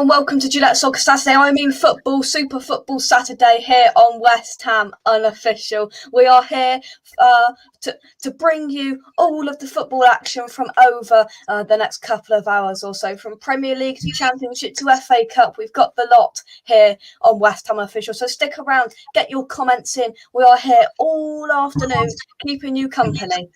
and welcome to Gillette Soccer Saturday. I mean football, Super Football Saturday here on West Ham Unofficial. We are here to bring you all of the football action from over the next couple of hours or so. From Premier League to Championship to FA Cup, we've got the lot here on West Ham Unofficial. So stick around, get your comments in. We are here all afternoon, keeping you company.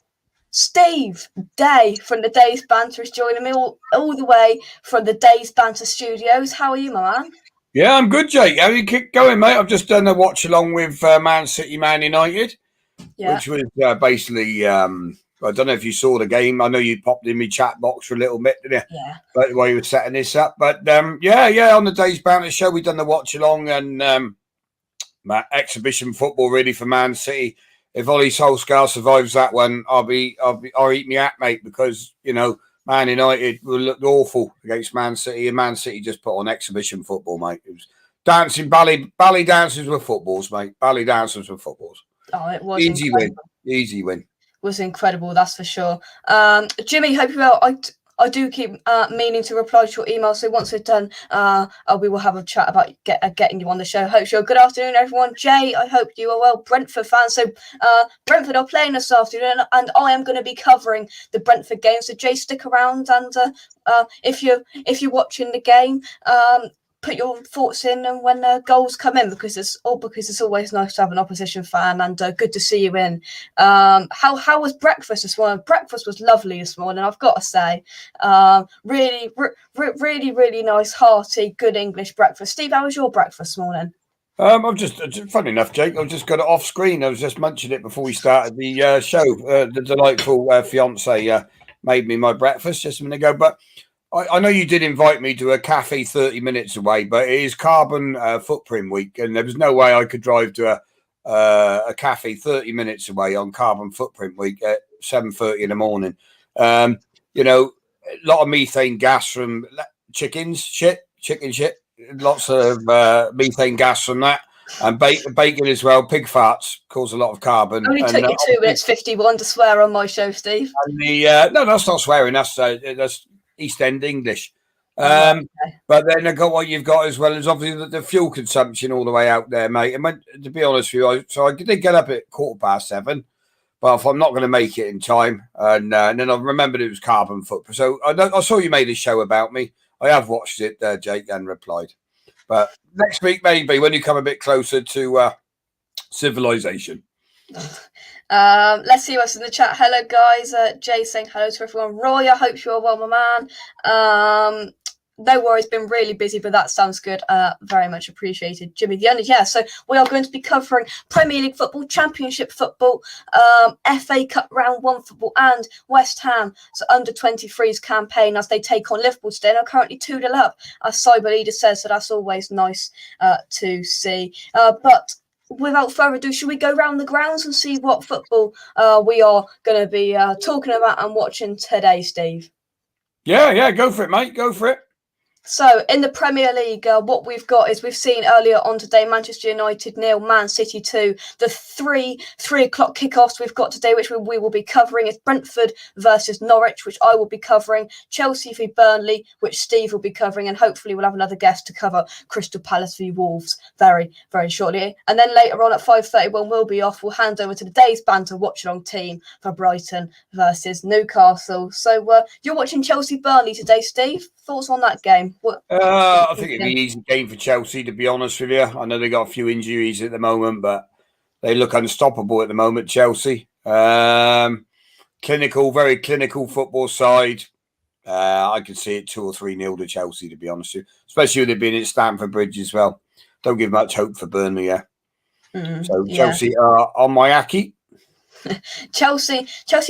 Steve Day from the Days Banter is joining me all the way from the Days Banter studios. How are you, my man? Yeah, I'm good, Jake. How you keep going, mate? I've just done a watch along with Man City, Man United, which was basically, I don't know if you saw the game. I know you popped in my chat box for a little bit, didn't you? Yeah. But while you were setting this up. But yeah, on the Days Banter show, we've done the watch along and exhibition football really for Man City. If Ollie Solskjaer survives that one, I'll eat me at, mate, because Man United will look awful against Man City, and Man City just put on exhibition football, mate. It was dancing, ballet dances with footballs, mate. Ballet dances with footballs. Oh, it was easy incredible. Easy win. Was incredible, that's for sure. Jimmy, hope you're well. I do keep meaning to reply to your email, so once we're done, we will have a chat about getting you on the show. Hope so. Good afternoon, everyone. Jay, I hope you are well. Brentford fans. So Brentford are playing this afternoon, and I am going to be covering the Brentford game. So Jay, stick around, and if you're watching the game, put your thoughts in and when goals come in, because it's always nice to have an opposition fan, and good to see you in. How was breakfast this morning? Breakfast was lovely this morning, I've got to say. Really nice, hearty, good English breakfast. Steve, how was your breakfast this morning? I've just, funny enough, Jake, I've just got it off screen. I was just munching it before we started the show. The delightful fiance made me my breakfast just a minute ago, but I know you did invite me to a cafe 30 minutes away, but it is carbon footprint week, and there was no way I could drive to a cafe 30 minutes away on carbon footprint week at 7:30 in the morning. A lot of methane gas from chicken shit, lots of methane gas from that, and bacon as well. Pig farts cause a lot of carbon. Only took you 2 minutes 51 to swear on my show, Steve. And no, that's not swearing. That's East End English. But then I got what you've got as well as obviously the fuel consumption all the way out there, mate. And to be honest with you, I did get up at 7:15, but if I'm not going to make it in time, and then I remembered it was carbon footprint. So I saw you made a show about me. I have watched it, Jake, and replied. But next week, maybe, when you come a bit closer to civilization. Let's see what's in the chat. Hello, guys. Jay saying hello to everyone. Roy, I hope you're well, my man. No worries, been really busy, but that sounds good. Very much appreciated. Jimmy the Under. Yeah, so we are going to be covering Premier League football, Championship football, FA Cup Round 1 football, and West Ham, so under 23s campaign as they take on Liverpool today and are currently 2-0 up, as Cyber Leader says, so that's always nice to see. But without further ado, should we go round the grounds and see what football we are going to be talking about and watching today, Steve? Yeah, go for it, mate. Go for it. So in the Premier League, what we've got is we've seen earlier on today Manchester United 0, Man City 2. The 3 o'clock kickoffs we've got today, which we will be covering, is Brentford versus Norwich, which I will be covering, Chelsea v Burnley, which Steve will be covering, and hopefully we'll have another guest to cover Crystal Palace v Wolves very, very shortly. And then later on at 5:30 when we'll be off, we'll hand over to the Days Banter watch-along team for Brighton versus Newcastle. So you're watching Chelsea Burnley today, Steve. Thoughts on that game? I think it'd be an easy game for Chelsea, to be honest with you. I know they got a few injuries at the moment, but they look unstoppable at the moment, Chelsea. Clinical, very clinical football side. I could see it 2 or 3-0 to Chelsea, to be honest with you, especially with it being at Stamford Bridge as well. Don't give much hope for Burnley, yeah. Chelsea are on my Aki. Chelsea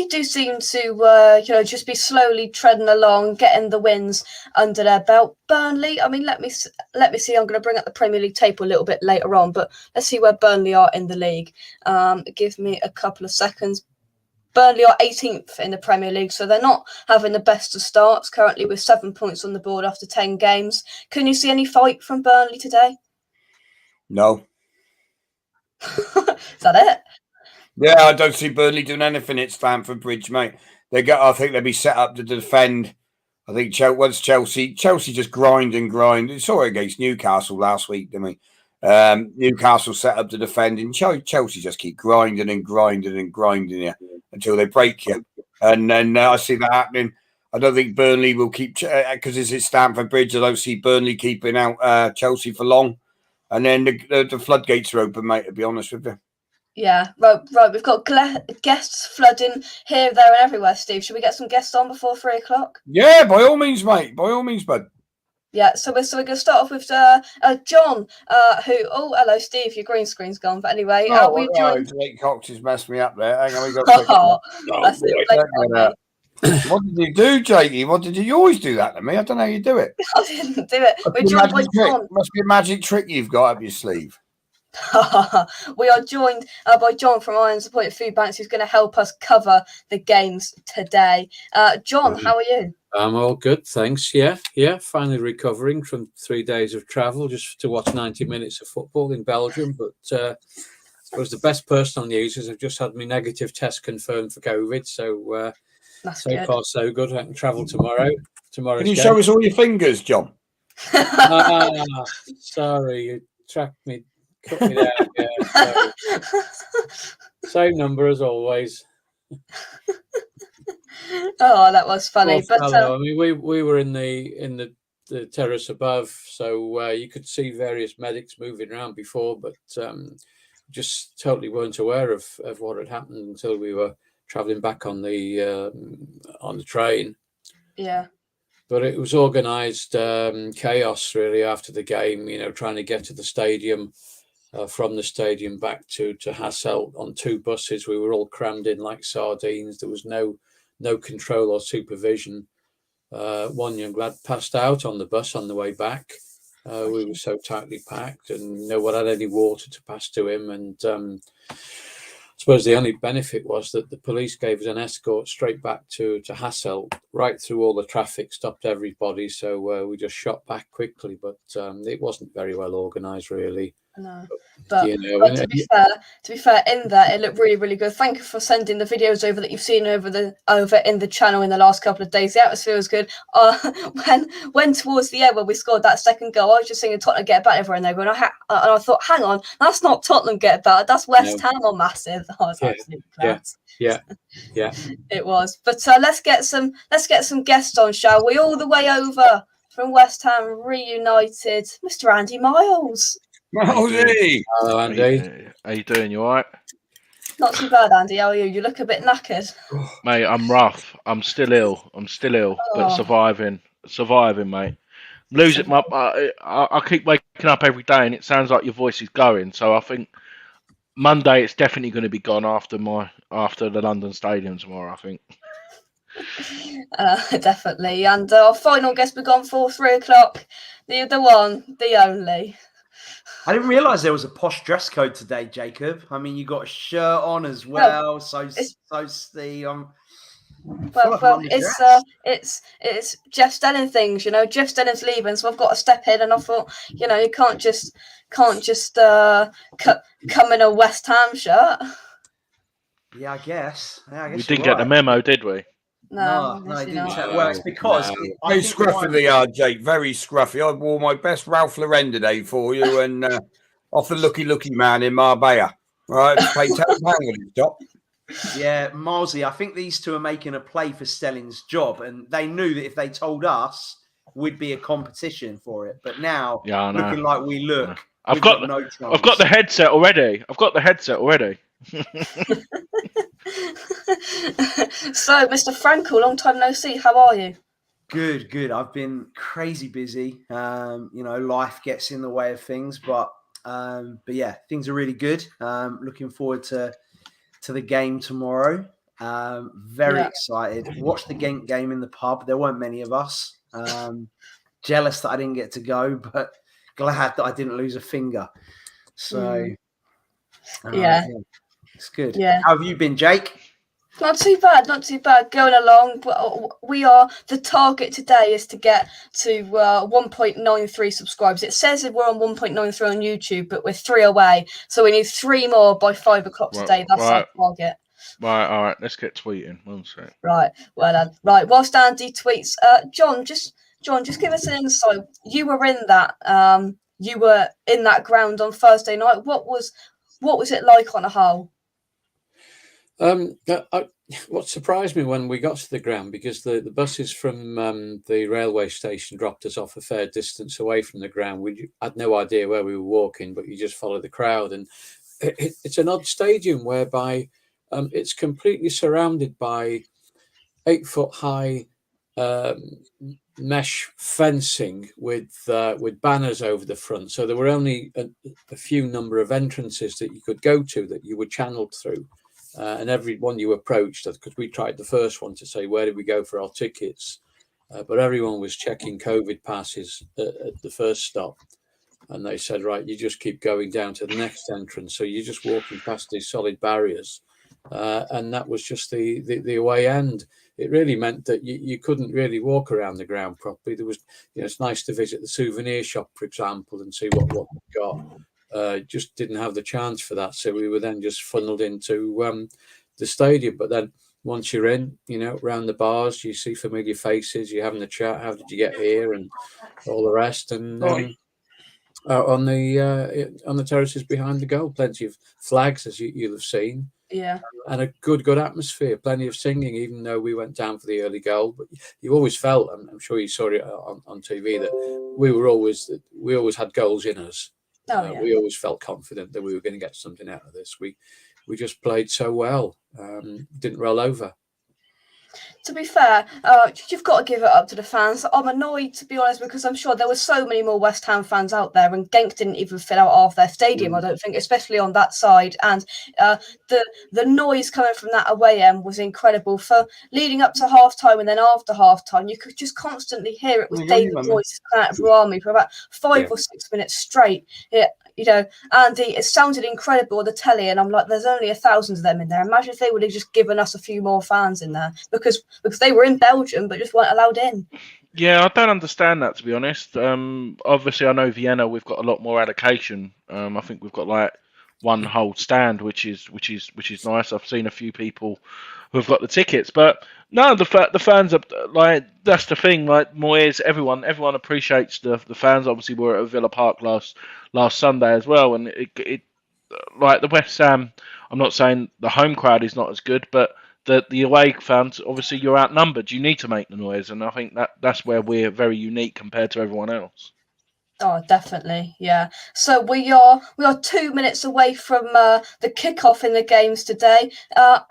do seem to just be slowly treading along, getting the wins under their belt. Burnley, I mean, let me see. I'm going to bring up the Premier League table a little bit later on, but let's see where Burnley are in the league. Give me a couple of seconds. Burnley are 18th in the Premier League, so they're not having the best of starts currently, with 7 points on the board after 10 games. Can you see any fight from Burnley today? No. Is that it? Yeah, I don't see Burnley doing anything at Stamford Bridge, mate. I think they'll be set up to defend I think once Chelsea just grind and grind. We saw it against Newcastle last week, didn't we? Newcastle set up to defend, and Chelsea just keep grinding and grinding and grinding you until they break you. And then I see that happening. I don't think Burnley will keep because it's at Stamford Bridge. I don't see Burnley keeping out Chelsea for long. And then the floodgates are open, mate. To be honest with you. Yeah, right. We've got guests flooding here, there, and everywhere. Steve, should we get some guests on before 3 o'clock? Yeah, by all means, mate. By all means, bud. Yeah, so we're going to start off with John, who... Oh, hello, Steve. Your green screen's gone. But anyway, we joined... Late Cox has messed me up there. Hang on, we got... That's it. What did you do, Jakey? What did you always do that to me? I don't know how you do it. I didn't do it. We're joined by John. Must be a magic trick you've got up your sleeve. We are joined by John from Irons Point Food Banks, who's going to help us cover the games today. John, how are you? I'm all good, thanks. Yeah. Finally recovering from 3 days of travel just to watch 90 minutes of football in Belgium. But I suppose the best personal news is I've just had my negative test confirmed for COVID. So far so good. I can travel tomorrow. Can you show us all your fingers, John? Sorry, you tracked me. Cut me down, yeah. Same number as always. Oh, that was funny. But I mean, we were in the terrace above, so you could see various medics moving around before, but just totally weren't aware of what had happened until we were traveling back on the train. Yeah. But it was organised chaos really after the game. Trying to get to the stadium. From the stadium back to Hasselt on 2 buses. We were all crammed in like sardines. There was no control or supervision. One young lad passed out on the bus on the way back. We were so tightly packed, and no one had any water to pass to him. And I suppose the only benefit was that the police gave us an escort straight back to Hasselt, right through all the traffic, stopped everybody. So we just shot back quickly, but it wasn't very well organised, really. No, but to be fair, in that it looked really, really good. Thank you for sending the videos over that you've seen over in the channel in the last couple of days. The atmosphere was good. When towards the end when we scored that second goal, I was just singing Tottenham get better, and they were going. And I thought, hang on, that's not Tottenham get better. That's West Ham on massive. Oh, it's absolutely class. Yeah. It was. But let's get some guests on, shall we? All the way over from West Ham reunited, Mr. Andy Miles. Hello, Andy. How you doing? You all right? Not too bad, Andy. How are you? You look a bit knackered. Mate, I'm rough. I'm still ill, but surviving, mate. Losing my... I keep waking up every day and it sounds like your voice is going. So I think Monday it's definitely going to be gone after the London Stadium tomorrow, I think. Definitely. And our final guest we've gone for 3 o'clock. The one, the only. I didn't realise there was a posh dress code today, Jacob. I mean, you got a shirt on as well. So Steve. It's Jeff Stelling things, Jeff Stelling's leaving, so I've got to step in, and I thought, you can't just come in a West Ham shirt. Yeah, I guess. We didn't get the memo, did we? No, I didn't. Well, it's because very scruffy they are, Jake. Very scruffy. I wore my best Ralph Lauren today for you, and off the Lucky Man in Marbella. Right, paid £10 with his job. Yeah, Marzi, I think these two are making a play for Stelling's job, and they knew that if they told us, we'd be a competition for it. But now, looking like we look, I've got the headset already. So, Mr. Frankel, long time no see. How are you? Good. I've been crazy busy. Life gets in the way of things, but yeah, things are really good. Looking forward to the game tomorrow. Very excited. Watched the game in the pub. There weren't many of us. Jealous that I didn't get to go, but glad that I didn't lose a finger. So, it's good. Yeah. How have you been, Jake? Not too bad. Going along. The target today is to get to 1.93 subscribers. It says that we're on 1.93 on YouTube, but we're 3 away. So we need 3 more by 5 o'clock today. That's our target. Right, all right. Let's get tweeting. One sec. Right. Well, right. Whilst Andy tweets, John, just give us an insight. You were in that. You were in that ground on Thursday night. What was it like on a whole? What surprised me when we got to the ground, because the buses from the railway station dropped us off a fair distance away from the ground. We had no idea where we were walking, but you just follow the crowd. And it's an odd stadium whereby it's completely surrounded by 8-foot high mesh fencing with banners over the front. So there were only a few number of entrances that you could go to, that you were channeled through. And every one you approached, because we tried the first one to say, where did we go for our tickets? But everyone was checking COVID passes at the first stop. And they said, right, you just keep going down to the next entrance. So you're just walking past these solid barriers. And that was just the away end. It really meant that you couldn't really walk around the ground properly. There was, it's nice to visit the souvenir shop, for example, and see what we've got. Just didn't have the chance for that. So we were then just funneled into the stadium. But then once you're in, around the bars, you see familiar faces, you're having the chat, how did you get here, and all the rest. And on the terraces behind the goal, plenty of flags, as you'll have seen. Yeah. And a good atmosphere, plenty of singing, even though we went down for the early goal. But you always felt, I'm sure you saw it on TV, that we always had goals in us. We always felt confident that we were going to get something out of this. We just played so well, didn't roll over. To be fair, you've got to give it up to the fans. I'm annoyed, to be honest, because I'm sure there were so many more West Ham fans out there, and Genk didn't even fill out half their stadium, I don't think, especially on that side. And the noise coming from that away end was incredible. For leading up to half-time and then after half-time, you could just constantly hear it with David Moyes' Planet Brahmi for about 5 or 6 minutes straight. Andy, it sounded incredible on the telly, and I'm like, there's only 1,000 of them in there. Imagine if they would have just given us a few more fans in there, because they were in Belgium but just weren't allowed in. Yeah, I don't understand that, to be honest. Obviously, I know Vienna, we've got a lot more allocation. I think we've got like one whole stand, which is nice. I've seen a few people who've got the tickets, but no, the fans are like, that's the thing. Like Moyes, everyone appreciates the fans. Obviously, we were at Villa Park last Sunday as well, and it like the West Ham. I'm not saying the home crowd is not as good, but the away fans, obviously, you're outnumbered. You need to make the noise, and I think that's where we're very unique compared to everyone else. Oh, definitely, yeah. So we are 2 minutes away from the kickoff in the games today.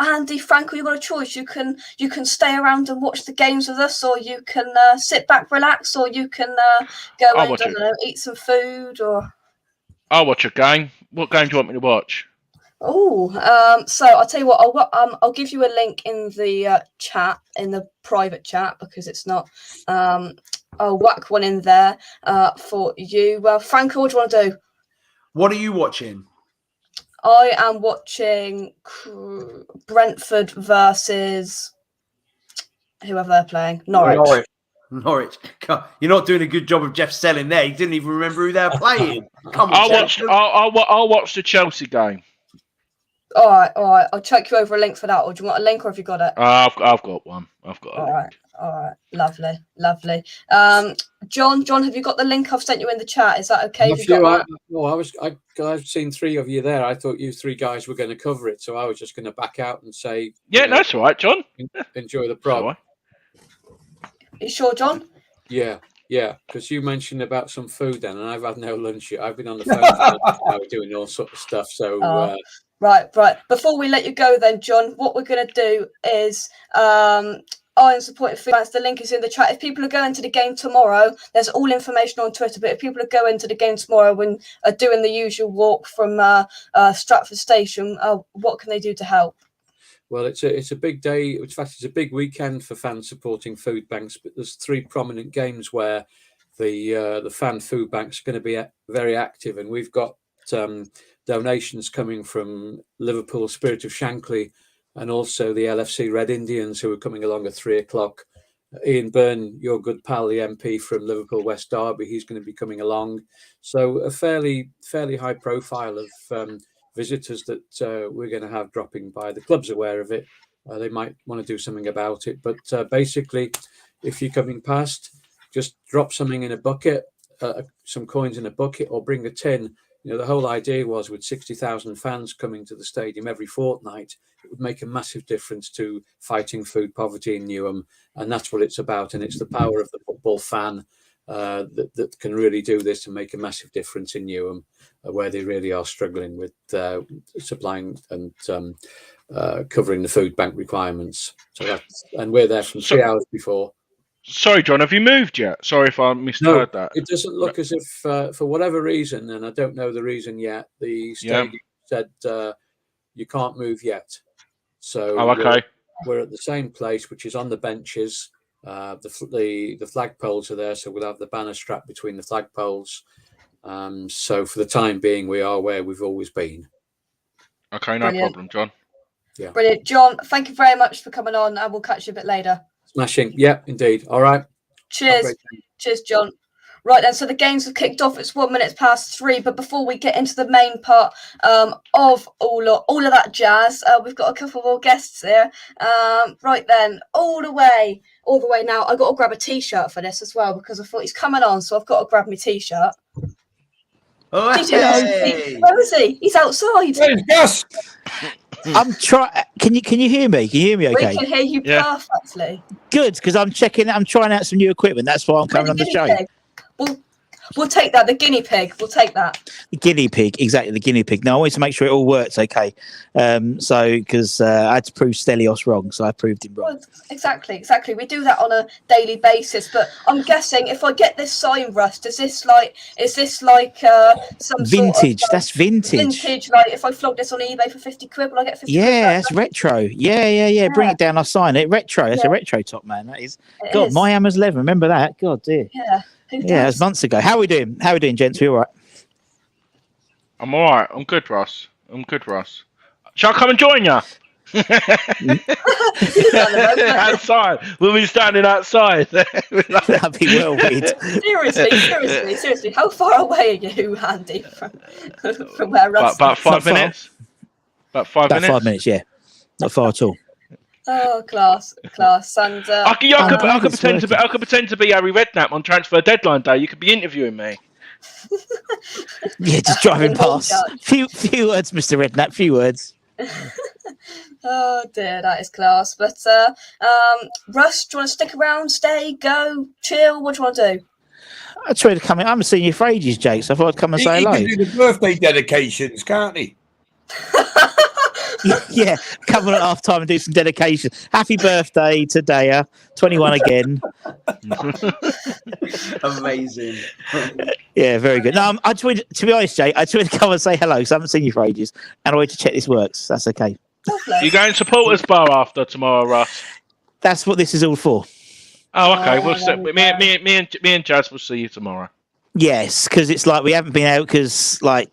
Andy, Franco, you've got a choice. You can stay around and watch the games with us, or you can sit back, relax, or you can go and eat some food. Or I'll watch a game. What game do you want me to watch? So I'll tell you what. I'll give you a link in the chat, in the private chat, because it's not. I'll whack one in there for you. Well, Franco, what do you want to do? What are you watching? I am watching Brentford versus whoever they're playing. Norwich. You're not doing a good job of Jeff selling there. He didn't even remember who they're playing. Come on, I'll watch the Chelsea game. All right. I'll chuck you over a link for that. Or do you want a link, or have you got it? I've got one. I've got a link. All right. Lovely. John, have you got the link I've sent you in the chat? Is that okay? I've seen 3 of you there. I thought you 3 guys were going to cover it, so I was just going to back out and say, yeah, that's all right, John. Enjoy the prog. You sure, John? Yeah, because you mentioned about some food then, and I've had no lunch yet. I've been on the phone for doing all sorts of stuff. So right. Before we let you go, then, John, what we're going to do is Iron supporting fans. The link is in the chat. If people are going to the game tomorrow, there's all information on Twitter. But if people are going to the game tomorrow and are doing the usual walk from Stratford Station, what can they do to help? Well, it's a big day. In fact, it's a big weekend for fans supporting food banks. But there's 3 prominent games where the fan food banks are going to be very active, and we've got donations coming from Liverpool Spirit of Shankly, and also the LFC Red Indians, who are coming along at 3:00. Ian Byrne, your good pal, the MP from Liverpool West Derby, he's going to be coming along. So a fairly high profile of visitors that we're going to have dropping by. The club's aware of it. They might want to do something about it. But basically, if you're coming past, just drop something in a bucket, some coins in a bucket, or bring a tin. The whole idea was with 60,000 fans coming to the stadium every fortnight, it would make a massive difference to fighting food poverty in Newham. And that's what it's about. And it's the power of the football fan that can really do this and make a massive difference in Newham, where they really are struggling with supplying and covering the food bank requirements. And we're there from 3 hours before. Sorry, John, have you moved yet? Sorry if I misheard that. It doesn't look as if, for whatever reason, and I don't know the reason yet, the stadium said you can't move yet. So we're at the same place, which is on the benches. The flagpoles are there, so we'll have the banner strapped between the flagpoles. So for the time being, we are where we've always been. Okay, no problem, John. Yeah. Brilliant. John, thank you very much for coming on, and we'll catch you a bit later. Smashing. Yeah, indeed. All right. Cheers. Cheers, John. Right then, so the games have kicked off. It's 1 minute past 3. But before we get into the main part of all of that jazz, we've got a couple more guests here. Right then, all the way now. I've got to grab a T-shirt for this as well because I thought he's coming on, so I've got to grab my T-shirt. Oh, hey. Where is he? He's outside. Yes. I'm trying. Can you hear me? Can you hear me? Okay. We can hear you perfectly. Good, because I'm checking. I'm trying out some new equipment. That's why I'm coming on the show. We'll take that. The guinea pig. We'll take that. The guinea pig, exactly. The guinea pig. No, I wanted to make sure it all works okay. So because I had to prove Stelios wrong, so I proved him wrong. Well, exactly. We do that on a daily basis. But I'm guessing if I get this sign, Rust, is this like some vintage? Sort of, that's vintage. Vintage. Like if I flog this on eBay for 50 quid, will I get 50 quid? Yeah, that's retro. Yeah. Bring it down. I'll sign it. Retro. That's a retro top, man. That is. God, my hammer's leather. Remember that? God, dear. Yeah. Yeah, it was months ago. How are we doing? Gents? We all right? I'm all right. I'm good, Ross. Shall I come and join you? Outside. We'll be standing outside. That'd be well weird. Seriously. How far away are you, Andy, from where Russ? About 5 minutes. About 5 minutes. 5 minutes, yeah. Not far at all. Oh, class, and I could pretend to be Harry Redknapp on transfer deadline day. You could be interviewing me. Yeah, just driving past. Few words, Mr. Redknapp. Few words. Oh dear, that is class. But Russ, do you want to stick around, stay, go, chill? What do you want to do? I tried to come in. I haven't seen you for ages, Jake. So I thought I'd come and say hello. He can do the birthday dedications, can't he? Yeah, come on at half time and do some dedication. Happy birthday to Daya, 21 again. Amazing. Yeah, very good. No, to be honest, Jay, I just wanted to come and say hello because I haven't seen you for ages, and I wanted to check this works. That's okay. Lovely. You going to supporters bar after tomorrow, Russ? That's what this is all for. Oh, okay. Me and Jazz will see you tomorrow. Yes, because it's like we haven't been out because like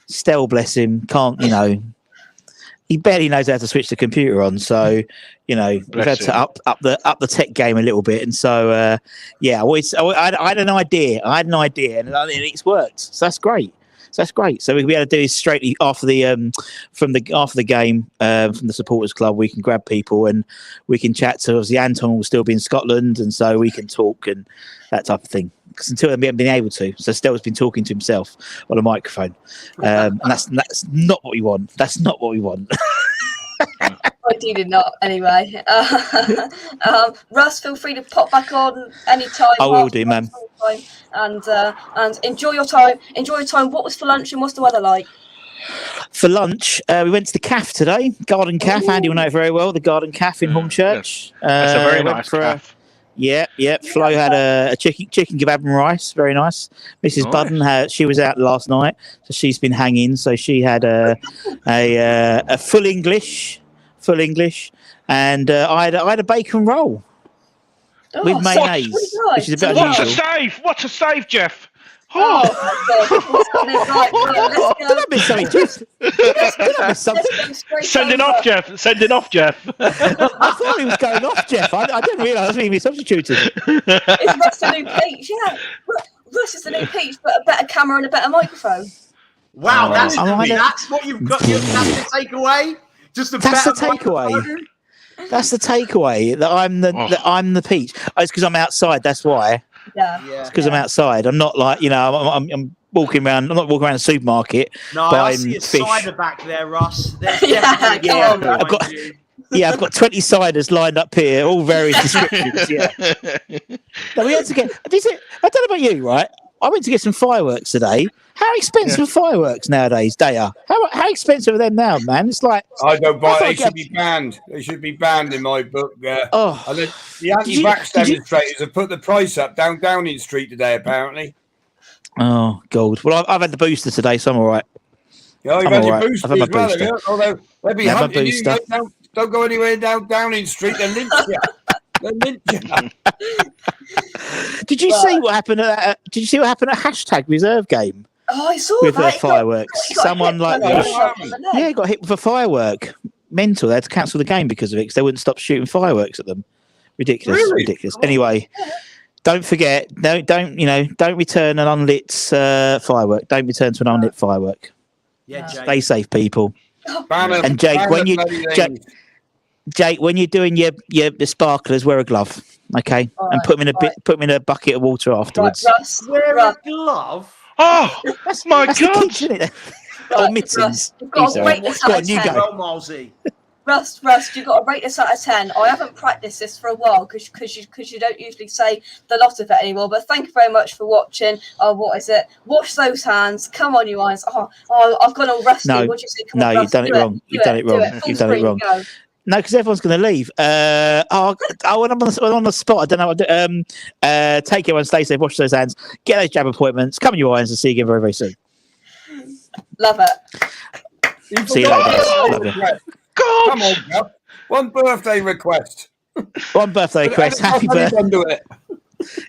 Stell, bless him, can't he barely knows how to switch the computer on, so we've had to up the tech game a little bit, and so I had an idea, and it's worked, so that's great. So we'll be able to do this straight after the after the game from the supporters club. We can grab people and we can chat. So obviously Anton will still be in Scotland, and so we can talk and that type of thing. Because until then we haven't been able to. So Stel's been talking to himself on a microphone, and that's not what we want. That's not what we want. Ideally not, anyway. Russ, feel free to pop back on anytime. I will do, man. And enjoy your time. What was for lunch and what's the weather like? For lunch, we went to the cafe today, Garden Cafe. Andy will know it very well, the Garden Cafe in Hornchurch. That's a very nice cafe. Yeah. Flo had a chicken kebab and rice, very nice. Mrs. Budden she was out last night, so she's been hanging. So she had a full English, and I had a bacon roll with mayonnaise, which is a bit unusual. What a save, Jeff! Oh my God! Did I miss something, Jeff? Did I miss something? Sending off, Jeff. I thought he was going off, Jeff. I didn't realise he was substituted. Is Russ the new Peach? Yeah. Russ is the new Peach, but a better camera and a better microphone. Wow, that's what you've got. That's the takeaway. Just a That's the better takeaway. microphone? That's the takeaway. That I'm the peach. Oh, it's because I'm outside. That's why. Yeah. It's because I'm outside. I'm not like I'm walking around. I'm not walking around a supermarket. No, I see a cider back there, Russ. There's definitely I've got. Yeah, I've got 20 ciders lined up here, all various descriptions. Yeah. No, we had to get. I don't know about you, right? I went to get some fireworks today. How expensive are fireworks nowadays, Daya? How expensive are they now, man? It's like I don't buy. They should be banned. They should be banned in my book. And the anti-vax demonstrators have put the price up down Downing Street today. Apparently. Oh, God. Well, I've had the booster today, so I'm all right. Yeah, you've had your booster as well, have you? Although they'll be hunting you. Don't go anywhere down Downing Street. They'll lynch you. Did you see what happened? Did you see what happened at #reserve game? Oh, I saw with that. Fireworks. Someone got hit with a firework. Mental. They had to cancel the game because of it because they wouldn't stop shooting fireworks at them. Ridiculous. Really? Ridiculous. Anyway, don't forget. Don't return an unlit firework. Don't return to an unlit firework. Yeah, Jake. Stay safe, people. And Jake, when you're doing your sparklers, wear a glove, okay? And put them in a bucket of water afterwards. Russ, wear a glove. Oh, that's my God! God. Kitchen, isn't it? Or mittens. You've got to rate this out of 10. Russ, you've got to rate this out of 10. I haven't practiced this for a while because you don't usually say the lot of it anymore. But thank you very much for watching. What is it? Wash those hands. Come on, you eyes. Oh, I've gone all rusty. No, what do you say? Come on, you've done it wrong. You've done it wrong. You've done it wrong. No, because everyone's going to leave. When I'm on the spot, I don't know what to do. Take care and stay safe. Wash those hands. Get those jab appointments. Come on, you irons, and see you again very, very soon. Love it. See you later. God. Come on, Jeff. One birthday request. Happy birthday.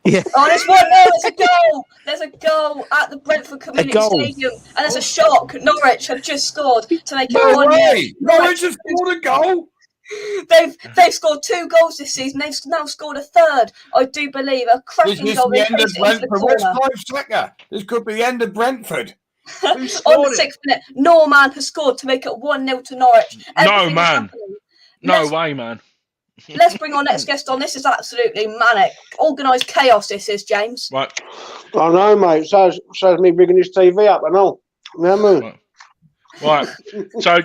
Yeah. Oh, there's one there. There's a goal. There's a goal at the Brentford Community Stadium, and there's a shock. Norwich have just scored to make it 1-0. Norwich have scored a goal. They've scored 2 goals this season. They've now scored a third. I do believe a cracking goal. This could be the end of Brentford. This could be the end of Brentford. On the 6th minute, Norman has scored to make it 1-0 to Norwich. No, man. No way, man. Let's bring our next guest on. This is absolutely manic. Organised chaos, this is, James. Right. I know, mate. So's me bringing this TV up and all. You know what I mean? Right. So,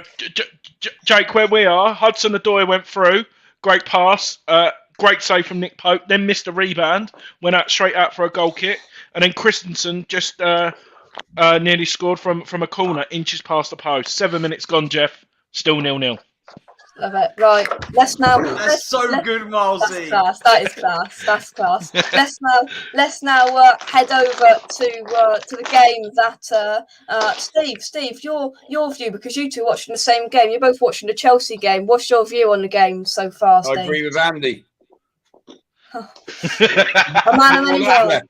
Jake, where we are, Hudson-Odoi went through. Great pass. Great save from Nick Pope. Then missed a rebound. Went straight out for a goal kick. And then Christensen just nearly scored from a corner, inches past the post. 7 minutes gone, Jeff. Still 0-0. Love it. Right. That's good, Milesy. That's class. Let's now head over to the game that Steve, your view, because you two are watching the same game. You're both watching the Chelsea game. What's your view on the game so far, Steve? I agree with Andy. A man and many words.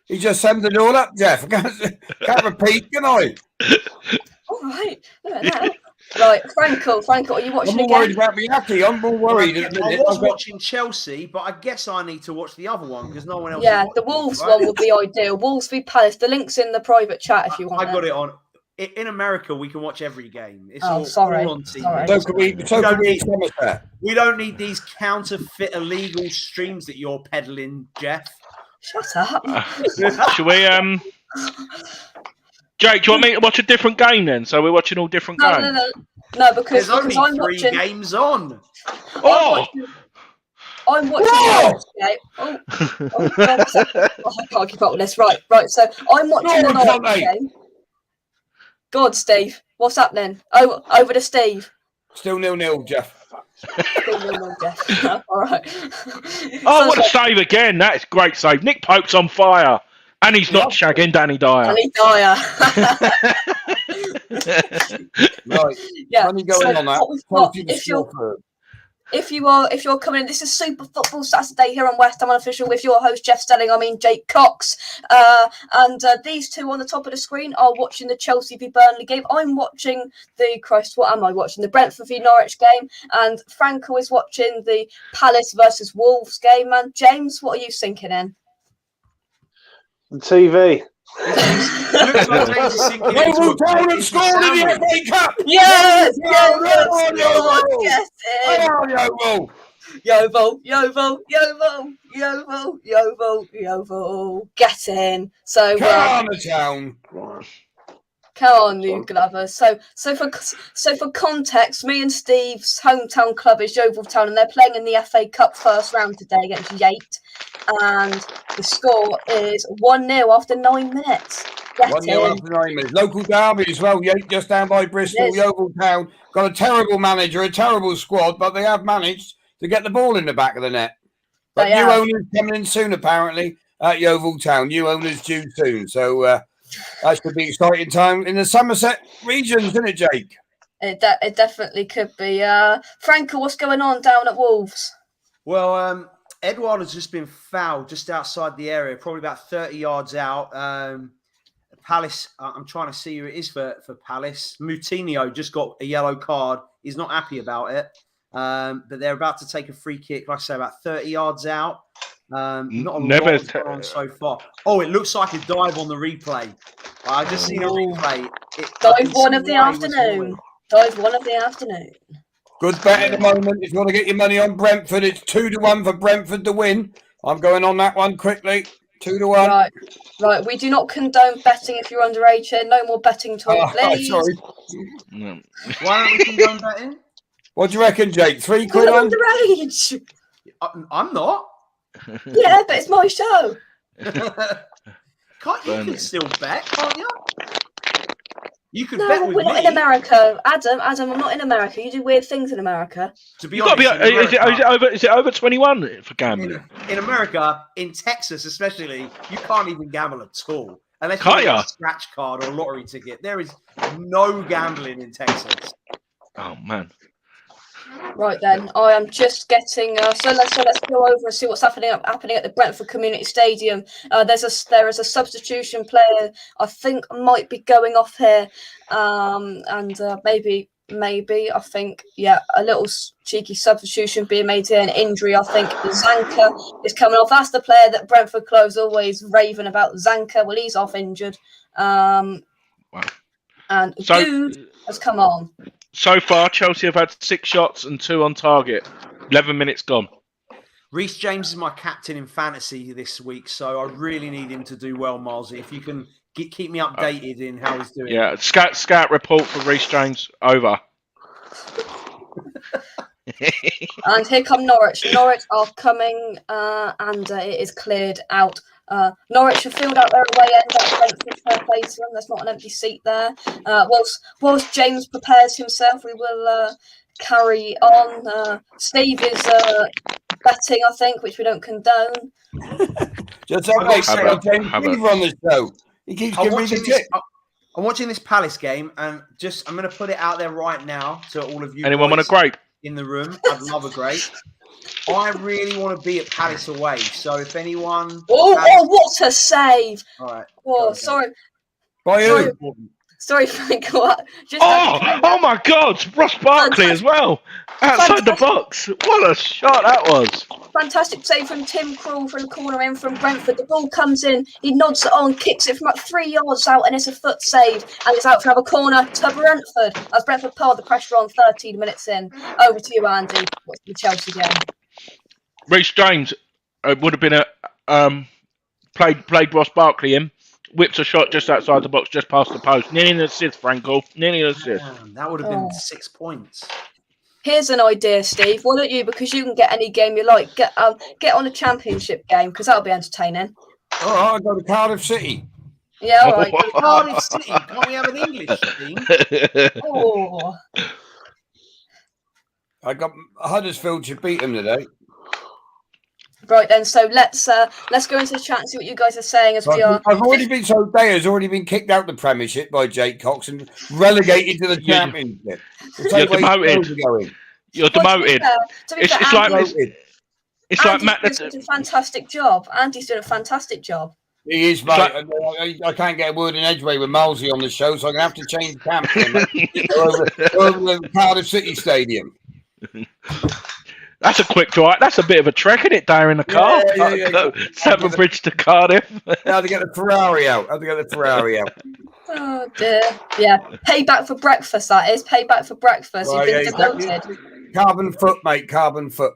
He just summed it all up, Jeff. Can't repeat, can I? All right. Right, Franco, are you watching I'm again? more worried about Miyake. I'm more worried. I was watching Chelsea, but I guess I need to watch the other one because no one else. Yeah, the Wolves one would be ideal. Wolves v Palace. The link's in the private chat if you want. I got it on. In America, we can watch every game. It's all on TV. We don't need these counterfeit illegal streams that you're peddling, Jeff. Shut up. Shall we? Jake, do you want me to watch a different game then? So we're watching all different games? No, because there's only I'm 3 games on. I'm watching the Norwich game. I can't keep up with this. Right. So I'm watching the Norwich game. God, Steve, what's happening? Oh, over to Steve. Still 0-0, Jeff. Still 0-0, Jeff. All right. What a save again. That is great save. Nick Pope's on fire. And he's not shagging Danny Dyer. Right. Yeah. When you going on that, if you're coming in, this is Super Football Saturday here on West Ham Unofficial with your host Jeff Stelling. Jake Cox, and these two on the top of the screen are watching the Chelsea v Burnley game. I'm watching what am I watching? The Brentford v Norwich game, and Franco is watching the Palace versus Wolves game. And James, what are you thinking in? The TV. It looks like James is sinking into Yeovil a Town bed. have It's scored in the sandwich. FA Cup. Yes, Yeovil yes, Town, yes, Come on, Yeovil. Yeovil, Yeovil, Yeovil, Yeovil, Yeovil, Yeovil, get in. So, Come on, Town. come on, New Glover. So for context, me and Steve's hometown club is Yeovil Town, and they're playing in the FA Cup first round today against Yate, and the score is 1-0 after 9 minutes. Get 1-0 in. after 9 minutes. Local derby as well. Yate just down by Bristol. is. Yeovil Town got a terrible manager, a terrible squad, but they have managed to get the ball in the back of the net. But They new have. owners coming in soon, apparently, at Yeovil Town. New owners due soon. So that should be exciting time in the Somerset regions, isn't it, Jake? It definitely could be. Franco, what's going on down at Wolves? Well, Edward has just been fouled just outside the area, probably about 30 yards out. Palace, I'm trying to see who it is for Palace. Moutinho just got a yellow card. He's not happy about it. But they're about to take a free kick, like I say, about 30 yards out. Not a lot has gone on so far. Oh, it looks like a dive on the replay. I just seen a replay. Dive one of the afternoon. Dive one of the afternoon. Good bet at the moment. If you want to get your money on Brentford, it's 2-1 for Brentford to win. I'm going on that one quickly. 2-1. Right. We do not condone betting if you're underage here. No more betting talk, please. Sorry. No. Why don't we condone betting? What do you reckon, Jake? 3 quid You're on? underage. I'm not. Yeah, but it's my show. You can still bet, can't you? You could No, bet with we're not me. in America. Adam, I'm not in America. You do weird things in America. To be You got honest, to be. Is it over 21 for gambling? in America, in Texas especially, you can't even gamble at all unless you Can't get ya? a scratch card or a lottery ticket. There is no gambling in Texas. Oh man. Right then, I am just getting. So let's go over and see what's happening at the Brentford Community Stadium. There is a substitution player I think might be going off here, and maybe I think a little cheeky substitution being made here. An injury, I think Zanka is coming off. That's the player that Brentford clubs always raving about. Zanka, well, he's off injured. Wow. And So- Dude has come on. So far, Chelsea have had 6 shots and 2 on target. 11 minutes gone. Reece James is my captain in fantasy this week, so I really need him to do well, Milesy. If you can keep me updated in how he's doing. Yeah, scout report for Reece James over. And here come Norwich. Norwich are coming, and it is cleared out. Norwich have filled out their away end. Fair play to them. There's not an empty seat there. Whilst James prepares himself, we will carry on. Steve is betting, I think, which we don't condone. Just update James Have Beaver on the show. He keeps giving me the tip. I'm watching this Palace game, and I'm going to put it out there right now to all of you. Anyone want a boys grape? in the room? I'd love a grape. I really want to be at Palace away. So if anyone, Oh, what a save! all right. Oh, go. sorry, By who? sorry, Frank. What? Oh my God! Ross Barkley as well. Outside the box. What a shot that was. Fantastic save from Tim Krul from the corner in from Brentford. The ball comes in, he nods it on, kicks it from about 3 yards out, and it's a foot save. And it's out for another corner to Brentford as Brentford piled the pressure on 13 minutes in. Over to you, Andy. What's the Chelsea game? Reece James would have been played Ross Barkley in. Whips a shot just outside the box, just past the post. Nearly an assist, Franco. Nearly an assist. Man, that would have been 6 points. Here's an idea, Steve. Why don't you, because you can get any game you like, get on a championship game, because that'll be entertaining. All right, I go to Cardiff City. Yeah, all right. Cardiff City. Can't we have an English team? Oh. I got Huddersfield should beat them today. Right then, so let's go into the chat and see what you guys are saying as we are. I've already been Daya's already been kicked out the Premiership by Jake Cox and relegated to the Championship. You're demoted. You're demoted. To be fair, It's like Andy's Matt. doing a fantastic job. Andy's doing a fantastic job. He is, mate. I can't get a word in edgeway with Malsey on the show, so I'm going to have to change camp over the Cardiff City Stadium. That's a quick drive. That's a bit of a trek, isn't it, there in the car? Severn Bridge to Cardiff. How to get the Ferrari out. Oh dear. Yeah. Payback for breakfast, that is. Payback for breakfast. Well, You've been demoted. Carbon foot, mate. Carbon foot.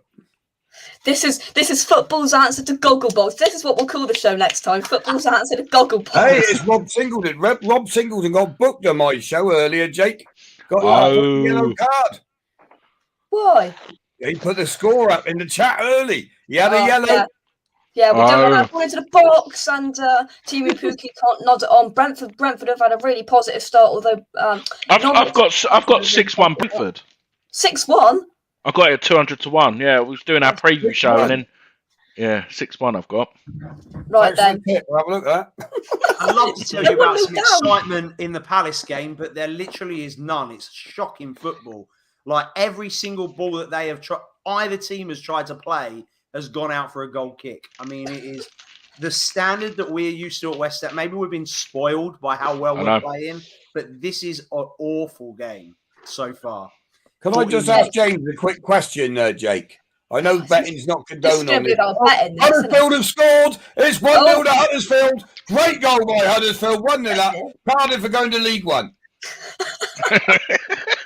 This is football's answer to Gogglebox. This is what we'll call the show next time. Football's answer to Gogglebox. Hey, it's Rob Singleton. Rob Singleton got booked on my show earlier, Jake. Got a yellow card. Why? He put the score up in the chat early. He had a yellow. Yeah, we don't want to go into the box, and Timu Pukki can't nod it on. Brentford have had a really positive start, although I've got 6-1 Brentford. 6-1. I got it at 200 to 1. Yeah, we was doing our preview show, and then 6-1. I've got. Right then. Have a look at that. I'd love to tell you about some excitement in the Palace game, but there literally is none. It's shocking football. Like every single ball that they have either team has tried to play has gone out for a goal kick. I mean, it is the standard that we're used to at West Ham. Maybe we've been spoiled by how well we're playing, but this is an awful game so far. Can I just ask James a quick question, Jake? I know betting's not condoned on it. Huddersfield have scored. It's 1-0 to Huddersfield. Great goal by Huddersfield. 1-0 up. Cardiff are going to League One.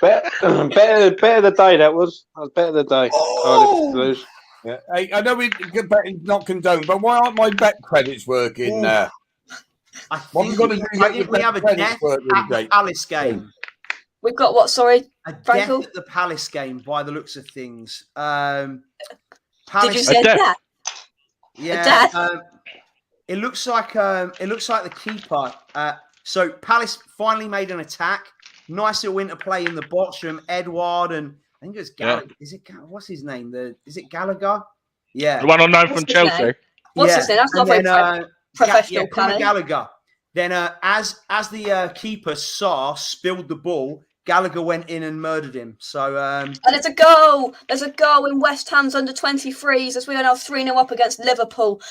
better the day that was. Better the day. Oh! Yeah. Hey, I know betting's not condoned, but why aren't my bet credits working? I think we have a death at the Palace game. We've got what? Sorry, a Frankel? death at the Palace game. By the looks of things, Palace, did you say a death? Yeah, a death? It looks like the keeper. So Palace finally made an attack. Nice little interplay in the box from Edouard and I think it was Gallagher. Yeah. Is it what's his name? Is it Gallagher? Yeah, the one on known from Chelsea. What's his name? That's not very professional. Conor Gallagher. Then, as the keeper spilled the ball, Gallagher went in and murdered him. So, and it's a goal. There's a goal in West Ham's under 23s as we are now 3-0 up against Liverpool.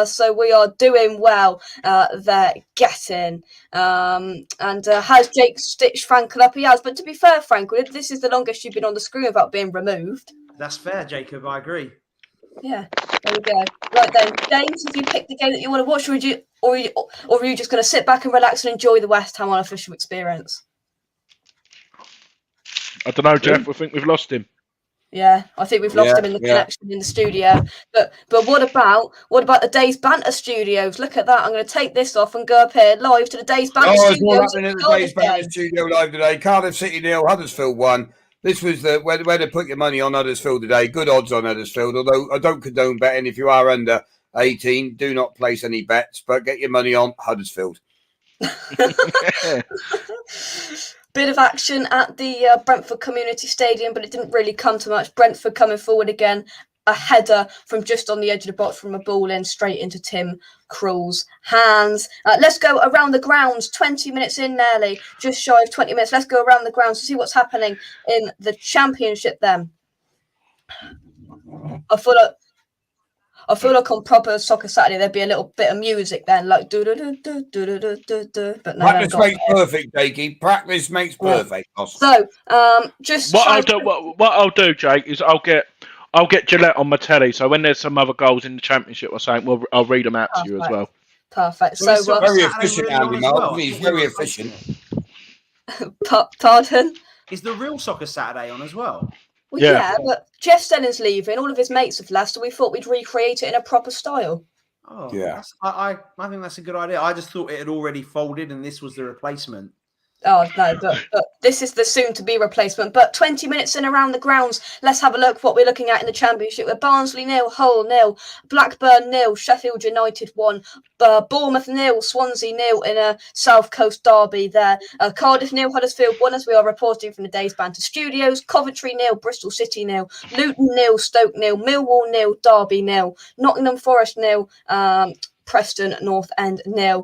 So we are doing well. They're getting. Has Jake stitched Frankel up? He has. But to be fair, Frankel, this is the longest you've been on the screen without being removed. That's fair, Jacob. I agree. Yeah, there we go. Right then, James, have you picked the game that you want to watch, or are you just going to sit back and relax and enjoy the West Ham Unofficial experience? I don't know, Jeff. I think we've lost him. Yeah, I think we've lost him in the connection in the studio. But what about the Days Banter studios? Look at that. I'm going to take this off and go up here live to the Days Banter studios. Oh, it's happening in the Days Banter studio live today. Cardiff City 0, Huddersfield 1. This was where to put your money on Huddersfield today. Good odds on Huddersfield, although I don't condone betting. If you are under 18, do not place any bets, but get your money on Huddersfield. Bit of action at the Brentford Community Stadium, but it didn't really come to much. Brentford coming forward again. A header from just on the edge of the box from a ball in straight into Tim Krul's hands. Let's go around the grounds. 20 minutes in nearly, just shy of 20 minutes. Let's go around the grounds to see what's happening in the Championship then. I feel like on proper Soccer Saturday there'd be a little bit of music then, like do do do do do do do do. But no, practice makes perfect, Jakey. Practice makes perfect. So, just what I'll do, Jake, is I'll get Gillette on my telly, so when there's some other goals in the Championship or something, I'll read them out to you as well. Perfect. So very efficient, Andy Martin. He's very efficient. Pardon? Is the real Soccer Saturday on as well? Well, yeah, but Jeff Stelling's leaving. All of his mates have left, so we thought we'd recreate it in a proper style. Oh, yeah. I think that's a good idea. I just thought it had already folded and this was the replacement. Oh, no, but this is the soon-to-be replacement. But 20 minutes in around the grounds, let's have a look what we're looking at in the Championship. With Barnsley 0, Hull 0, Blackburn 0, Sheffield United 1, Bournemouth 0, Swansea 0 in a South Coast derby there. Cardiff 0, Huddersfield 1, as we are reporting from the Days Banter Studios. Coventry 0, Bristol City 0, Luton 0, Stoke 0, Millwall 0, Derby 0, Nottingham Forest 0, Preston North End 0.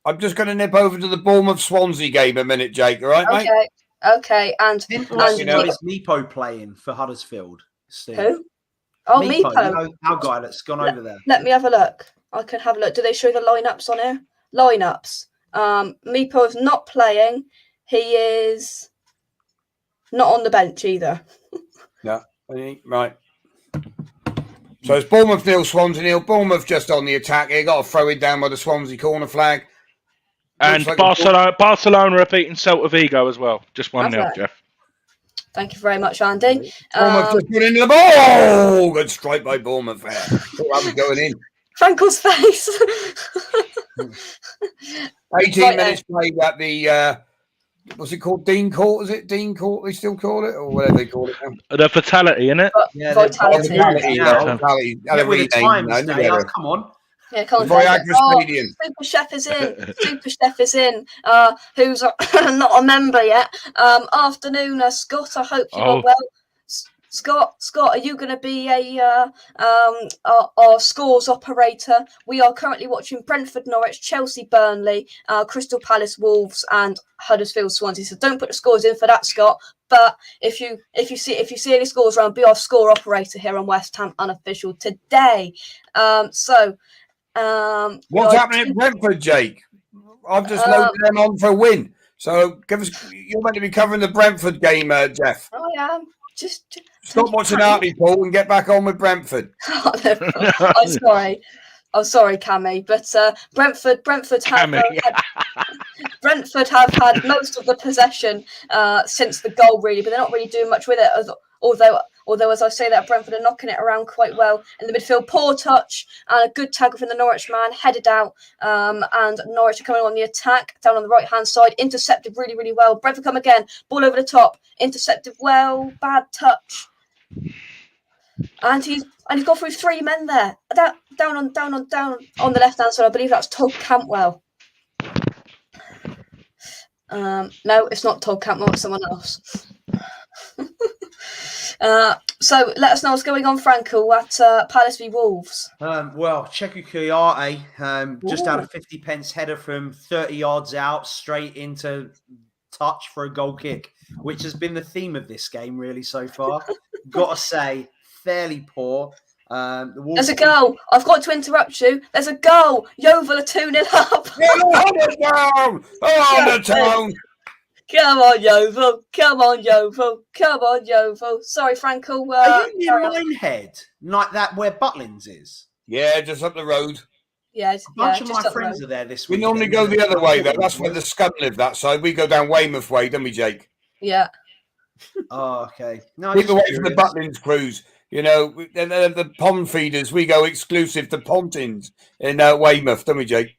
I'm just going to nip over to the Bournemouth Swansea game a minute, Jake. All right, mate? Okay. And is Meepo playing for Huddersfield? Steve? Who? Oh, Meepo. You know, our guy that's gone over there. Let me have a look. I can have a look. Do they show the lineups on here? Lineups. Meepo is not playing. He is not on the bench either. No. Right. So it's Bournemouth nil, Swansea nil. Bournemouth just on the attack here. Got to throw it down by the Swansea corner flag. And Like Barcelona are beating Celta Vigo as well. Just 1-0, Jeff. Thank you very much, Andy. Bournemouth just got into the ball. Good strike by Bournemouth there. Thought that was going in. Frankel's face. 18 minutes played at the what's it called? Dean Court? Is it Dean Court? They still call it, or whatever they call it now. The Fatality, innit? Yeah, Vitality. Vitality. Get with the times, Dale. Come on. Yeah, come on. Viagra Stadium. Super Chef is in. Super Chef is in. Who's not a member yet? Afternoon, Scott. I hope you are well. Scott, are you going to be our scores operator? We are currently watching Brentford, Norwich, Chelsea, Burnley, Crystal Palace, Wolves, and Huddersfield, Swansea. So don't put the scores in for that, Scott. But if you see any scores around, be our score operator here on West Ham Unofficial today. What's happening at Brentford, Jake? I've just loaded them on for a win. So you're meant to be covering the Brentford game, Jeff. Oh yeah. Just stop watching Hartlepool and get back on with Brentford. I'm sorry, Cammy, but Brentford have had most of the possession since the goal, really, but they're not really doing much with it. Although, as I say that, Brentford are knocking it around quite well in the midfield. Poor touch and a good tackle from the Norwich man, headed out, and Norwich are coming on the attack down on the right-hand side, intercepted really, really well. Brentford come again, ball over the top, intercepted well, bad touch, and he's got through three men there. Down on the left-hand side. I believe that's Todd Cantwell. No, it's not Todd Cantwell. It's someone else. So let us know what's going on, Franco, at Palace v Wolves. Well, Cheku Kuyate, just out of 50 pence header from 30 yards out, straight into touch for a goal kick, which has been the theme of this game really so far. Got to say, fairly poor. There's a goal. I've got to interrupt you. There's a goal. Yeovil are 2-0 up. On the town. Come on, Yeovil. Come on, Yeovil. Come on, Yeovil. Sorry, Franco. Are you near Minehead? Like that where Butlins is? Yeah, just up the road. Yeah, a bunch of my friends are there this week. We normally go the other way, though. That's where the scum live, that side. We go down Weymouth way, don't we, Jake? Yeah. Oh, okay. No, keep away from the Butlins crews. You know, they're the pond feeders. We go exclusive to Pontins in Weymouth, don't we, Jake?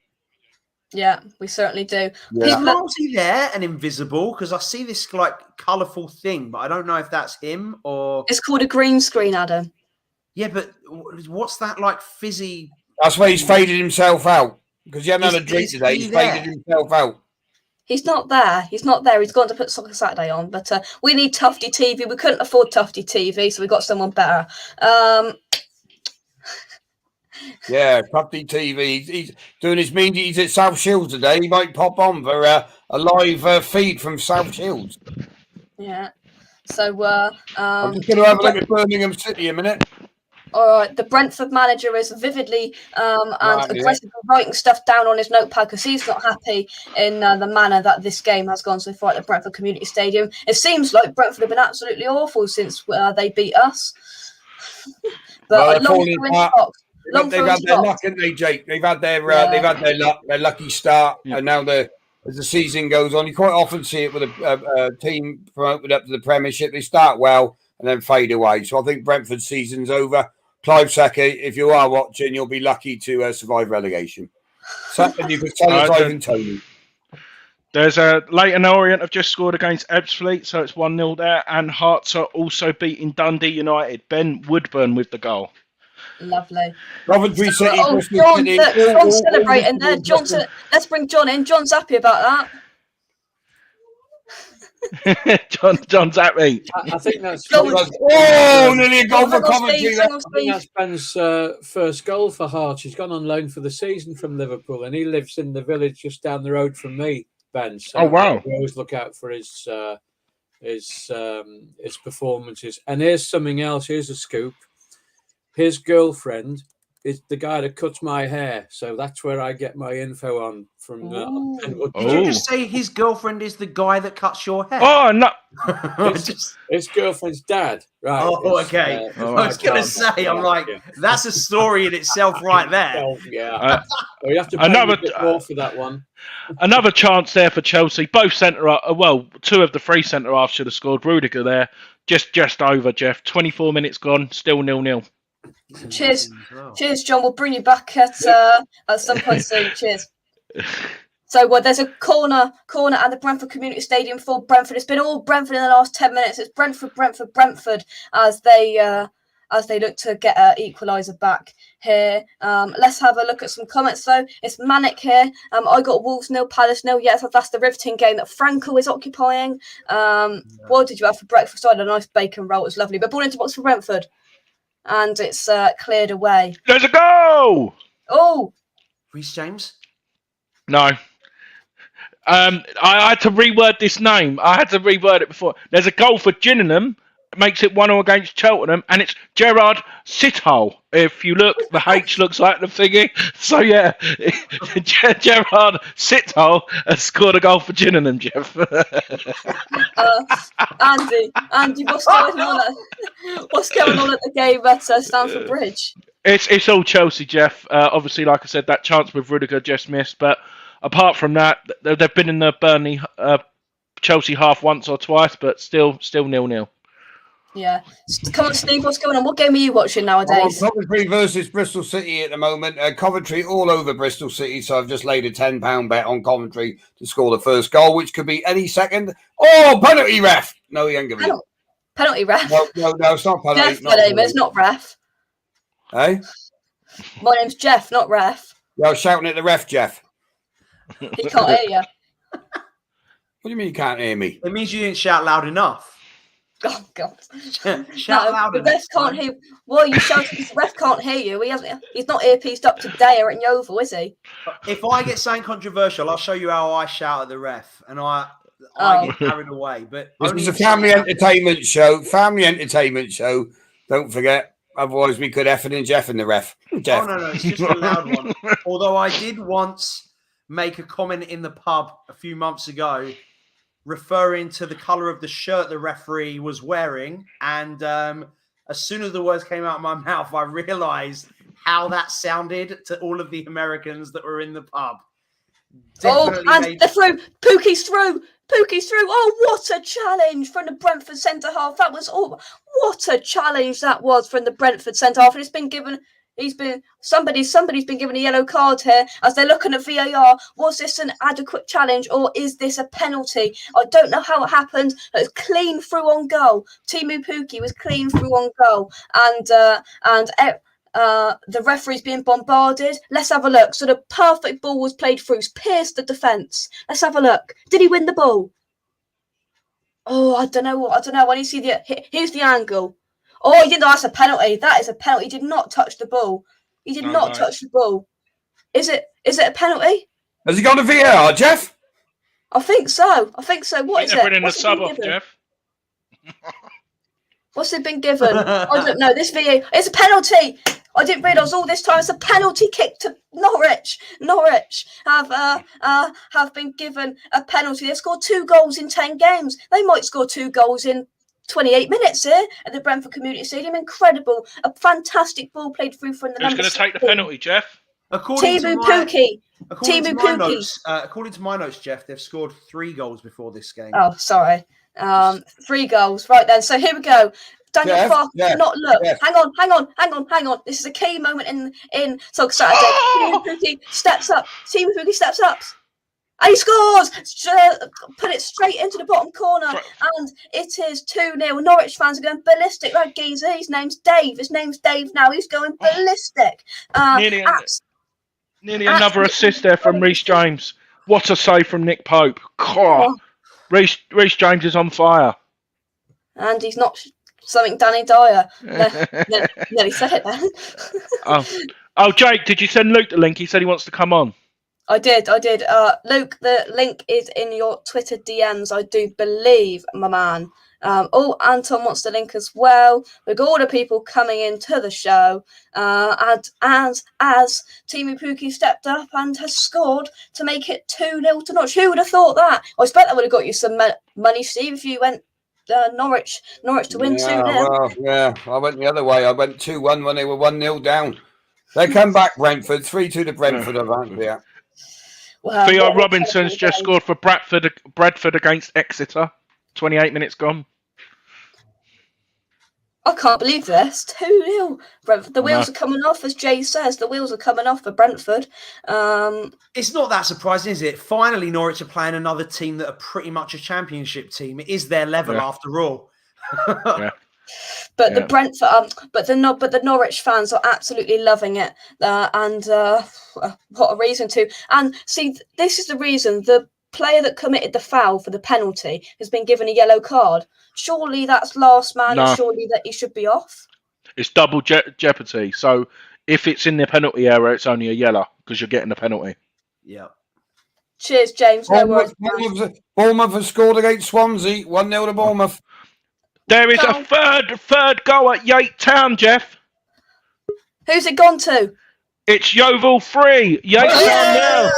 Yeah, we certainly do. Yeah. Is Ramsey there and invisible? Because I see this like colourful thing, but I don't know if that's him or... It's called a green screen, Adam. Yeah, but what's that like fizzy... That's where he's faded himself out. Because he hadn't had a drink today. He's faded himself out. He's not there. He's not there. He's gone to put Soccer Saturday on. But we need Tufty TV. We couldn't afford Tufty TV, so we got someone better. Yeah, Tufty TV. He's doing his mean. He's at South Shields today. He might pop on for a live feed from South Shields. Yeah. So I'm just going to have a look at Birmingham City a minute. All right, the Brentford manager is vividly and aggressively writing stuff down on his notepad because he's not happy in the manner that this game has gone so far at the Brentford Community Stadium. It seems like Brentford have been absolutely awful since they beat us. But they've had their luck, haven't they, Jake? They've had their luck, their lucky start, and now as the season goes on, you quite often see it with a team promoted up to the Premiership. They start well and then fade away. So I think Brentford's season's over. Clive Saka, if you are watching, you'll be lucky to survive relegation. Something you could tell us, Ivan Tony. There's a Leighton Orient have just scored against Ebbsfleet, so it's 1-0 there. And Hearts are also beating Dundee United. Ben Woodburn with the goal. Lovely. Coventry City. John's celebrating there. Johnson, let's bring John in. John's happy about that. John's happy. I think that's nearly a goal for Coventry. I think that's Ben's first goal for Hearts. He's gone on loan for the season from Liverpool, and he lives in the village just down the road from me, Ben. So oh wow! We always look out for his performances. And here's something else. Here's a scoop. His girlfriend is the guy that cuts my hair. So that's where I get my info on from. Ooh. Did you just say his girlfriend is the guy that cuts your hair? Oh no! His girlfriend's dad, right? Oh, okay. I was going to say, I'm like, that's a story in itself right there. Yeah. You have to pay a bit more for that one. Another chance there for Chelsea. Both two of the three centre halves should have scored. Rudiger there, just over, Jeff. 24 minutes gone, still 0-0. Cheers, John. We'll bring you back at some point soon. Cheers. So, there's a corner at the Brentford Community Stadium for Brentford. It's been all Brentford in the last 10 minutes. It's Brentford as they look to get an equaliser back here. Let's have a look at some comments, though. It's manic here. I got Wolves 0, Palace 0. Yes, that's the riveting game that Franco is occupying. What did you have for breakfast? I had a nice bacon roll. It was lovely. But ball into box for Brentford. And it's cleared away. There's a goal! Oh! Reece James? No. I had to reword this name. I had to reword it before. There's a goal for Gillingham. Makes it 1-0 against Cheltenham, and it's Gerard Sithole. If you look, the H looks like the thingy. So yeah, Gerard Sithole has scored a goal for Gillingham, Jeff. Andy, what's going on? What's going on at the game at Stamford Bridge? It's all Chelsea, Jeff. Obviously, like I said, that chance with Rudiger just missed, but apart from that, they've been in the Burnley Chelsea half once or twice, but still 0-0. Yeah. Come on, Steve, what's going on? What game are you watching nowadays? Coventry versus Bristol City at the moment. Coventry all over Bristol City, so I've just laid a £10 bet on Coventry to score the first goal, which could be any second. Oh, penalty ref! No, he ain't giving it. Penalty ref? No, it's not penalty. Jeff, my name is, not ref. Hey? My name's Jeff, not ref. You're shouting at the ref, Jeff. He can't hear you. What do you mean you can't hear me? It means you didn't shout loud enough. Oh, God. Shout loud the enough. ref can't hear. Well, you shouting because the ref can't hear you. He's not earpieced up today or at Yeovil, is he? If I get something controversial, I'll show you how I shout at the ref, and I get carried away. But this is a family entertainment show. Don't forget. Otherwise, we could effing and Jeff and the ref. Jeff. Oh no, it's just a loud one. Although I did once make a comment in the pub a few months ago, referring to the colour of the shirt the referee was wearing, and as soon as the words came out of my mouth, I realised how that sounded to all of the Americans that were in the pub. Definitely they're through. Pookie's through. Oh, what a challenge from the Brentford centre half. That was what a challenge that was from the Brentford centre half. And it's been given. Somebody's been given a yellow card here as they're looking at VAR. Was this an adequate challenge or is this a penalty? I don't know how it happened. It was clean through on goal. Timu Pukki was clean through on goal, and the referee's being bombarded. Let's have a look. So the perfect ball was played through, pierced the defence. Let's have a look. Did he win the ball? Oh, I don't know. When you see here's the angle. Oh, you know, that's a penalty. That is a penalty. He did not touch the ball. He did not touch the ball. Is it a penalty? Has he gone to VAR, Jeff? I think so. What is it? In the sub off, Jeff. What's it been given? I don't know. This VAR. It's a penalty. I didn't realise all this time it's a penalty kick to Norwich. Norwich have been given a penalty. They've scored 2 goals in 10 games. They might score 2 goals in 28 minutes here at the Brentford Community Stadium. Incredible. A fantastic ball played through from the Who's going to take the penalty, Jeff? Timu Pukki. According to my notes, Jeff, they've scored 3 goals before this game. Oh, sorry. 3 goals. Right then. So here we go. Daniel Farke cannot look. Jeff. Hang on. This is a key moment in Soccer Saturday. Timu Pukki steps up. And he scores! Put it straight into the bottom corner. And it is 2-0. Norwich fans are going ballistic. That geezer, his name's Dave. Now. He's going ballistic. Nearly another assist there from Reece James. What a save from Nick Pope. Reece James is on fire. And he's not something Danny Dyer. Nearly said it then. Oh, Jake, did you send Luke the link? He said he wants to come on. I did. Luke, the link is in your Twitter DMs, I do believe, my man. Anton wants to link as well. We've got all the people coming into the show. And as Timu Pukki stepped up and has scored to make it 2-0 to Norwich. Who would have thought that? I expect that would have got you some money, Steve, if you went Norwich to win 2-0. Well, yeah, I went the other way. I went 2-1 when they were 1-0 down. They come back, Brentford, 3-2 to Brentford. Yeah. Well, Theo Robinson's just scored for Bradford against Exeter. 28 minutes gone. I can't believe this. 2-0. The wheels are coming off, as Jay says. The wheels are coming off for Brentford. It's not that surprising, is it? Finally, Norwich are playing another team that are pretty much a championship team. It is their level after all. Yeah. But the Brentford, but the Norwich fans are absolutely loving it, and what a reason to! And see, this is the reason the player that committed the foul for the penalty has been given a yellow card. Surely that's last man, and surely that he should be off. It's double jeopardy. So if it's in the penalty area, it's only a yellow because you're getting a penalty. Yeah. Cheers, James. No worries. Bournemouth has scored against Swansea. 1-0 to Bournemouth. There is a third goal at Yate Town, Jeff. Who's it gone to? It's Yeovil 3. Yate Town now.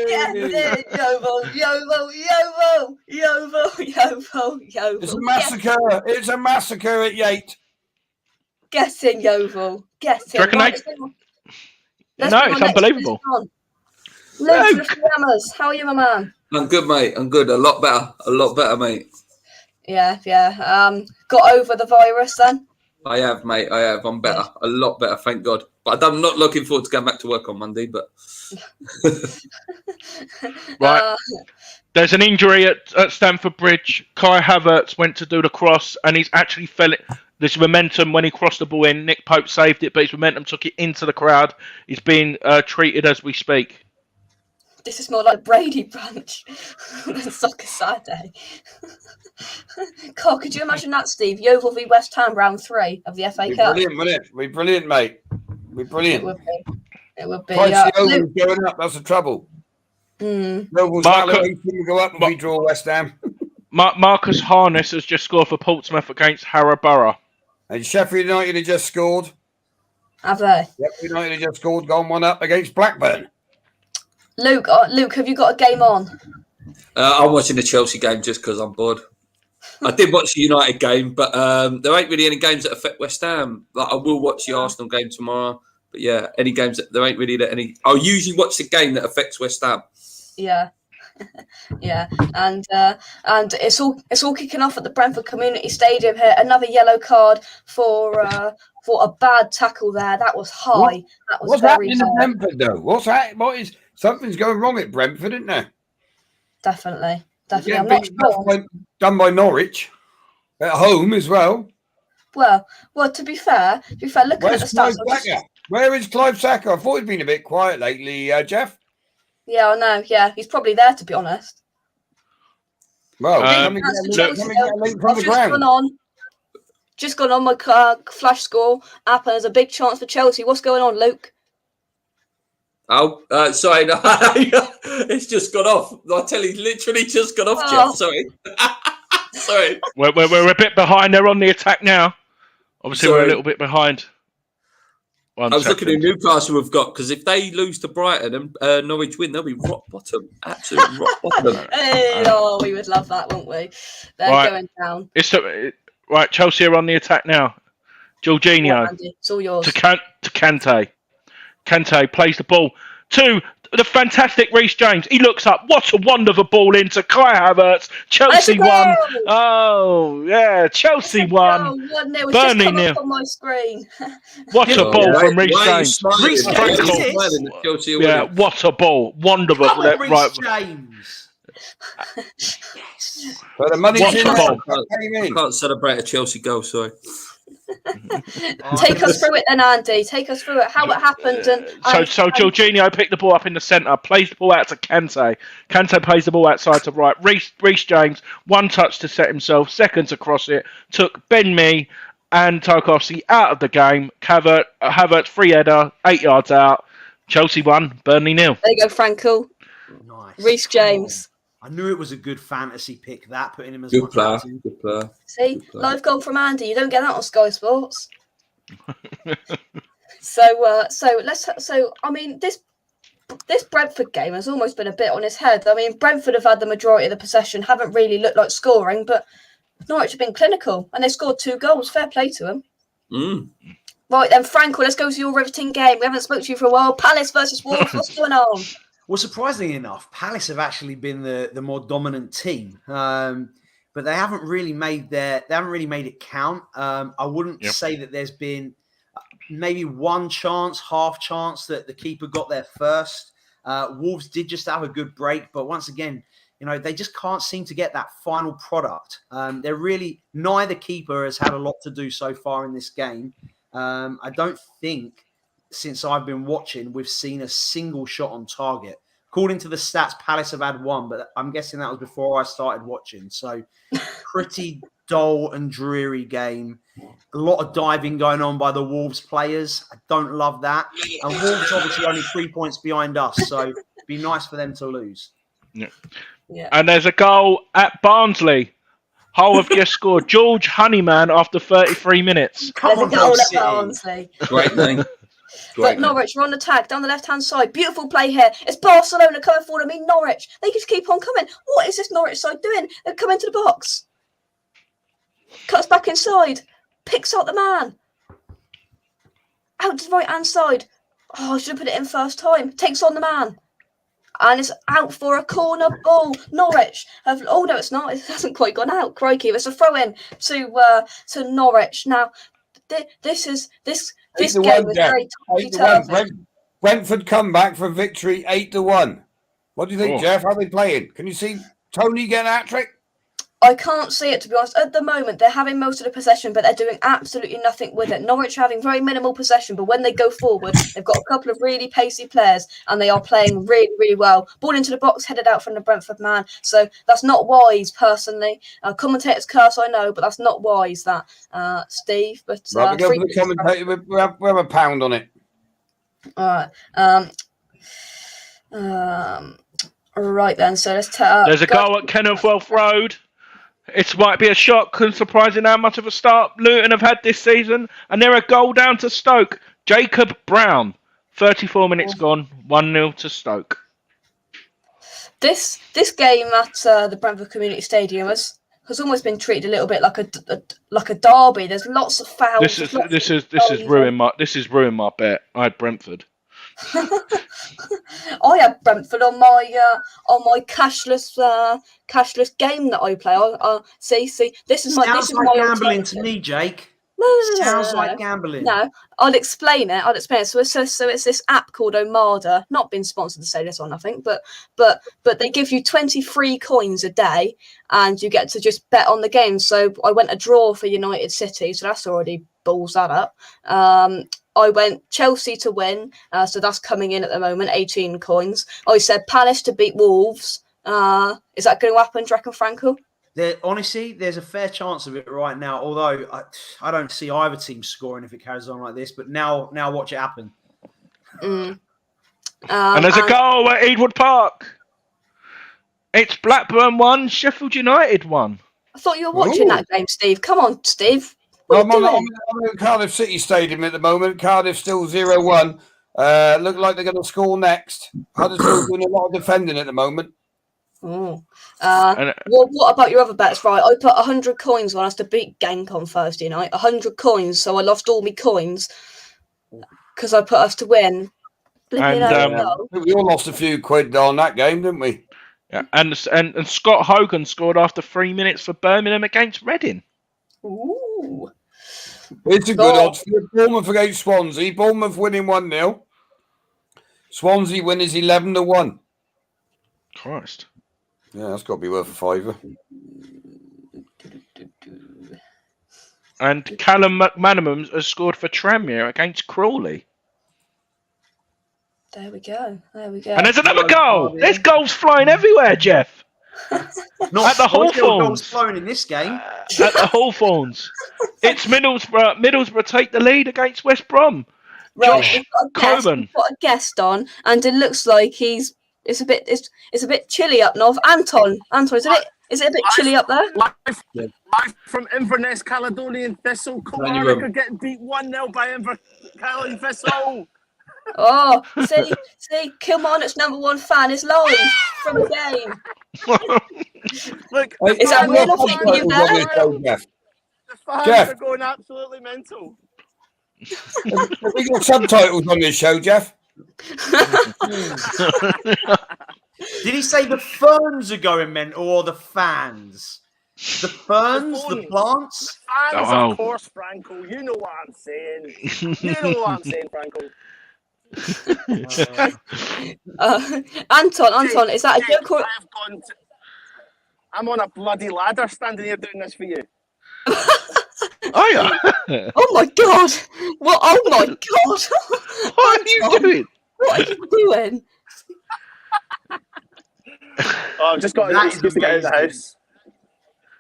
Yes, Yeovil. It's a massacre. It's a massacre at Yate. Get in, Yeovil. Get in. No, it's unbelievable. Luke, how are you, my man? I'm good, mate. I'm good. A lot better, mate. Yeah. Got over the virus then? I have, mate. I have. I'm better. A lot better, thank God. But I'm not looking forward to going back to work on Monday, but... Right. There's an injury at Stamford Bridge. Kai Havertz went to do the cross, and he's actually fell it. This momentum when he crossed the ball in. Nick Pope saved it, but his momentum took it into the crowd. He's being treated as we speak. This is more like Brady Bunch than Soccer Saturday. God, could you imagine that, Steve? Yeovil v West Ham, round 3 of the FA Cup. Brilliant, wouldn't it? Be brilliant, mate. Be brilliant. It would be. Yeovil's going up. That's the trouble. Yeovil's will go up if we draw West Ham. Marcus Harness has just scored for Portsmouth against Harrow. And Sheffield United have just scored. Have they? Sheffield United have just scored, gone 1-up against Blackburn. Luke, have you got a game on? I'm watching the Chelsea game just because I'm bored. I did watch the United game, but there ain't really any games that affect West Ham. Like, I will watch the Arsenal game tomorrow, but yeah, any games that there ain't really any. I'll usually watch the game that affects West Ham. Yeah. Yeah, and it's all kicking off at the Brentford Community Stadium here. Another yellow card for a bad tackle there. That was high. What's happening in Brentford though? What is something's going wrong at Brentford, isn't there? Definitely. Yeah, I'm not sure. Done by Norwich at home as well. Well. To be fair, looking at the stats. Where is Clive Saka? I thought he'd been a bit quiet lately, Jeff. Yeah, I know. Yeah, he's probably there, to be honest. Well, just gone on my flash score app, and there's a big chance for Chelsea. What's going on, Luke? Oh, sorry, no, it's just gone off. I tell you, literally just gone off, Jeff. Sorry. Sorry. We're a bit behind. They're on the attack now. Obviously, we're a little bit behind. I was looking at Newcastle we've got, because if they lose to Brighton and Norwich win, they'll be rock bottom. Absolute rock bottom. We would love that, wouldn't we? They're going down. Right, Chelsea are on the attack now. Jorginho it's all yours. to Kante. Kante plays the ball to the fantastic Reece James. He looks up. What a wonderful ball into Kai Havertz. Chelsea won. Oh, yeah. Chelsea won. Burnley nil. On my screen. What a ball from Reece James. Reece James. Yeah, what a ball. Wonderful. Reece James. But the money's in I can't celebrate a Chelsea goal, sorry. Take us through it then, Andy. Take us through it, how it happened. So Jorginho picked the ball up in the centre, plays the ball out to Kante. Kante plays the ball outside to right. Reece James, one touch to set himself, second to cross it, took Ben Mee and Tarkovsky out of the game. Havertz free header, 8 yards out. Chelsea won, Burnley nil. There you go, Frankel. Nice. Reece James. I knew it was a good fantasy pick, that, putting him as Good my player. captain. Good player. See, Good player. live goal from Andy. You don't get that on Sky Sports. So I mean, this Brentford game has almost been a bit on his head. I mean, Brentford have had the majority of the possession, haven't really looked like scoring, but Norwich have been clinical, and they scored 2 goals. Fair play to them. Mm. Right then, Franco, let's go to your riveting game. We haven't spoken to you for a while. Palace versus Wolves. What's going on? Well, surprisingly enough, Palace have actually been the more dominant team, but they haven't really made it count. I wouldn't say that there's been maybe one chance, half chance that the keeper got there first. Wolves did just have a good break, but once again, they just can't seem to get that final product. They're really, neither keeper has had a lot to do so far in this game. I don't think since I've been watching, we've seen a single shot on target. According to the stats, Palace have had 1, but I'm guessing that was before I started watching. So pretty dull and dreary game. A lot of diving going on by the Wolves players. I don't love that. And Wolves obviously only 3 points behind us, so it'd be nice for them to lose. Yeah. And there's a goal at Barnsley. Hull have just scored. George Honeyman after 33 minutes. There's a goal at Barnsley. Great name. But Norwich are on the tag down the left-hand side. Beautiful play here. It's Barcelona coming forward. I mean, Norwich. They just keep on coming. What is this Norwich side doing? They come into the box. Cuts back inside. Picks out the man. Out to the right-hand side. Oh, I should have put it in first time. Takes on the man. And it's out for a corner ball. Norwich have. Oh no, it's not. It hasn't quite gone out. Crikey! It's a throw in to Norwich. Now, this game is very topsy-turvy. Brentford come back for victory 8-1. What do you think, Jeff? How are they playing? Can you see Tony getting a hat trick? I can't see it, to be honest. At the moment, they're having most of the possession, but they're doing absolutely nothing with it. Norwich are having very minimal possession, but when they go forward, they've got a couple of really pacey players, and they are playing really, really well. Ball into the box, headed out from the Brentford man. So that's not wise, personally. Commentator's curse, I know, but that's not wise, that, Steve. But right, we go for the commentator. We have a pound on it. All right. Right then, so let's tell. There's a goal at Kenilworth Road. It might be a shock and surprising how much of a start Luton have had this season. And they're a goal down to Stoke. Jacob Brown, 34 minutes gone, 1-0 to Stoke. This game at the Brentford Community Stadium has almost been treated a little bit like a derby. There's lots of fouls. This is ruined my bet. I had Brentford. I had Brentford on my cashless game that I play. See, this is my gambling to me, Jake. Sounds like gambling. No, I'll explain it. So it's this app called Omada. Not been sponsored to say this or nothing, but they give you 23 coins a day, and you get to just bet on the game. So I went a draw for United City, so that's already balls that up. I went Chelsea to win, so that's coming in at the moment, 18 coins. I said Palace to beat Wolves. Is that going to happen, do you reckon, Franco? Honestly, there's a fair chance of it right now, although I don't see either team scoring if it carries on like this, but now watch it happen. And there's a goal at Eadwood Park. It's Blackburn 1, Sheffield United 1. I thought you were watching that game, Steve. Come on, Steve. I'm in Cardiff City Stadium at the moment. Cardiff still 0-1. Look like they're going to score next. Huddersfield doing a lot of defending at the moment. Well, what about your other bets? Right, I put 100 coins on us to beat Genk on Thursday night. 100 coins, so I lost all my coins because I put us to win. And we all lost a few quid on that game, didn't we? Yeah, and Scott Hogan scored after 3 minutes for Birmingham against Reading. Ooh. It's a good odds for Bournemouth against Swansea. Bournemouth winning 1-0. Swansea win is 11-1. Christ. Yeah, that's got to be worth a fiver. And Callum McManaman has scored for Tranmere against Crawley. There we go. And there's another goal. There's goals flying everywhere, Jeff. Not at the Hawthorns. Goals flowing in this game. At the Hawthorns. It's Middlesbrough. Middlesbrough take the lead against West Brom. Right, Josh Coburn. We've got a guest on, and it looks like he's It's a bit chilly up north. Anton, is it a bit chilly up there? Live from Inverness, Caledonian Thistle. Kilmarnock are getting beat 1-0 by Caledonian Thistle. Oh, see, Kilmarnock's #1 fan is live from the game. Look, is that real or fake? Are you there? The fans Jeff. are going absolutely mental. Have we got subtitles on this show, Jeff? Did he say the ferns are going mental or the fans? The ferns, the plants? The fans, of course, Franco. You know what I'm saying. You know what I'm saying, Franco. Anton, is that a joke or... I'm on a bloody ladder standing here doing this for you. Oh yeah. Oh my god! What? Oh my god! What are you doing? What are you doing? I've just got an excuse to get out of the house.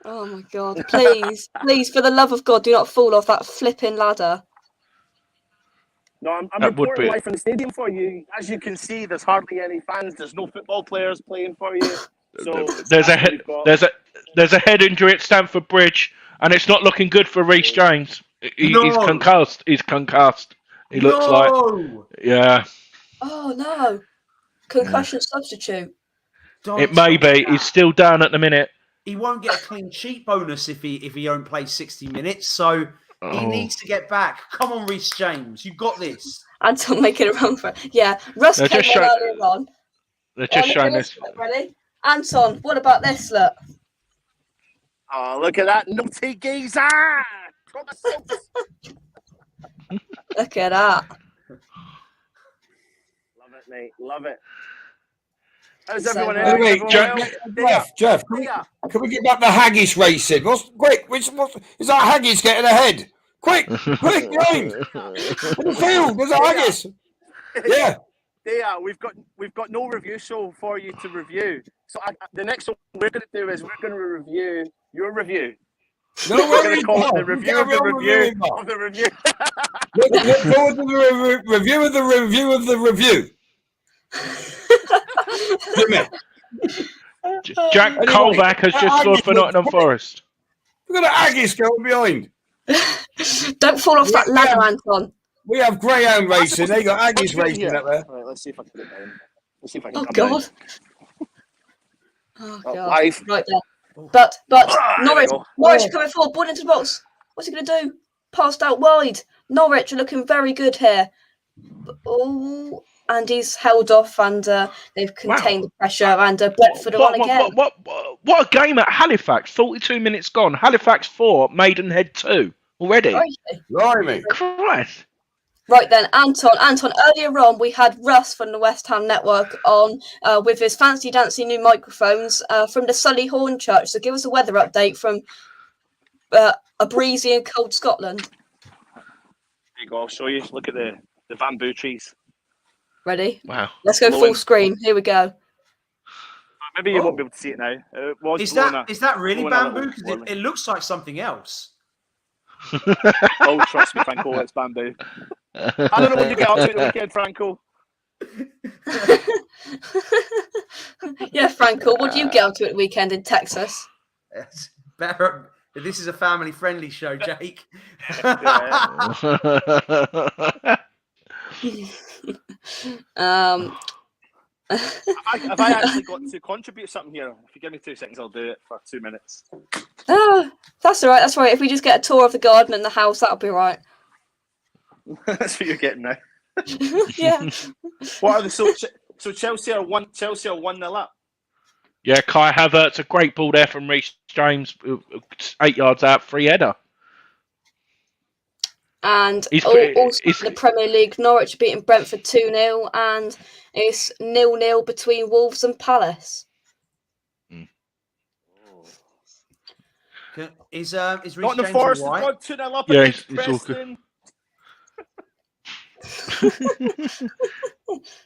Oh my god! Please, for the love of God, do not fall off that flipping ladder. No, I'm reporting live from the stadium for you. As you can see, there's hardly any fans. There's no football players playing for you. So there's a head injury at Stamford Bridge, and it's not looking good for Reece James. He's concussed. He's concussed. He looks like. Yeah. Oh no! Concussion substitute. It may be. He's still down at the minute. He won't get a clean sheet bonus if he don't play 60 minutes. So he needs to get back. Come on, Reece James, you got this. Anton making a run for it. Yeah, Russ came on earlier on. They're just showing this. Ready? Anton, what about this? Look. Oh, look at that nutty geezer! Look at that. Love it, mate. Love it. How's everyone? Jeff, can we get back the haggis racing? Quick? Is that haggis getting ahead? Quick, James! In the field, there's a haggis. Yeah. Yeah, we've got no review show for you to review. So the next one we're going to do is we're going to review your review. No, we're going to call it the review of the review of the review. Look forward to the review of the review of the review. Jack Colback has just scored for Nottingham Forest. We've got an Aggies going behind. Don't fall off that ladder, Anton. We have greyhound racing. They got Aggies racing up there. Right, let's see if I can get down. Let's see if I can come down. Oh God! Live. Right then. But Norwich coming forward, ball into the box. What's he going to do? Passed out wide. Norwich are looking very good here. Oh, and he's held off, and they've contained the pressure, and Brentford are on again. What a game at Halifax! 42 minutes gone. Halifax 4, Maidenhead 2 already. Blimey. Christ. Right then, Anton, earlier on we had Russ from the West Ham Network on with his fancy dancy new microphones from the Sully Horn Church. So give us a weather update from a breezy and cold Scotland. There you go, I'll show you. Look at the bamboo trees. Ready? Wow. Let's go full screen. Here we go. Maybe you won't be able to see it now. Is that really bamboo? Because it looks like something else. Oh, trust me, Franco, it's bamboo. I don't know what you get up to the weekend, Franco. Yeah, Franco, what do you get up to at the weekend in Texas? It's better. This is a family-friendly show, Jake. Have I actually got to contribute something here? If you give me 2 seconds, I'll do it for 2 minutes. Oh, that's all right. That's all right. If we just get a tour of the garden and the house, that'll be all right. That's what you're getting now. Yeah. What are the so Chelsea are 1-0 up? Yeah, Kai Havertz, a great ball there from Reece James, 8 yards out, free header. And also in the Premier League, Norwich beating Brentford 2-0, and it's 0-0 between Wolves and Palace. Is Reece not in the James Forest? all right? 2-0 up Yeah, against it's all Preston.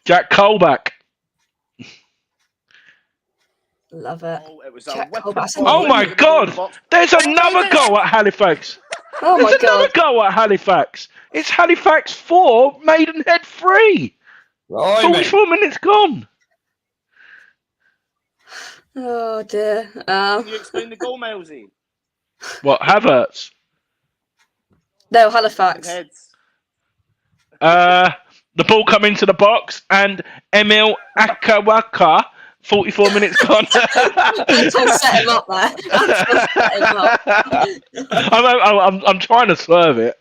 Jack Colback. Love it. Oh, it was Jack a Colback's Oh my God! There's another goal at Halifax. Oh my There's another goal at Halifax. It's Halifax 4, Maidenhead 3. 44 minutes gone. Oh dear. Can you explain the goal, Milesy? What, Havertz? No, Halifax. Heads. The ball come into the box and Emil Akawaka, 44 minutes gone. Anton set him up there. Anton set him up. I'm trying to swerve it.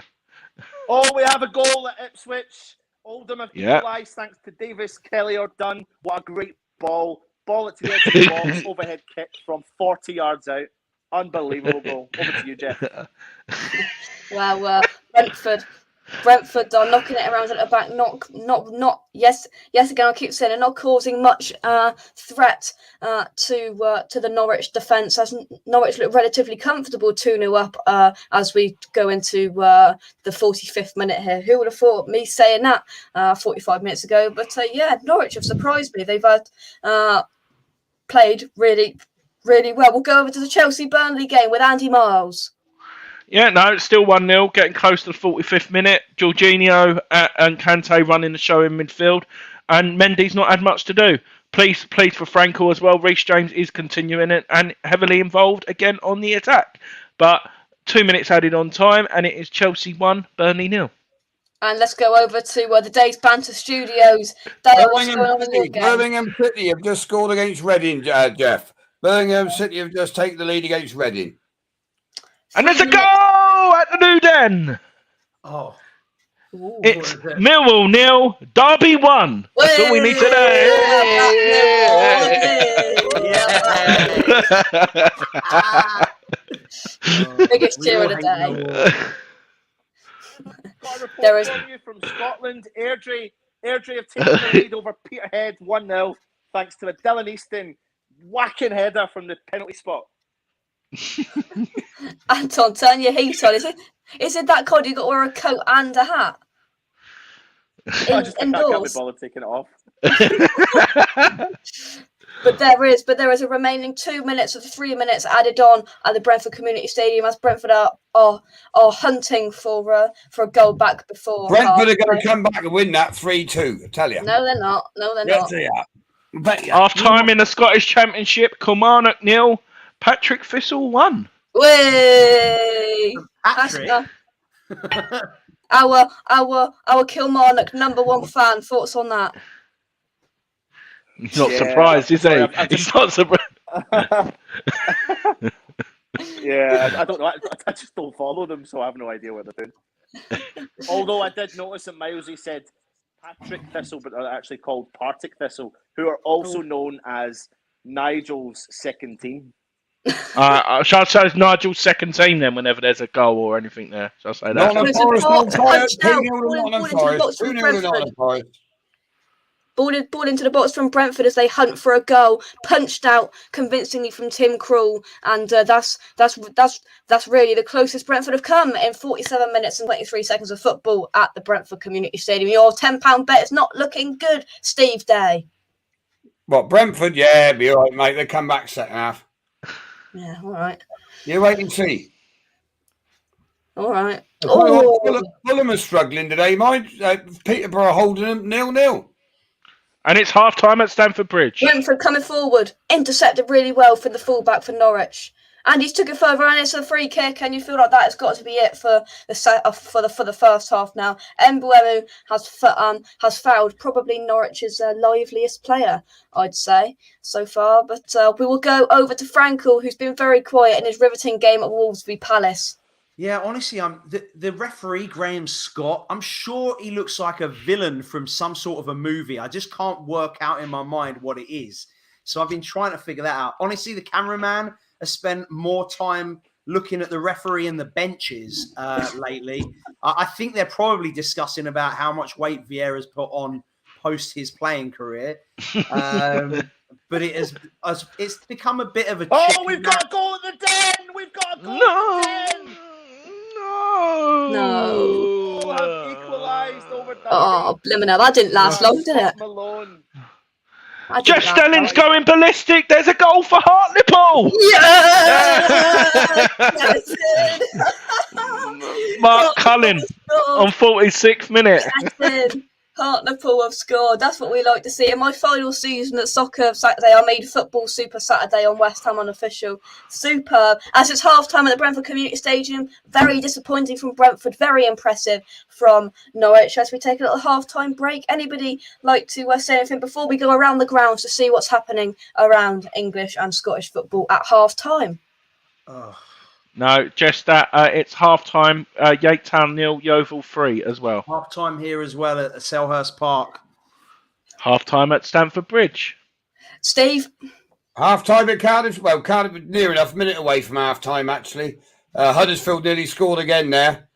Oh, we have a goal at Ipswich. Oldham have Yeah. equalised thanks to Davis, Kelly or Dunn. What a great ball. Ball at the edge of the box, overhead kick from 40 yards out. Unbelievable goal. Over to you, Jeff. Well, Brentford are knocking it around at the back. Not. Yes. Again, I keep saying they're not causing much threat to the Norwich defence. As Norwich look relatively comfortable 2-0 up as we go into the 45th minute here. Who would have thought me saying that 45 minutes ago? But yeah, Norwich have surprised me. They've played really, really well. We'll go over to the Chelsea-Burnley game with Andy Miles. Yeah, no, it's still 1-0, getting close to the 45th minute. Jorginho and Kante running the show in midfield. And Mendy's not had much to do. Pleased for Frankel as well. Reece James is continuing it and heavily involved again on the attack. But 2 minutes added on time, and it is Chelsea 1, Burnley 0. And let's go over to the Days Banter Studios. Birmingham City have just scored against Reading, Jeff. Birmingham City have just taken the lead against Reading. And there's a goal at the New Den. Oh. Ooh, it's Millwall 0, Derby 1. That's all we need today. Biggest cheer of the day. There is you from Scotland. Airdrie have taken the lead over Peterhead 1-0 thanks to a Dylan Easton whacking header from the penalty spot. Anton, turn your heat on. Is it that cold you got to wear a coat and a hat? I can't be bothered taking it off. But there is a remaining 2 minutes of the 3 minutes added on at the Brentford Community Stadium as Brentford are hunting for a goal back before. Brentford are going to come back and win that 3-2. I tell you. No, they're not. Half time in the Scottish Championship. Kilmarnock 0, Patrick Thistle 1. Patrick. Our Kilmarnock #1 fan. Thoughts on that? He's not surprised, is he? He's not surprised. Yeah, I don't know. I just don't follow them, so I have no idea what they're doing. Although I did notice that Milesy said Patrick Thistle, but they're actually called Partick Thistle, who are also known as Nigel's second team. Shall I say it's Nigel's second team then whenever there's a goal or anything there? Shall I say that? Ball into the box from Brentford as they hunt for a goal, punched out convincingly from Tim Krul, and that's really the closest Brentford have come in 47 minutes and 23 seconds of football at the Brentford Community Stadium. Your £10 bet is not looking good, Steve Day. What, Brentford? Yeah, be all right, mate. They come back second half. Yeah, all right. You wait and see. All right. Fulham are struggling today, mind. Peterborough holding them 0-0. And it's half time at Stamford Bridge. Brentford coming forward, intercepted really well for the fullback for Norwich, and he's took it further, and it's a free kick. And you feel like that has got to be it for the first half now. Mbuemu has fouled probably Norwich's liveliest player, I'd say, so far. But we will go over to Frankel, who's been very quiet in his riveting game at Wolves v Palace. Yeah, honestly, the referee, Graham Scott, I'm sure he looks like a villain from some sort of a movie. I just can't work out in my mind what it is. So I've been trying to figure that out. Honestly, the cameraman has spent more time looking at the referee and the benches lately. I think they're probably discussing about how much weight Vieira's put on post his playing career. But it's become a bit of a... Oh, we've got a goal at the Den! We've got a goal at the Den! No. Equalised over blimmin' hell, that didn't last long, did it? Malone. Jeff Stelling's going ballistic. There's a goal for Hartlepool. Yes! Mark Cullen on 46th minute. Hartlepool have scored. That's what we like to see. In my final season at Soccer Saturday, I made Football Super Saturday on West Ham Unofficial. Superb. As it's half-time at the Brentford Community Stadium, very disappointing from Brentford, very impressive from Norwich. As we take a little half-time break, anybody like to say anything before we go around the grounds to see what's happening around English and Scottish football at half-time? Oh. No, just that it's half-time, Yatetown 0, Yeovil 3 as well. Half time here as well at Selhurst Park. Half-time at Stamford Bridge. Steve? Half-time at Cardiff. Well, Cardiff near enough, a minute away from half-time, actually. Huddersfield nearly scored again there.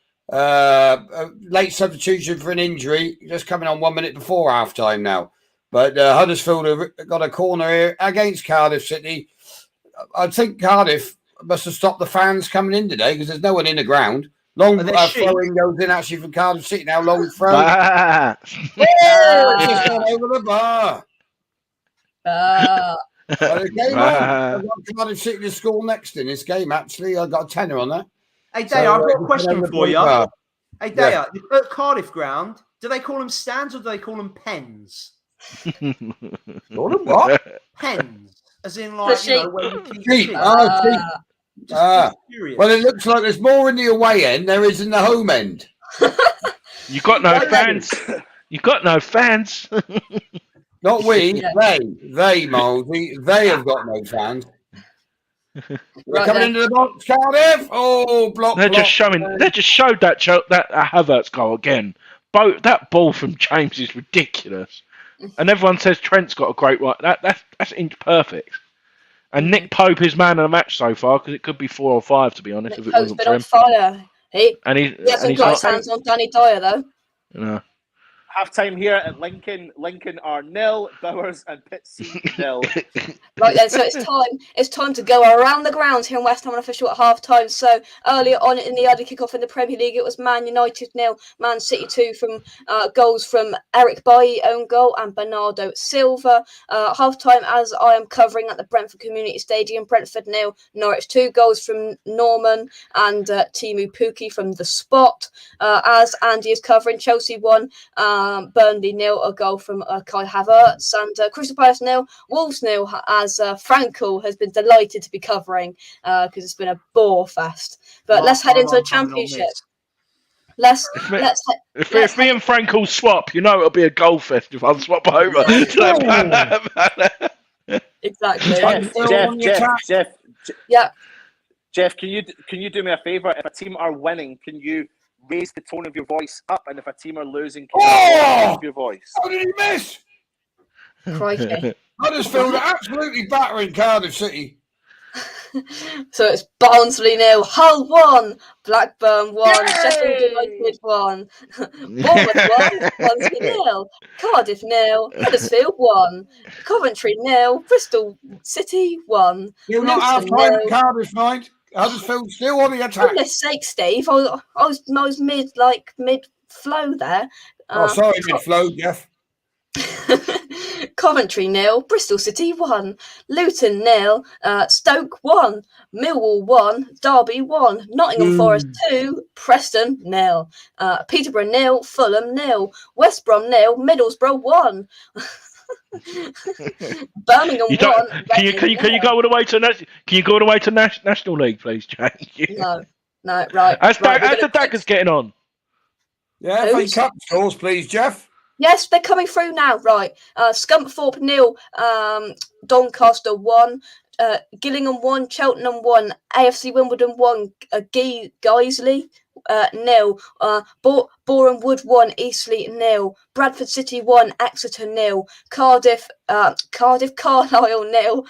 Late substitution for an injury, just coming on 1 minute before half-time now. But Huddersfield have got a corner here against Cardiff City. I think Cardiff must have stopped the fans coming in today because there's no one in the ground. Long throwing goes in actually from Cardiff City now. Long throw. Just gone over the bar. The game on. I've got Cardiff City to score next in this game, actually. I got a tenner on that. Hey, Daya, I've got a question for you. Hey, Daya, at Cardiff ground, do they call them stands or do they call them pens? Call them what? Pens. As in, like, you know, where you keep sheep. Well, it looks like there's more in the away end there is in the home end. You got no fans. You got no fans. Not we. They, Miles. They have got no fans. We're coming into the box, Cardiff. Oh, block. They just showed that Havertz goal again. That ball from James is ridiculous, and everyone says Trent's got a great right. That's inch perfect. And Nick Pope is man of the match so far because it could be 4 or 5 to be honest. Nick if it Pope's wasn't been for on him. fire. He hasn't got his not, hands on Danny Dyer though. No. Half time here at Lincoln. Lincoln are 0, Bowers and Pitsea 0. Right then, so it's time to go around the grounds here in West Ham Unofficial at half time. So earlier on in the early kickoff in the Premier League, it was Man United 0, Man City 2 from goals from Eric Bailly, own goal, and Bernardo Silva. Half time, as I am covering at the Brentford Community Stadium, Brentford 0, Norwich 2 goals from Norman and Timu Pukki from the spot. As Andy is covering, Chelsea 1. Burnley 0, a goal from Kai Havertz, and Crystal Palace 0, Wolves 0, as Frankel has been delighted to be covering because it's been a bore fest. But let's head into the Championship. If me and Frankel swap, you know it'll be a goal fest if I swap over. Exactly. Jeff. Yeah. Jeff, can you do me a favour? If a team are winning, can you raise the tone of your voice up, and if a team are losing, can you lower the tone of your voice? How did he miss? Crikey. Huddersfield are absolutely battering Cardiff City. So it's Barnsley 0, Hull 1, Blackburn 1, Sheffield United 1, Bournemouth 1, Swansea 0, Cardiff 0, Huddersfield 1, Coventry 0, Bristol City 1. You're not half time at Cardiff, mate. Huddersfield still on the attack. For goodness sake, Steve, I was mid flow there. Sorry, mid flow, Jeff. Coventry 0, Bristol City 1, Luton 0, Stoke 1, Millwall 1, Derby 1, Nottingham Forest 2, Preston 0, Peterborough 0, Fulham 0, West Brom 0, Middlesbrough 1. Birmingham 1. Can you go all the way to National League, please, Jake? No, right. How's the Daggers getting on? Yeah, FA Cup scores, please, Jeff. Yes, they're coming through now. Right. Scunthorpe 0, Doncaster 1, Gillingham 1, Cheltenham 1, AFC Wimbledon 1, Guiseley 0, Boreham Wood 1, Eastleigh 0, Bradford City 1, Exeter 0, Cardiff Carlisle 0,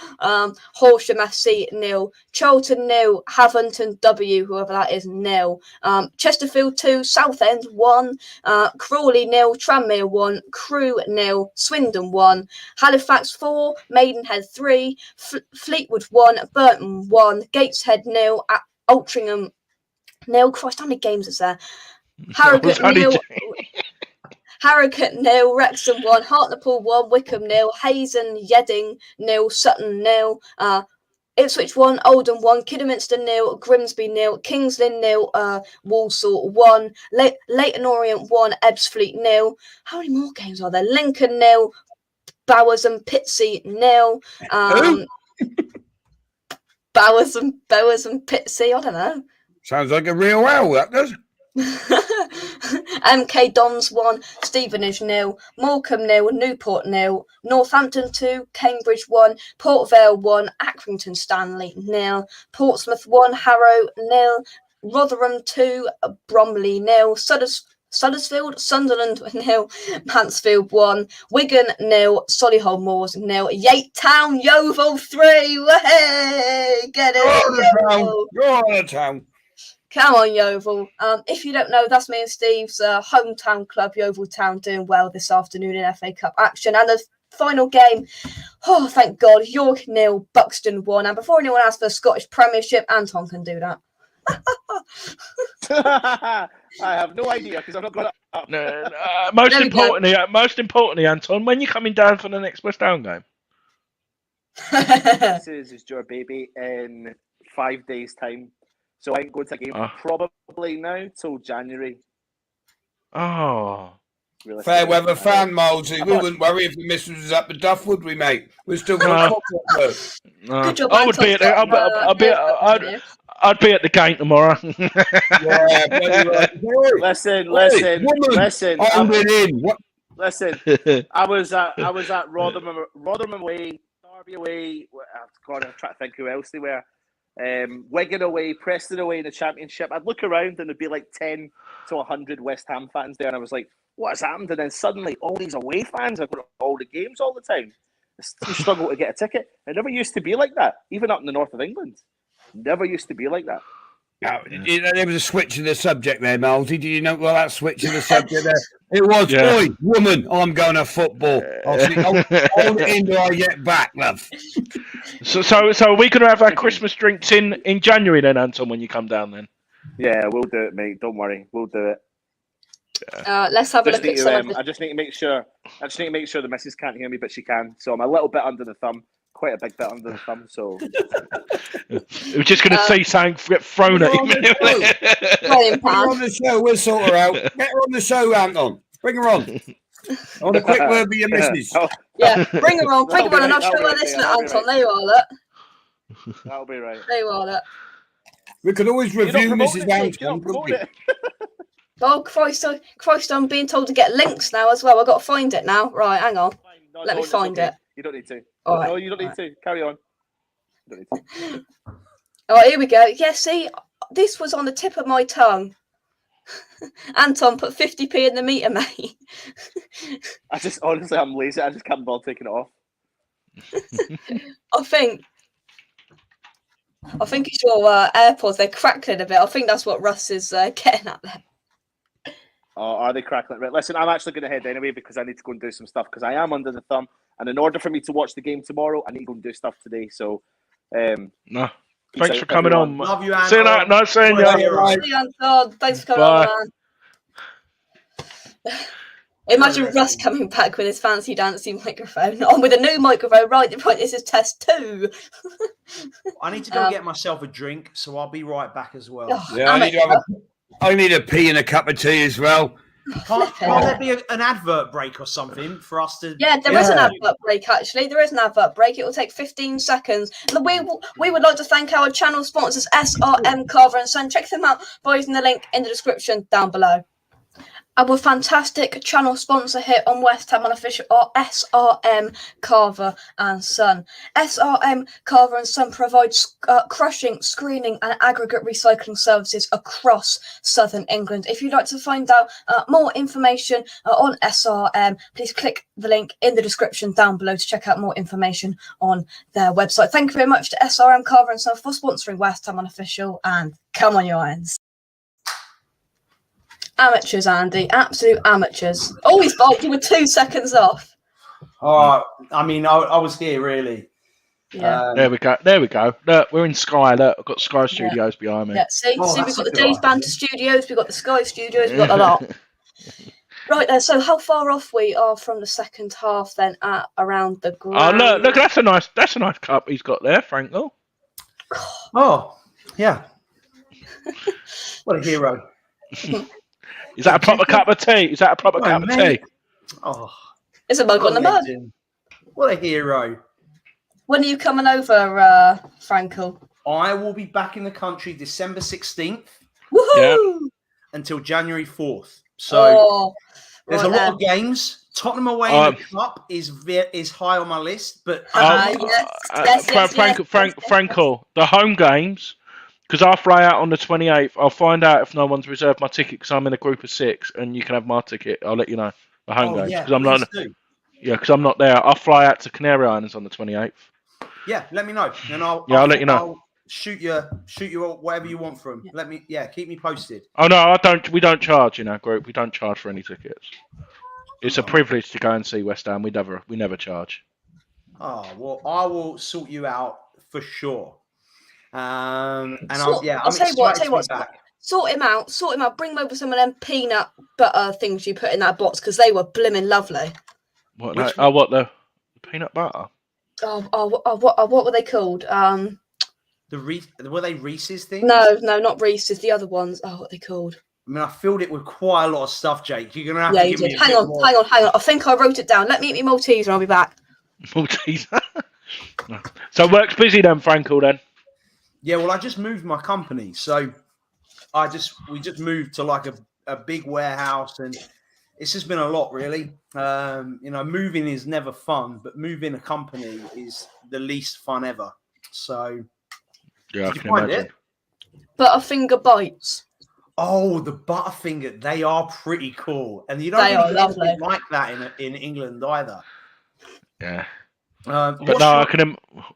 Horsham FC 0, Charlton 0, Haventon W, whoever that is 0, Chesterfield 2, Southend 1, Crawley 0, Tranmere 1, Crewe 0, Swindon 1, Halifax 4, Maidenhead 3, Fleetwood 1, Burton 1, Gateshead 0, Altrincham 0. Christ, how many games is there? Harrogate 0, Wrexham 1, Hartlepool 1, Wickham 0, Hazen, Yedding 0, Sutton 0, Ipswich 1, Oldham 1, Kidderminster 0, Grimsby 0, Kings Lynn 0, Walsall 1, Leyton Orient 1, Ebbsfleet 0. How many more games are there? Lincoln 0, Bowers and Pitsea 0. Bowers and Pitsea, I don't know. Sounds like a real well, that does. MK Dons 1, Stevenage 0, Morecambe 0, Newport 0, Northampton 2, Cambridge 1, Port Vale 1, Accrington Stanley 0, Portsmouth 1, Harrow 0, Rotherham 2, Bromley 0, Suddersfield, Sunderland 0, Mansfield 1, Wigan 0, Solihull Moors 0, Yate Town, Yeovil 3. Way! Get it! Go on to town. Come on, Yeovil. If you don't know, that's me and Steve's hometown club, Yeovil Town, doing well this afternoon in FA Cup action. And the final game, oh, thank God, York 0, Buxton 1. And before anyone asks for the Scottish Premiership, Anton can do that. I have no idea because I've not got it up. Most importantly, Anton, when you coming down for the next West Ham game? This is your baby in 5 days' time. So I ain't going to a game probably now till January. Oh. Fair weather fan, Molesy. We wouldn't worry if the missus was up the duff, would we, mate? We're still going to Good job, I would be at I'd be at the game tomorrow. Listen. I'm in. Listen, I was at Rotherham away, Derby away. God, I'm trying to think who else they were. Wigan away, Preston away in the Championship. I'd look around and there'd be like 10 to 100 West Ham fans there, and I was like, what has happened? And then suddenly all these away fans are going to all the games all the time. You struggle to get a ticket. It never used to be like that, even up in the north of England. Never used to be like that. Now, there was a switch in the subject there, Malsey. Did you know that switch in the subject there? It was, oi, woman, I'm going to football. I'll hold it in till I get back, love. So are we going to have our Christmas drinks in January then, Anton, when you come down then? Yeah, we'll do it, mate. Don't worry. We'll do it. Let's have a look at some I just need to make sure the missus can't hear me, but she can. So I'm a little bit under the thumb. Quite a big bit under the thumb, so... We're just going to see something get thrown at him. Get her on the show, we'll sort her out. Get her on the show, Anton. Bring her on. I want a quick word with your missus. Yeah, bring her on, and I'll show her this, Anton. There you are, look. That'll be right. There you are, look. We could always review Mrs. Anton, couldn't we? Oh, Christ, I'm being told to get links now as well. I've got to find it now. Right, hang on. Let me find it. You don't need to. All right. No, you don't need to. Carry on. You don't need to. Oh, here we go. Yeah, see, this was on the tip of my tongue. Anton, put 50p in the meter, mate. Honestly, I'm lazy. I just can't bother taking it off. I think it's your AirPods. They're crackling a bit. I think that's what Russ is getting at there. Oh, are they crackling? Right, listen, I'm actually going to head anyway because I need to go and do some stuff because I am under the thumb. And in order for me to watch the game tomorrow, I need to go and do stuff today. So, no. Thanks for coming on. Love you, Anton. See you later. Nice seeing you. See you, Anton. Thanks for coming on, man. Imagine Russ coming back with his fancy dancing microphone on with a new microphone. Right, this is test 2. I need to go get myself a drink, so I'll be right back as well. Yeah, I need a pee and a cup of tea as well. Can't there be an advert break or something for us to... Yeah, there is an advert break, actually. There is an advert break. It will take 15 seconds. And we would like to thank our channel sponsors, SRM Carver & Son. Check them out by using the link in the description down below. Our fantastic channel sponsor here on West Ham Unofficial are SRM Carver and Son. SRM Carver and Son provides crushing, screening and aggregate recycling services across southern England. If you'd like to find out more information on SRM, please click the link in the description down below to check out more information on their website. Thank you very much to SRM Carver and Son for sponsoring West Ham Unofficial, and come on, you Irons. Amateurs, Andy. Absolute amateurs. Oh, he's bulked. You were 2 seconds off. Oh, I mean, I was here, really. Yeah. There we go. Look, we're in Sky. Look, I've got Sky Studios behind me. Yeah, see, we've got the Days Banter Studios, we've got the Sky Studios, we've got a lot. Right then, so how far off we are from the second half then at around the ground? Oh, look, that's a nice cup he's got there, Frankel. Oh, yeah. What a hero. Is that a proper cup of tea? Is that a proper cup of tea? Oh, It's a mug what on the a mug. legend. What a hero. When are you coming over, Frankel? I will be back in the country December 16th Woohoo! until January 4th. So there's a right lot of games. Tottenham away in the cup is high on my list, but Frankel, the home games, because I'll fly out on the 28th. I'll find out if no one's reserved my ticket because I'm in a group of 6, and you can have my ticket. I'll let you know the home games because I'm not. Yeah, because I'm not there. I'll fly out to Canary Islands on the 28th. Yeah, let me know, and I'll let you know. I'll shoot you whatever you want from. Keep me posted. Oh no, I don't. We don't charge in our group. We don't charge for any tickets. It's a privilege to go and see West Ham. We never charge. Oh well, I will sort you out for sure. And I'll tell you what. Sort him out. Bring him over some of them peanut butter things you put in that box because they were blimmin' lovely. What? What the peanut butter? What were they called? Were they Reese's things? No, not Reese's. The other ones. Oh, what are they called? I mean, I filled it with quite a lot of stuff, Jake. You're gonna have to give me. Hang on. I think I wrote it down. Let me eat my Malteser and I'll be back. Malteser. So work's busy then, Frankel. Then. Yeah, well, I just moved my company, so we just moved to like a big warehouse, and it's just been a lot, really. Moving is never fun, but moving a company is the least fun ever. So, yeah, I can imagine. Butterfinger bites. Oh, the Butterfinger, they are pretty cool, and you don't really get anything like that in England either. Yeah. But no,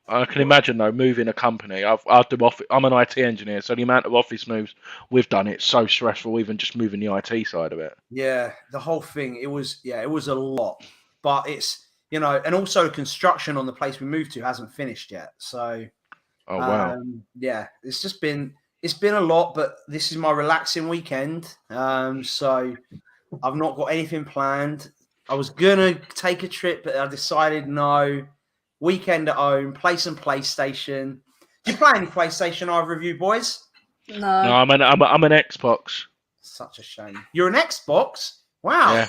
I can imagine though moving a company. I'm an IT engineer, so the amount of office moves we've done, it's so stressful. Even just moving the IT side of it. Yeah, the whole thing. It was a lot, but it's and also construction on the place we moved to hasn't finished yet. So, oh wow, it's been a lot, but this is my relaxing weekend. So I've not got anything planned. I was gonna take a trip, but I decided no. Weekend at home, play some PlayStation. Do you play any PlayStation, either of you boys? No, I'm an Xbox. Such a shame. You're an Xbox? Wow. Yeah.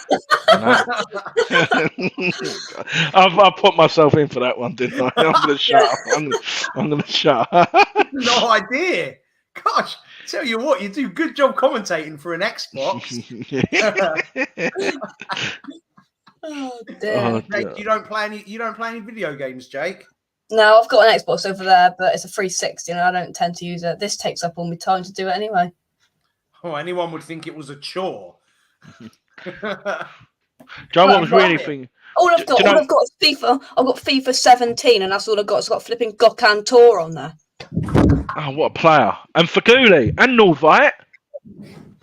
I've put myself in for that one, didn't I? I'm gonna shut up. I'm gonna shut up. No idea. Gosh, tell you what, you do good job commentating for an Xbox. Oh dear. Jake, you don't play any video games, Jake? No, I've got an Xbox over there, but it's a 360 and I don't tend to use it. This takes up all my time to do it anyway. Oh, anyone would think it was a chore. John, what was really thinking? All I've got is FIFA. I've got FIFA 17 and that's all I've got. It's got flipping Gokhan Tour on there. Oh, what a player. And Faguli and Norvite.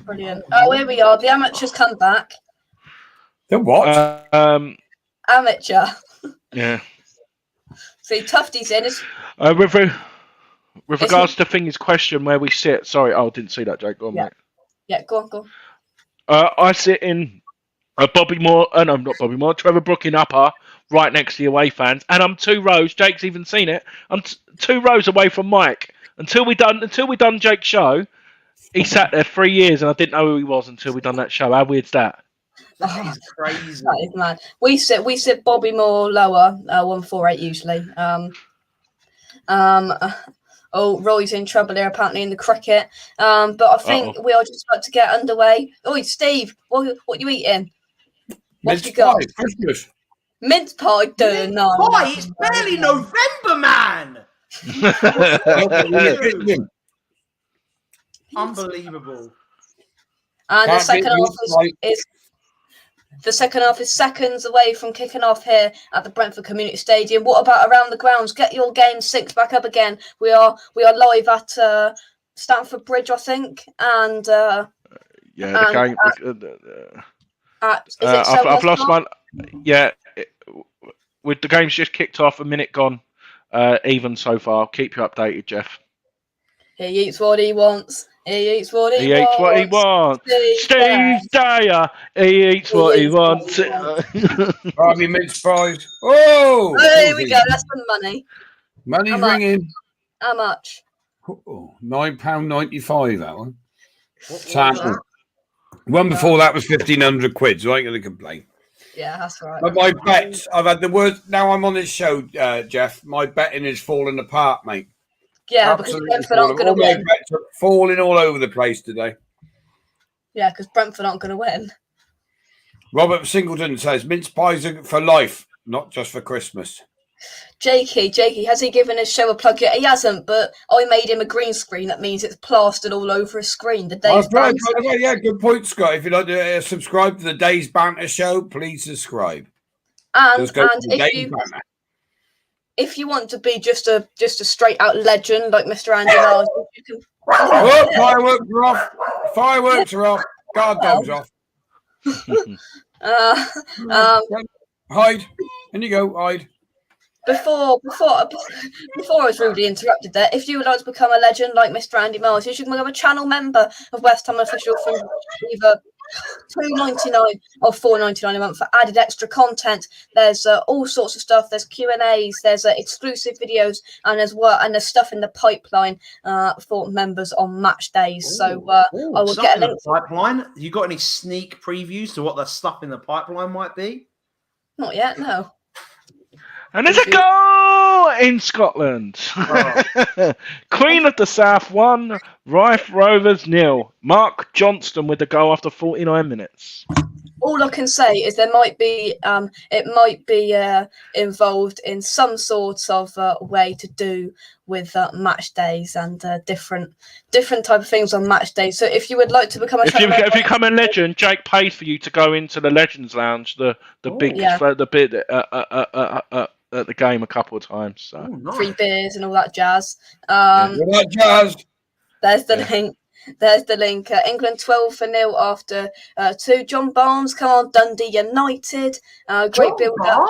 Brilliant. Oh, here we are. The amateurs come back. The what? Amateur. Yeah. See, Tufty's in. With regards to Thingy's question where we sit, sorry, I didn't see that, Jake. Go on, mate. Yeah, go on. I sit in Bobby Moore, not Bobby Moore, Trevor Brook in upper, right next to the away fans, and I'm 2 rows. Jake's even seen it. I'm 2 rows away from Mike. Until we done Jake's show, he sat there 3 years, and I didn't know who he was until we done that show. How weird's that? That is crazy. That is mad. We sit Bobby Moore lower, 148 usually. Roy's in trouble here apparently in the cricket. But I think we are just about to get underway. Oi, Steve, what are you eating? What you got? Christmas. Mince pie, Pie? It's barely November, man. Unbelievable. And the second half is seconds away from kicking off here at the Brentford Community Stadium. What about around the grounds? Get your game syncs back up again. We are live at Stamford Bridge, I think, and the game. I've lost my. Yeah, with the game's just kicked off, a minute gone, even so far. I'll keep you updated, Jeff. He eats what he wants. He eats what he wants. Steve Dyer. He eats what he wants. Barbie mince fries. Oh! Here we go. That's some money. Money's ringing. How much? £9.95. That one. What Sam. was that? One before that was 1,500 quid, so I ain't going to complain. Yeah, that's right. But my bets, I've had the worst. Now I'm on this show, Jeff. My betting is falling apart, mate. Yeah, because Brentford aren't going to my win. bets are falling all over the place today. Yeah, because Brentford aren't going to win. Robert Singleton says mince pies are for life, not just for Christmas. Jakey, has he given his show a plug yet? He hasn't, but I made him a green screen. That means it's plastered all over his screen. The Days Right, Banter. yeah, good point, Scott. If you'd like to subscribe to the Days Banter show, please subscribe. And if you want to be just a straight out legend like Mr. Andy Miles, you can. Oh, fireworks are off! Fireworks are off! Guard dogs off! Hide! In you go, hide. Before I was rudely interrupted there, if you would like to become a legend like Mr. Andy Miles, you should become a channel member of West Ham Official from either $2.99 or $4.99 a month for added extra content. There's all sorts of stuff. There's Q&As, there's exclusive videos, and there's stuff in the pipeline for members on match days. So I will get a link. Pipeline. You got any sneak previews to what the stuff in the pipeline might be? Not yet, no. And there's a goal in Scotland. Oh. Queen of the South 1, Rife Rovers 0. Mark Johnston with the goal after 49 minutes. All I can say is it might be involved in some sort of way to do with match days and different type of things on match days. So if you would like to become a if you become a legend, Jake paid for you to go into the Legends Lounge, the bit at the game a couple of times. So. Nice. Free beers and all that jazz. There's the link. There's the link. England 12-0 after 2. John Barnes, come on, Dundee United. Great build up.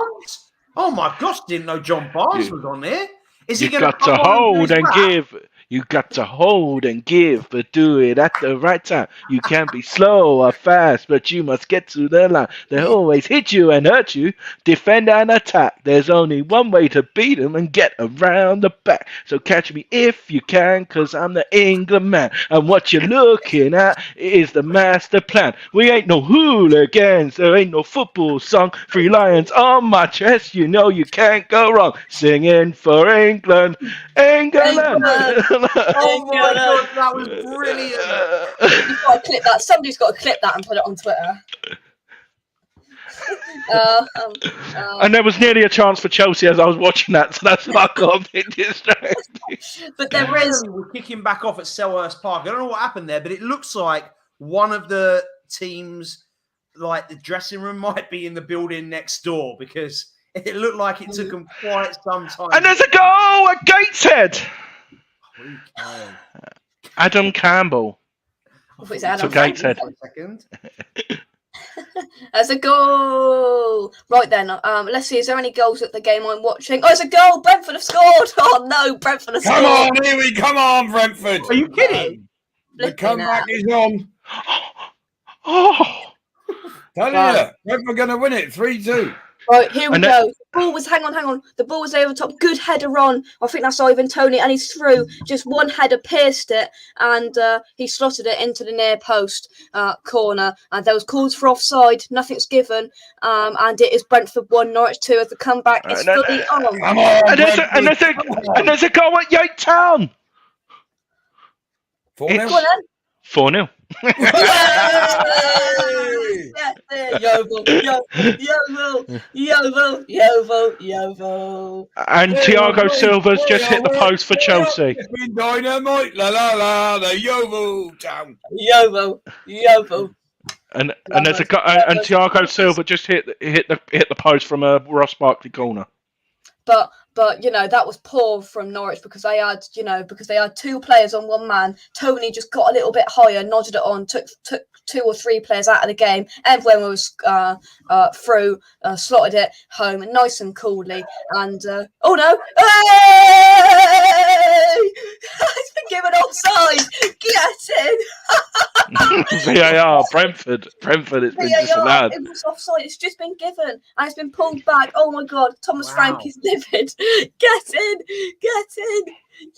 Oh my gosh, didn't know John Barnes was on there. Is he going to hold and give? You got to hold and give, but do it at the right time. You can't be slow or fast, but you must get to the line. They always hit you and hurt you. Defend and attack. There's only one way to beat them and get around the back. So catch me if you can, because I'm the England man. And what you're looking at is the master plan. We ain't no hooligans. There ain't no football song. 3 lions on my chest. You know you can't go wrong. Singing for England. England. Oh my god, that was brilliant! You've got to clip that. Somebody's got to clip that and put it on Twitter. And there was nearly a chance for Chelsea as I was watching that, so that's why I got a bit distracted. But there is. We're kicking back off at Selhurst Park. I don't know what happened there, but it looks like one of the teams, like the dressing room, might be in the building next door because it looked like it took them quite some time. And there's a goal at Gateshead. Adam Campbell. Adam Gateshead. There's a goal. Right then, let's see. Is there any goals at the game I'm watching? Oh, there's a goal. Brentford have scored. Oh no, Brentford have scored. Come on, Brentford. Are you kidding? The comeback is on. Oh, tell you, Brentford going to win it 3-2. Right, here we go. The ball was, hang on. The ball was over top. Good header on. I think that's Ivan Toney, and he's through. Just one header pierced it, and he slotted it into the near post corner. And there was calls for offside. Nothing's given. And it is Brentford 1, Norwich 2 as the comeback is fully on. Come on, and there's a goal at Yate Town. 4-0. 4-0. Yeovil. And Thiago Silva's just hit the post for Chelsea. It's been dynamite, the Yeovil Town. Yeovil. And there's and Thiago Silva just hit the post from a Ross Barkley corner. But that was poor from Norwich because they had 2 players on one man. Tony just got a little bit higher, nodded it on, took 2 or 3 players out of the game. Everyone was through, slotted it home nice and coolly. And oh no! Hey! It's been given offside. Get in! VAR, Brentford. It's been disallowed. It was offside. It's just been given and it's been pulled back. Oh my god! Thomas Frank is livid. Get in!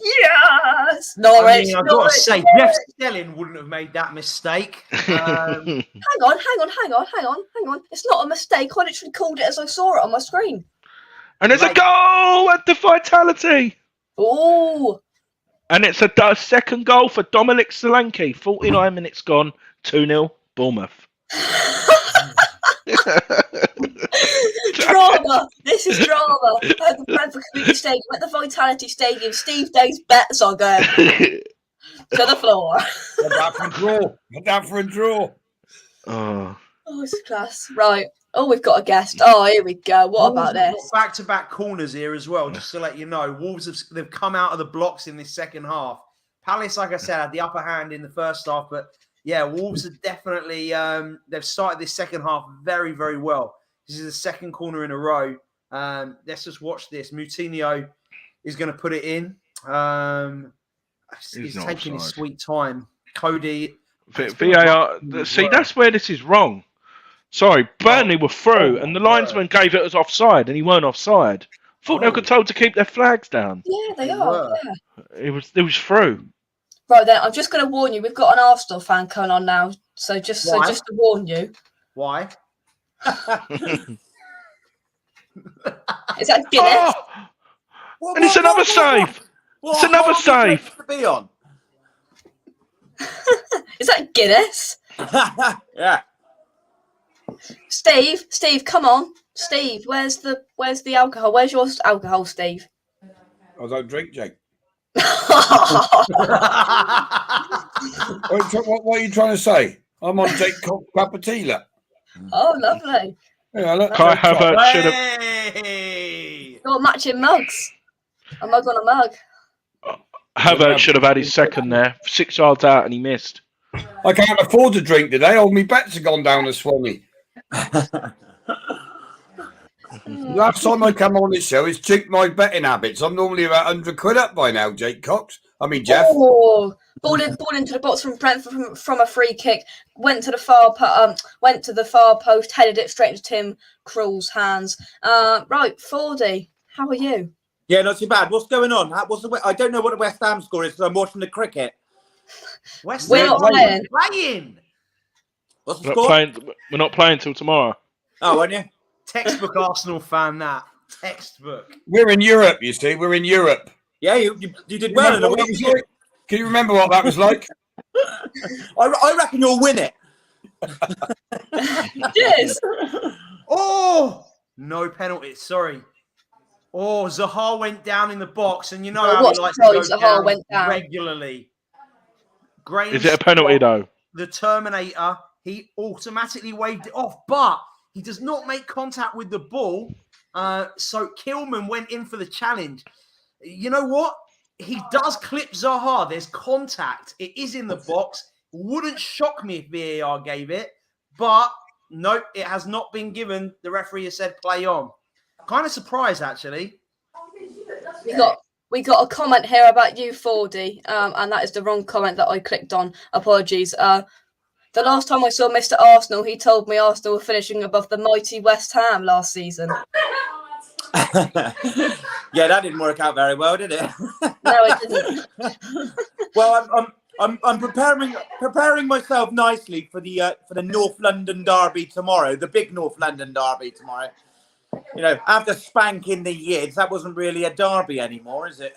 Yes, I Norwich. mean, I've got to Norwich. say, Jeff Stelling wouldn't have made that mistake. Hang on. It's not a mistake. I literally called it as I saw it on my screen. And there's a Right. goal at the Vitality. Oh, And it's a second goal for Dominic Solanke. 49 minutes gone. 2-0 Bournemouth. drama. This is drama. At the Brentford Community Stadium, at the Vitality Stadium, Steve Day's bets are going to the floor. Head down for a draw. Oh. Oh, it's class. Right. Oh, we've got a guest. Oh, here we go. What about Wolves have this? got back-to-back corners here as well, just to let you know. Wolves they've come out of the blocks in this second half. Palace, like I said, had the upper hand in the first half, but yeah, Wolves are definitely they've started this second half very, very well. This is the second corner in a row. Let's just watch this. Moutinho is going to put it in. He's taking his sweet time. Cody. VAR. See, that's where this is wrong. Sorry, Burnley were through, and the linesman gave it as offside, and he weren't offside. I thought they were told to keep their flags down. Yeah, they are. Yeah. It was through. Right then, I'm just going to warn you. We've got an Arsenal fan coming on now, so just to warn you. Why? Is that Guinness? And it's another save. It's another save. To be on. Is that Guinness? Yeah. Steve, come on. Steve, where's the alcohol? Where's your alcohol, Steve? I don't drink, Jake. Oh, What are you trying to say? I'm on Jake Capatila. lovely. Yeah, Kai Havertz should have. Hey! Got matching mugs. A mug on a mug. Havertz should have had his second there. 6 yards out, and he missed. I can't afford to drink today. All my bets have gone down the Swanee. Last time I come on this show, it's checked my betting habits. I'm normally about 100 quid up by now, Jake Cox. I mean, Jeff. Oh, ball into the box from Brentford from a free kick. Went to the far post, headed it straight into Tim Krul's hands. Right, 4D, how are you? Yeah, not too bad. What's going on? I don't know what the West Ham score is because I'm watching the cricket. We're not playing. What's the score? We're not playing till tomorrow. Oh, aren't you? Textbook Arsenal fan, that. Textbook. We're in Europe, you see. We're in Europe. Yeah, you did well in the week. Can you remember what that was like? I reckon you'll win it. Yes. Oh, no penalty. Sorry. Oh, Zaha went down in the box, and you know Well, how what's he likes the to point? go Zaha down went down. regularly. Graham Is it a penalty, though? The Terminator, he automatically waved it off, but he does not make contact with the ball. So Kilman went in for the challenge. You know what? He does clip Zaha. There's contact. It is in the box. Wouldn't shock me if VAR gave it, but nope, it has not been given. The referee has said play on. Kind of surprised, actually. We got a comment here about you, 4D, and that is the wrong comment that I clicked on. Apologies. The last time I saw Mr. Arsenal, he told me Arsenal were finishing above the mighty West Ham last season. Yeah, that didn't work out very well, did it? No, it didn't. Well, I'm preparing myself nicely for the North London derby tomorrow, the big North London derby tomorrow. You know, after spanking the Yids, that wasn't really a derby anymore, is it?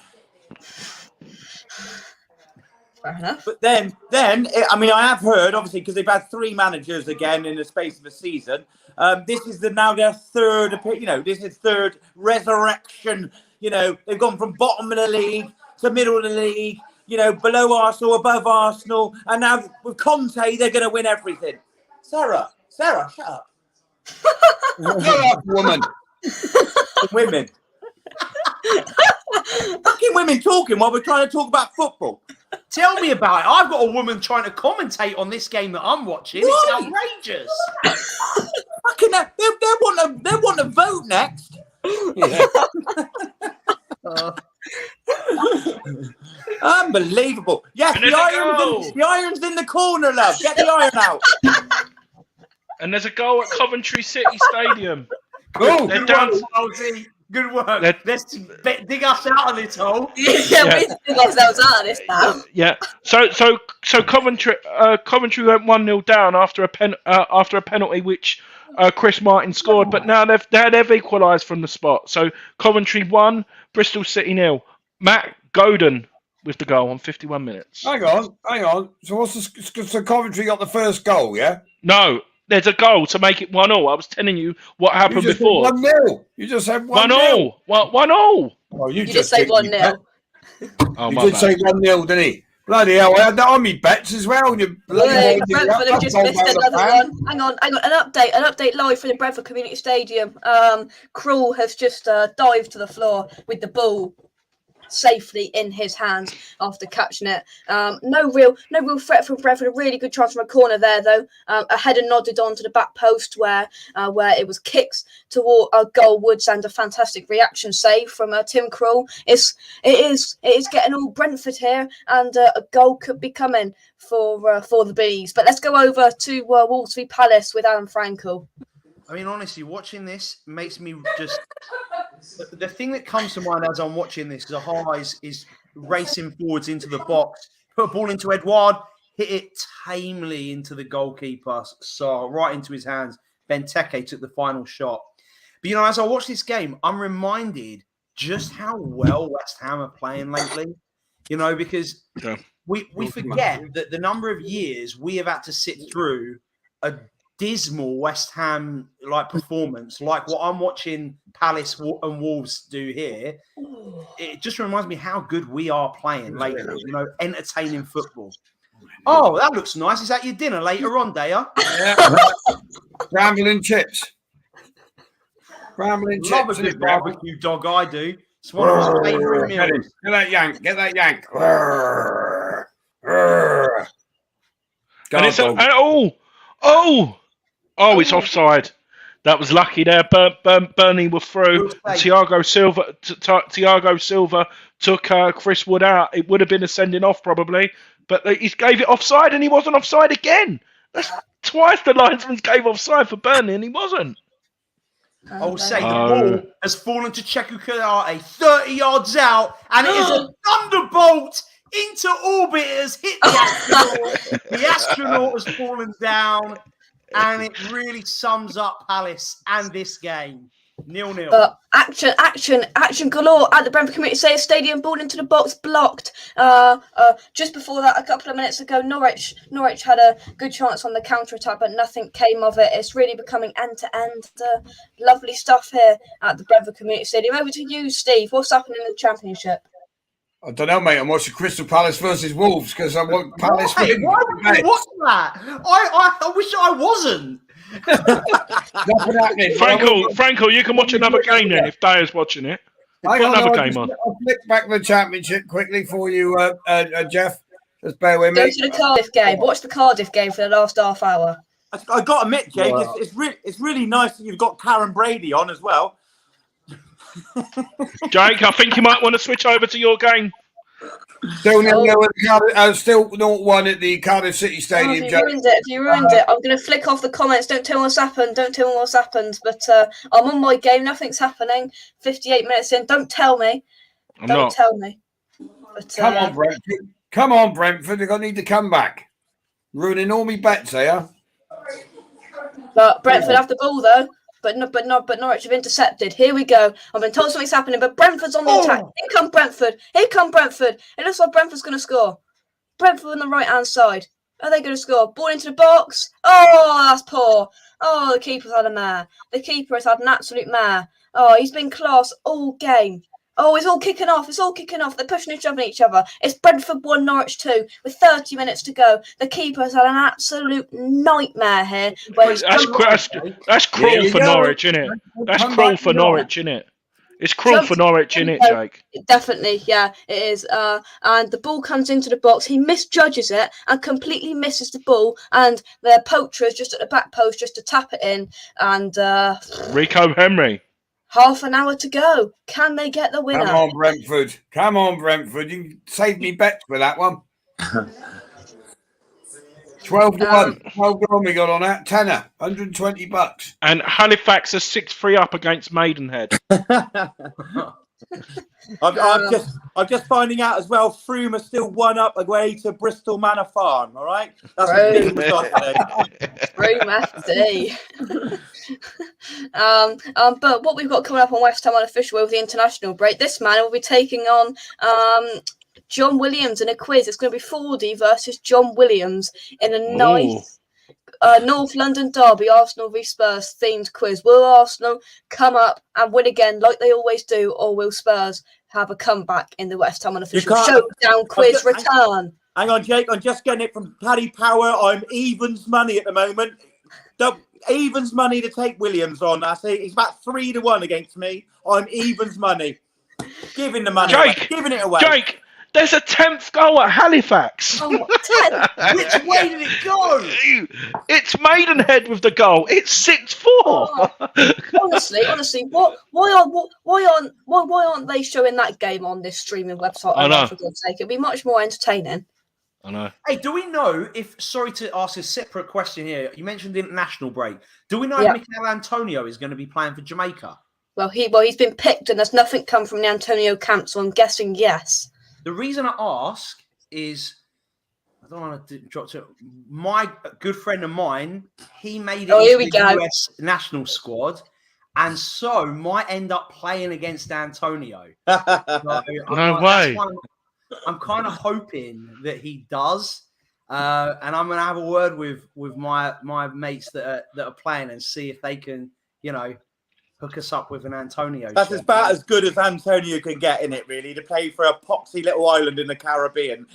Fair enough. But then, I mean, I have heard, obviously, because they've had 3 managers again in the space of a season. This is now their third, this is third resurrection. You know, they've gone from bottom of the league to middle of the league, below Arsenal, above Arsenal. And now with Conte, they're going to win everything. Sarah, shut up. Woman. Women. Fucking women talking while we're trying to talk about football. Tell me about it. I've got a woman trying to commentate on this game that I'm watching. What? It's outrageous. Fucking they want to vote next. Unbelievable. Yes, the iron's in the corner, love. Get the iron out. And there's a goal at Coventry City Stadium. Oh, They're down. Good work. Let- Let's dig us out of this hole. Yeah, we need to dig ourselves out of this now. Yeah. So Coventry went 1-0 down after a penalty which Chris Martin scored, but now they've equalised from the spot. So Coventry 1, Bristol City 0. Matt Godin with the goal on 51 minutes. Hang on. So so Coventry got the first goal, yeah? No, there's a goal to make it 1-0. I was telling you what happened You just before. said 1-0. You just said 1-0. 1-0. 1-0. Oh, You just say 1-0. Oh, He my did bad. say 1-0, didn't he? Bloody hell, I had that on me bets as well. You bloody Yeah, holding it Brentford up. have just That's missed all another about one. Hang on. An update live from the Brentford Community Stadium. Krul has just dived to the floor with the ball safely in his hands after catching it. No real threat from Brentford. A really good chance from a corner there, though. A header nodded onto the back post where it was kicked toward goal Woods, and a fantastic reaction save from Tim Krul. It is getting all Brentford here, and a goal could be coming for the Bees. But let's go over to Wolves v Palace with Alan Frankel. I mean, honestly, watching this makes me just. The thing that comes to mind as I'm watching this, Zaha is racing forwards into the box, put a ball into Edouard, hit it tamely into the goalkeeper, so right into his hands. Benteke took the final shot. But, as I watch this game, I'm reminded just how well West Ham are playing lately, because we forget that the number of years we have had to sit through a dismal West Ham performance, like what I'm watching Palace and Wolves do here. It just reminds me how good we are playing lately. Entertaining football. Oh, that looks nice. Is that your dinner later on, Daya? Yeah. Rambling chips. Love a good barbecue dog. I do. It's one of my favourite meals. Get that yank. And it's offside. That was lucky there. Burnley were through. Thiago Silva took Chris Wood out. It would have been a sending off probably, but he gave it offside, and he wasn't offside again. That's twice the linesman gave offside for Burnley, and he wasn't. I will say the ball has fallen to Cheku Kouyaté 30 yards out, and it is a thunderbolt into orbit. It has hit the astronaut. The astronaut has fallen down. And it really sums up Palace and this game. 0-0. But action galore at the Brentford Community Stadium. Ball into the box, blocked. Just before that, a couple of minutes ago, Norwich had a good chance on the counter-attack, but nothing came of it. It's really becoming end-to-end. Lovely stuff here at the Brentford Community Stadium. Over to you, Steve. What's happening in the Championship? I don't know, mate. I'm watching Crystal Palace versus Wolves because I want Palace to win. Why would you watch that? I wish I wasn't. Franco, you can watch another game then if Daya's watching it. Put another game on. I'll flick back the Championship quickly for you, Jeff. Just bear with me. Go to the Cardiff game. Watch the Cardiff game for the last half hour. I got to admit, Jake, it's really nice that you've got Karen Brady on as well. Jake, I think you might want to switch over to your game. Still 0-1 at the Cardiff City Stadium. If you ruined it, I'm going to flick off the comments. Don't tell me what's happened. But I'm on my game. Nothing's happening. 58 minutes in. Don't tell me. Don't tell me. But, Come on, Brentford. They're going to need to come back. Ruining all my bets here. But Brentford have the ball, though. But Norwich have intercepted. Here we go. I've been told something's happening, but Brentford's on the attack. Here come Brentford. It looks like Brentford's going to score. Brentford on the right-hand side. Are they going to score? Ball into the box. Oh, that's poor. Oh, the keeper's had a mare. The keeper has had an absolute mare. Oh, he's been class all game. Oh, it's all kicking off. They're pushing and shoving each other. It's Brentford 1, Norwich 2, with 30 minutes to go. The keeper has had an absolute nightmare here. That's cruel for Norwich, isn't it? That's cruel for Norwich, isn't it? It's cruel for Norwich, isn't it, Jake? Definitely, yeah, it is. And the ball comes into the box. He misjudges it and completely misses the ball. And their poacher is just at the back post just to tap it in. And Rico Henry. Half an hour to go. Can they get the winner? Come on, Brentford. You can save me bets for that one. 12 to 1. 12 to 1 we got on that. Tenner, $120. And Halifax are 6-3 up against Maidenhead. I'm just finding out as well. Froome are still 1 up away to Bristol Manor Farm. All right, that's what Steve was on today. Froome FD. But what we've got coming up on West Ham Unofficial with the international break, this man will be taking on John Williams in a quiz. It's going to be Fordy versus John Williams in a nice North London derby, Arsenal v Spurs themed quiz. Will Arsenal come up and win again like they always do, or will Spurs have a comeback in the West Ham Unofficial Showdown quiz return? Hang on, Jake. I'm just getting it from Paddy Power. I'm evens money at the moment. Evens money to take Williams on. I say he's about 3 to 1 against me. I'm evens money. Giving the money away. Giving it away. Jake, there's a 10th goal at Halifax. Oh, 10? Which way did it go? It's Maidenhead with the goal. It's 6-4. Oh, honestly, why aren't they showing that game on this streaming website? I know. For God's sake, it'd be much more entertaining. I know. Hey, do we know if? Sorry to ask a separate question here. You mentioned the international break. Do we know if Mikel Antonio is going to be playing for Jamaica? Well, he's been picked, and there's nothing come from the Antonio camp, so I'm guessing yes. The reason I ask is, I don't want to drop to my good friend of mine. He made it into the US national squad, and so might end up playing against Antonio. No way. I'm kind of hoping that he does, and I'm going to have a word with my mates that are playing and see if they can, hook us up with an Antonio. That's about as good as Antonio can get in it, really, to play for a poxy little island in the Caribbean.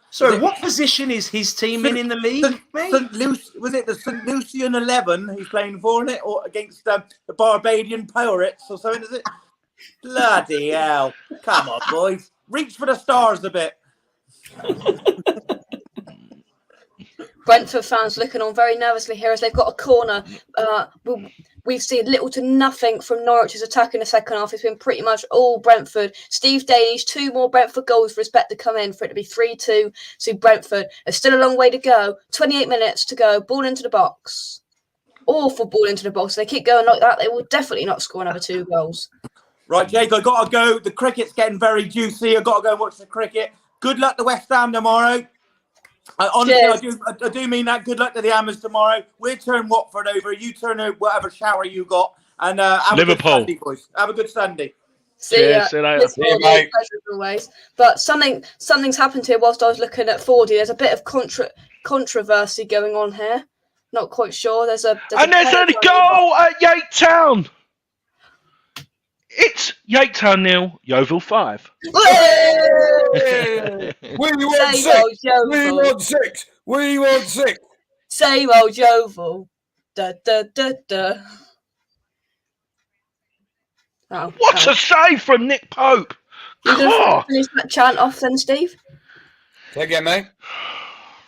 So, what position is his team in the league? Was it the St. Lucian 11 he's playing for, in it, or against the Barbadian Pirates or something? Is it? Bloody hell! Come on, boys, reach for the stars a bit. Brentford fans looking on very nervously here as they've got a corner. We've seen little to nothing from Norwich's attack in the second half. It's been pretty much all Brentford. Steve Daly's 2 more Brentford goals for respect to come in for it to be 3-2 to Brentford. There's still a long way to go. 28 minutes to go. Ball into the box. Awful ball into the box. If they keep going like that, they will definitely not score another 2 goals. Right, Jake, I've got to go. The cricket's getting very juicy. I've got to go and watch the cricket. Good luck to West Ham tomorrow. Honestly, I do mean that. Good luck to the Hammers tomorrow. We'll turn Watford over. You turn out whatever shower you got. And have Liverpool. A good Sunday, boys. Have a good Sunday. See you later. See you, mate. Pleasure as always. But something's happened here whilst I was looking at 4D. There's a bit of controversy going on here. Not quite sure. There's a goal at Yatetown. It's Yatetown 0, Yeovil 5. We want 6. We want 6. Same old Yeovil. Da da da da. What a save from Nick Pope! You're going to finish that chant off then, Steve? Say again, mate.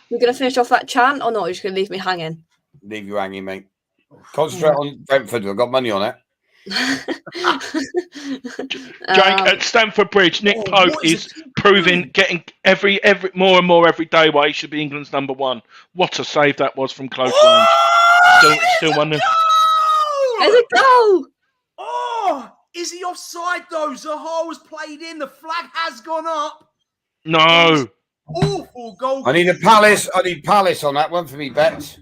You're going to finish off that chant, or not? You're just going to leave me hanging? Leave you hanging, mate. Concentrate on Brentford. I've got money on it. Jake, at Stamford Bridge, Nick Pope is proving, getting every more and more every day why he should be England's number 1. What a save that was from close range. Still 1-0. There's a goal. Oh, is he offside though? Zaha was played in. The flag has gone up. No. Awful goal. I need Palace on that one for me bets.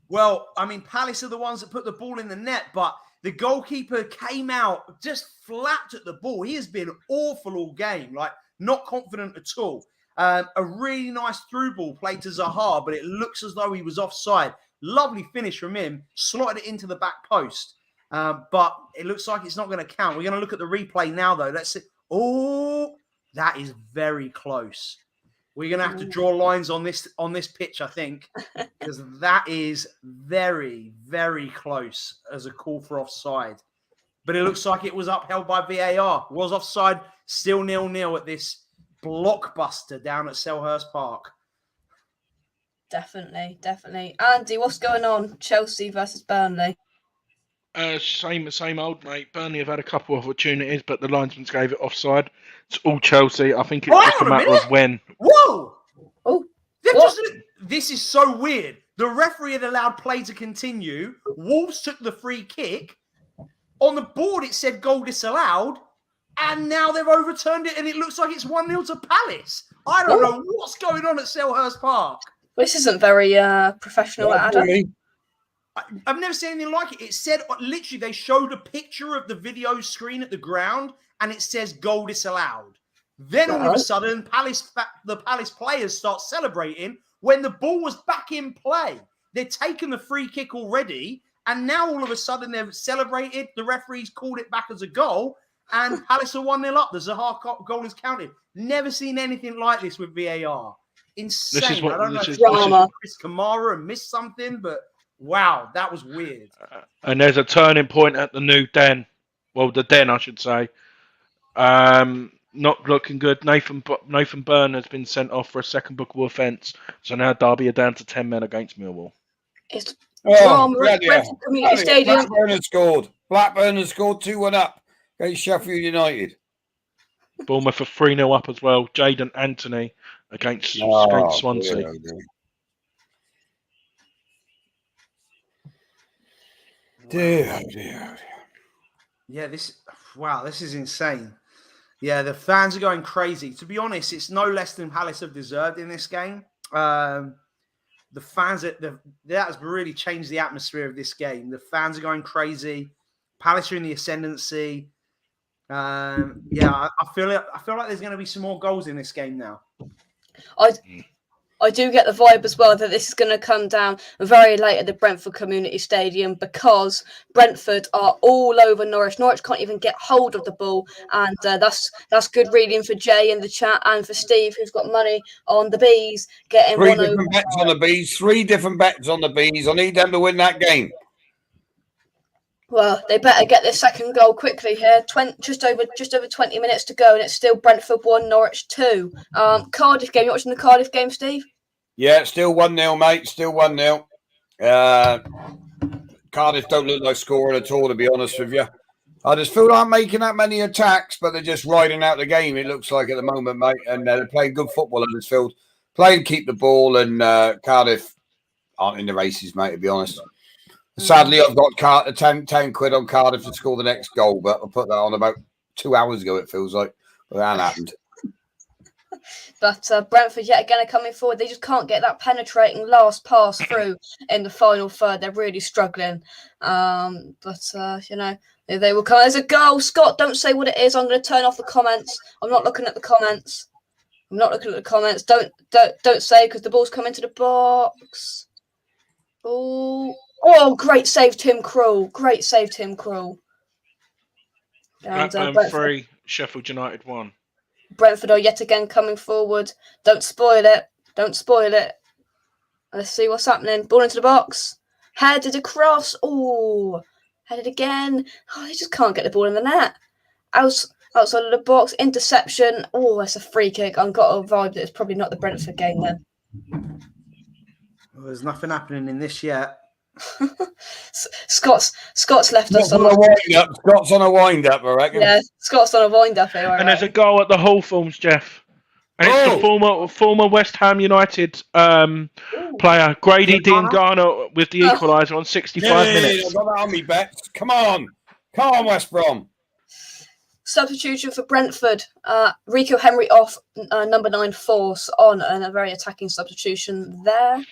Well, I mean, Palace are the ones that put the ball in the net, but the goalkeeper came out, just flapped at the ball. He has been awful all game, not confident at all. A really nice through ball played to Zaha, but it looks as though he was offside. Lovely finish from him, slotted it into the back post. But it looks like it's not going to count. We're going to look at the replay now, though. Let's see. Oh, that is very close. We're going to have to draw lines on this pitch, I think, because that is very, very close as a call for offside. But it looks like it was upheld by VAR. Was offside, still 0-0 at this blockbuster down at Selhurst Park. Definitely. Andy, what's going on? Chelsea versus Burnley. Same old, mate. Burnley have had a couple of opportunities, but the linesman gave it offside. It's all Chelsea. I think it's just a matter of when. Whoa! Oh, this is so weird. The referee had allowed play to continue. Wolves took the free kick. On the board, it said goal disallowed. And now they've overturned it, and it looks like it's 1-0 to Palace. I don't know what's going on at Selhurst Park. This isn't very professional, Adam. I've never seen anything like it. It said, literally, they showed a picture of the video screen at the ground, and it says goal disallowed. Then all of a sudden, the Palace players start celebrating when the ball was back in play. They'd taken the free kick already, and now all of a sudden they've celebrated. The referees called it back as a goal, and Palace are 1-0 up. The Zaha goal is counted. Never seen anything like this with VAR. Insane. I don't know if Chris Kamara missed something, but wow, that was weird. And there's a turning point at the new Den. Well, the Den, I should say. Not looking good. Nathan Byrne has been sent off for a second bookable offence. So now Derby are down to 10 men against Millwall. It's Brentford Community Stadium. Blackburn has scored 2-1 up against Sheffield United. Bournemouth are 3-0 up as well. Jadon Anthony against Swansea. Dear. Yeah, this is insane. Yeah, the fans are going crazy. To be honest, it's no less than Palace have deserved in this game. The fans, that has really changed the atmosphere of this game. The fans are going crazy. Palace are in the ascendancy. I feel like there's going to be some more goals in this game now. I do get the vibe as well that this is going to come down very late at the Brentford Community Stadium because Brentford are all over Norwich. Norwich can't even get hold of the ball, and that's good reading for Jay in the chat and for Steve, who's got money on the Bees getting three different bets on the Bees. I need them to win that game. Well, they better get their second goal quickly here. Just over 20 minutes to go, and it's still Brentford 1, Norwich 2. Cardiff game. You watching the Cardiff game, Steve? Yeah, still 1-0, mate. Still 1-0. Cardiff don't look like scoring at all, to be honest with you. I just feel like I'm making that many attacks, but they're just riding out the game, it looks like, at the moment, mate. And they're playing good football in this field. Playing keep the ball, and Cardiff aren't in the races, mate, to be honest. Sadly, I've got 10 quid on Cardiff to score the next goal, but I put that on about 2 hours ago, it feels like. But that happened. But Brentford, yet again, are coming forward. They just can't get that penetrating last pass through in the final third. They're really struggling. They will come. There's a goal. Scott, don't say what it is. I'm going to turn off the comments. I'm not looking at the comments. Don't say, because the ball's coming to the box. Oh, great save, Tim Krul. Blackburn 3, Sheffield United 1. Brentford are yet again coming forward. Don't spoil it. Let's see what's happening. Ball into the box. Headed across. Oh, headed again. Oh, they just can't get the ball in the net. Outside of the box. Interception. Oh, that's a free kick. I've got a vibe that it's probably not the Brentford game then. Well, there's nothing happening in this yet. Scott's left us on a wind-up. Scott's on a wind-up, I reckon. Yeah, Scott's on a wind-up here. And there's a goal at the Hawthorns, Jeff. And it's the former West Ham United player, Grady Diangana, with the equaliser on 65 minutes. I've got that on me, bets. Come on, West Brom. Substitution for Brentford. Rico Henry off, number 9 Force on, and a very attacking substitution there.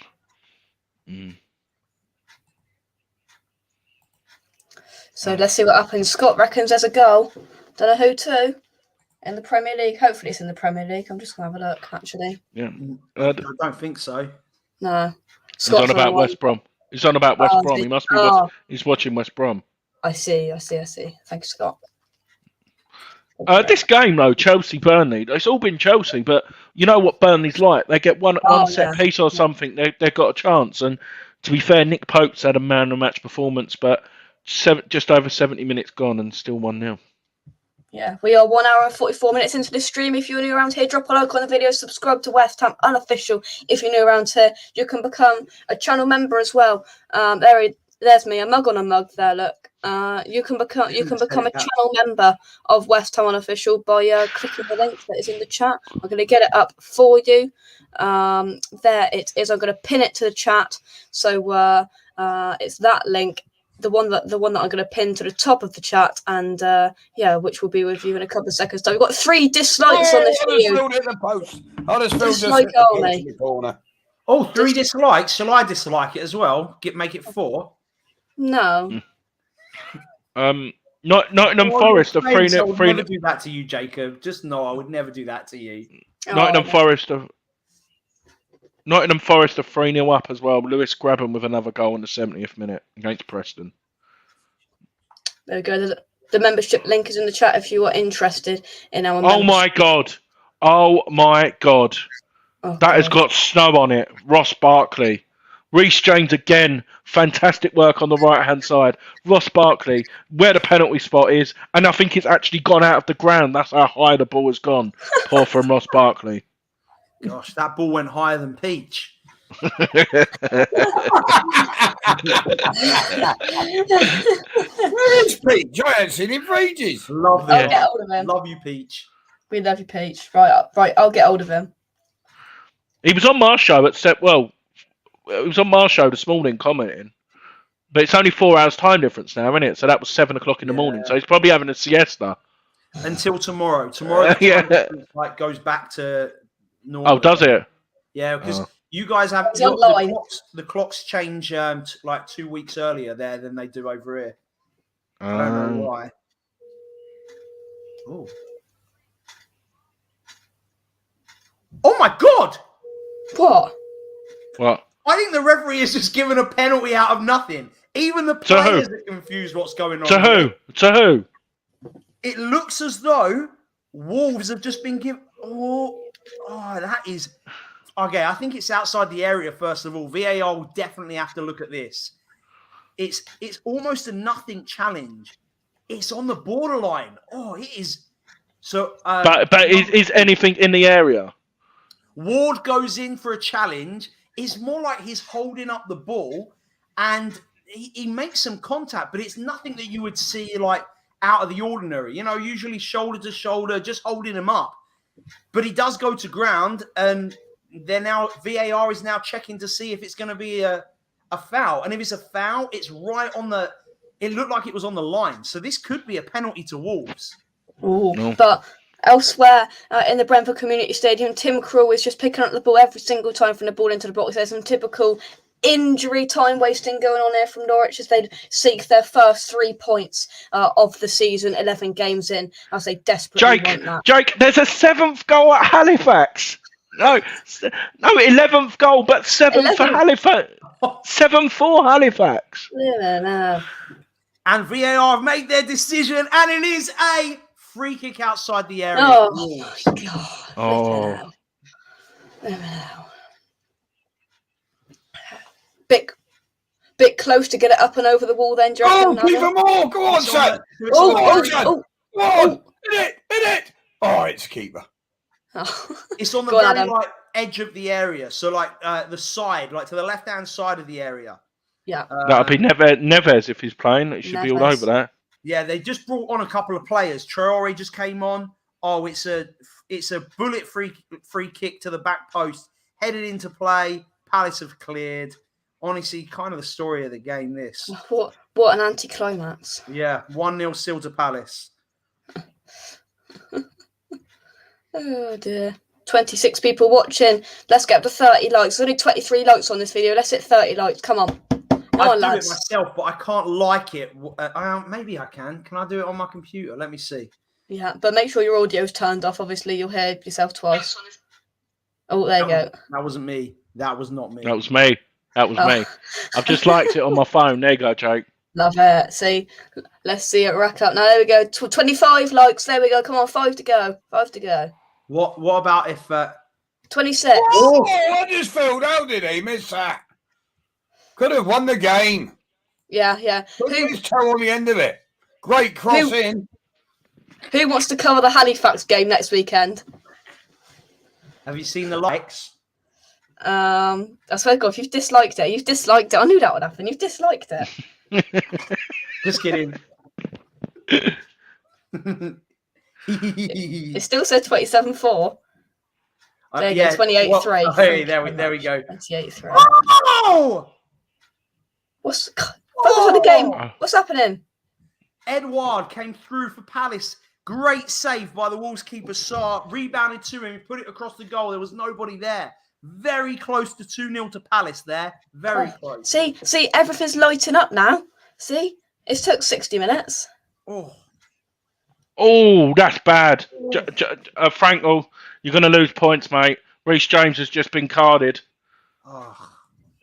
So let's see what happens. Scott reckons there's a goal. Don't know who to. In the Premier League. Hopefully it's in the Premier League. I'm just going to have a look, actually. Yeah. I don't think so. No. He's on about West Brom. He's on about West Brom. He must be. He's watching West Brom. I see. Thank you, Scott. This game, though, Chelsea-Burnley, it's all been Chelsea, but you know what Burnley's like. They get one set piece or something, they've got a chance. And to be fair, Nick Pope's had a man-of-match performance, but just over 70 minutes gone and still 1-0. Yeah, we are 1 hour and 44 minutes into the stream. If you're new around here, drop a like on the video, subscribe to West Ham Unofficial. If you're new around here, you can become a channel member as well. there's me, a mug on a mug there, look. You can become a channel member of West Ham Unofficial by clicking the link that is in the chat. I'm going to get it up for you. There it is. I'm going to pin it to the chat. So it's that link, the one that I'm going to pin to the top of the chat, and which will be with you in a couple of seconds. So we've got 3 dislikes on this video. I just filled it in the post. I just filled Dislike this only. in the corner. Oh, 3 dislikes. Shall I dislike it as well? Make it 4. No. Nottingham Forest are 3-0. I would never do that to you, Jacob. Just no, I would never do that to you. Nottingham Forest are 3-0 up as well. Lewis Grabban with another goal in the 70th minute against Preston. There we go. The membership link is in the chat if you are interested in our membership. Oh my god. Oh my god. That has got snow on it. Ross Barkley. Reece James again. Fantastic work on the right-hand side. Ross Barkley, where the penalty spot is. And I think it's actually gone out of the ground. That's how high the ball has gone. Poor from Ross Barkley. Gosh, that ball went higher than Peach. Where is Peach? I haven't seen him for ages. Love I'll get hold of him. Love you, Peach. We love you, Peach. Right, I'll get hold of him. He was on my show it was on my show this morning commenting. But it's only 4 hours time difference now, isn't it? So that was 7 o'clock in the morning. So he's probably having a siesta. Until tomorrow. Tomorrow goes back to normal. Oh, does it? Yeah, because you guys have the clocks change like 2 weeks earlier there than they do over here. I don't know why. Oh my god! What? I think the referee has just given a penalty out of nothing. Even the players are confused what's going on. To who? It looks as though Wolves have just been given... that is... Okay, I think it's outside the area, first of all. VAR will definitely have to look at this. It's almost a nothing challenge. It's on the borderline. Oh, it is... So, but is anything in the area? Ward goes in for a challenge. It's more like he's holding up the ball and he makes some contact, but it's nothing that you would see like out of the ordinary. You know, usually shoulder to shoulder, just holding him up. But he does go to ground, and they're now VAR is now checking to see if it's going to be a foul. And if it's a foul, it's right on the. It looked like it was on the line, so this could be a penalty to Wolves. But elsewhere in the Brentford Community Stadium, Tim Krul is just picking up the ball every single time from the ball into the box. There's some typical injury time wasting going on there from Norwich as they seek their first 3 points of the season, 11 games in, as they desperately want that. Jake, there's a 7th goal at Halifax. No, 11th goal, but 7th for Halifax. 7 for Halifax. Yeah, no. And VAR have made their decision, and it is a free kick outside the area. Oh, my God. Oh. Bit close to get it up and over the wall then, Joe. Keep them all. Go on, son. Hit it. Oh, it's a keeper. It's on the very edge of the area. So, like the side, like to the left-hand side of the area. Yeah. That would be Neves if he's playing. It should be all over that. Yeah, they just brought on a couple of players. Traore just came on. Oh, it's a bullet free kick to the back post, headed into play. Palace have cleared. Honestly, kind of the story of the game, this. What an anticlimax. Yeah, 1-0 still to Palace. Oh, dear. 26 people watching. Let's get up to 30 likes. There's only 23 likes on this video. Let's hit 30 likes. Come on. I do it myself, but I can't like it. Maybe I can. Can I do it on my computer? Let me see. Yeah, but make sure your audio's turned off. Obviously, you'll hear yourself twice. Oh, there you go. That wasn't me. That was not me. That was me. Me. I've just liked it on my phone. There you go, Jake. Love it. See, let's see it rack up. Now, there we go. 25 likes. There we go. Come on, 5 to go. 5 to go. What about if... 26. Oh, I just filled out, did he? Miss that. Could have won the game. Yeah. Put his toe on the end of it. Great cross in. Who wants to cover the Halifax game next weekend? Have you seen the likes? I swear to God, if you've disliked it, you've disliked it. I knew that would happen. You've disliked it. Just kidding. It still said 27-4. There you go, 28-3. Hey, there we go. 28-3. Oh! Focus on the game. What's happening? Edouard came through for Palace. Great save by the Wolves keeper, Sarr. Rebounded to him. He put it across the goal. There was nobody there. Very close to 2-0 to Palace there. Very close. See, everything's lighting up now. See? It took 60 minutes. Oh, that's bad. Frankel, you're going to lose points, mate. Reece James has just been carded.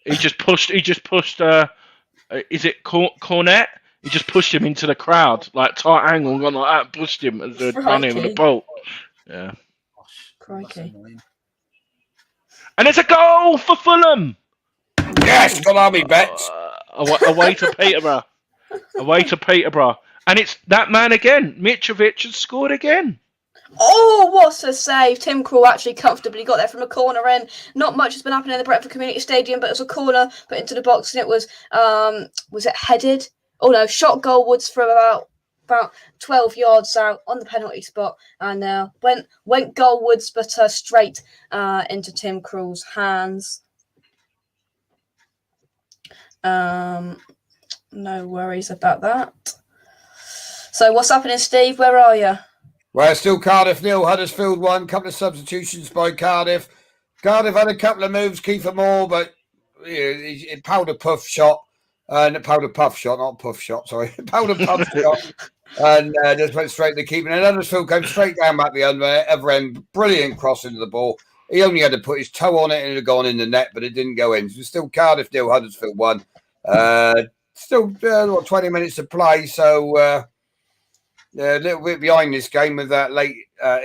He just pushed. Is it Cornet? He just pushed him into the crowd, like tight angle, gone like that, pushed him as they'd run him with a bolt. Yeah. Crikey. And it's a goal for Fulham. Yes, got army bets. Away to Peterborough. Away to Peterborough. And it's that man again. Mitrovic has scored again. Oh, what a save. Tim Krul actually comfortably got there from a corner in. Not much has been happening in the Brentford Community Stadium, but it was a corner put into the box, and it was it headed? Oh no, shot goalwards from about 12 yards out on the penalty spot, and went goalwards, but straight into Tim Krul's hands. No worries about that. So what's happening, Steve? Where are you? Well, still Cardiff 0, Huddersfield 1. Couple of substitutions by Cardiff. Cardiff had a couple of moves, Kiefer Moore, but it powder puff shot. Powder puff shot, not puff shot, sorry. Powder puff shot. And just went straight to the keeper. And Huddersfield came straight down back the other end. Brilliant cross into the ball. He only had to put his toe on it and it had gone in the net, but it didn't go in. So it's still Cardiff 0, Huddersfield 1. Still 20 minutes to play, so a little bit behind this game with that late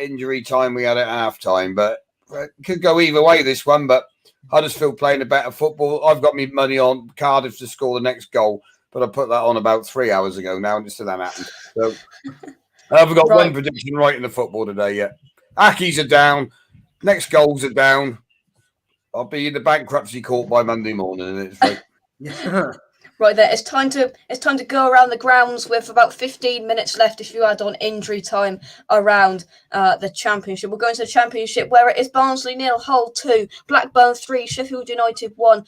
injury time we had at half-time. But it could go either way, this one, but Huddersfield playing a better football. I've got me money on Cardiff to score the next goal, but I put that on about 3 hours ago now, and it still hasn't happened. So I haven't got one prediction right in the football today yet. Ackies are down. Next goals are down. I'll be in the bankruptcy court by Monday morning, and it's like... Right there, it's time to go around the grounds with about 15 minutes left if you add on injury time around the Championship. We'll go into the Championship where it is Barnsley 0, Hull 2, Blackburn 3, Sheffield United 1,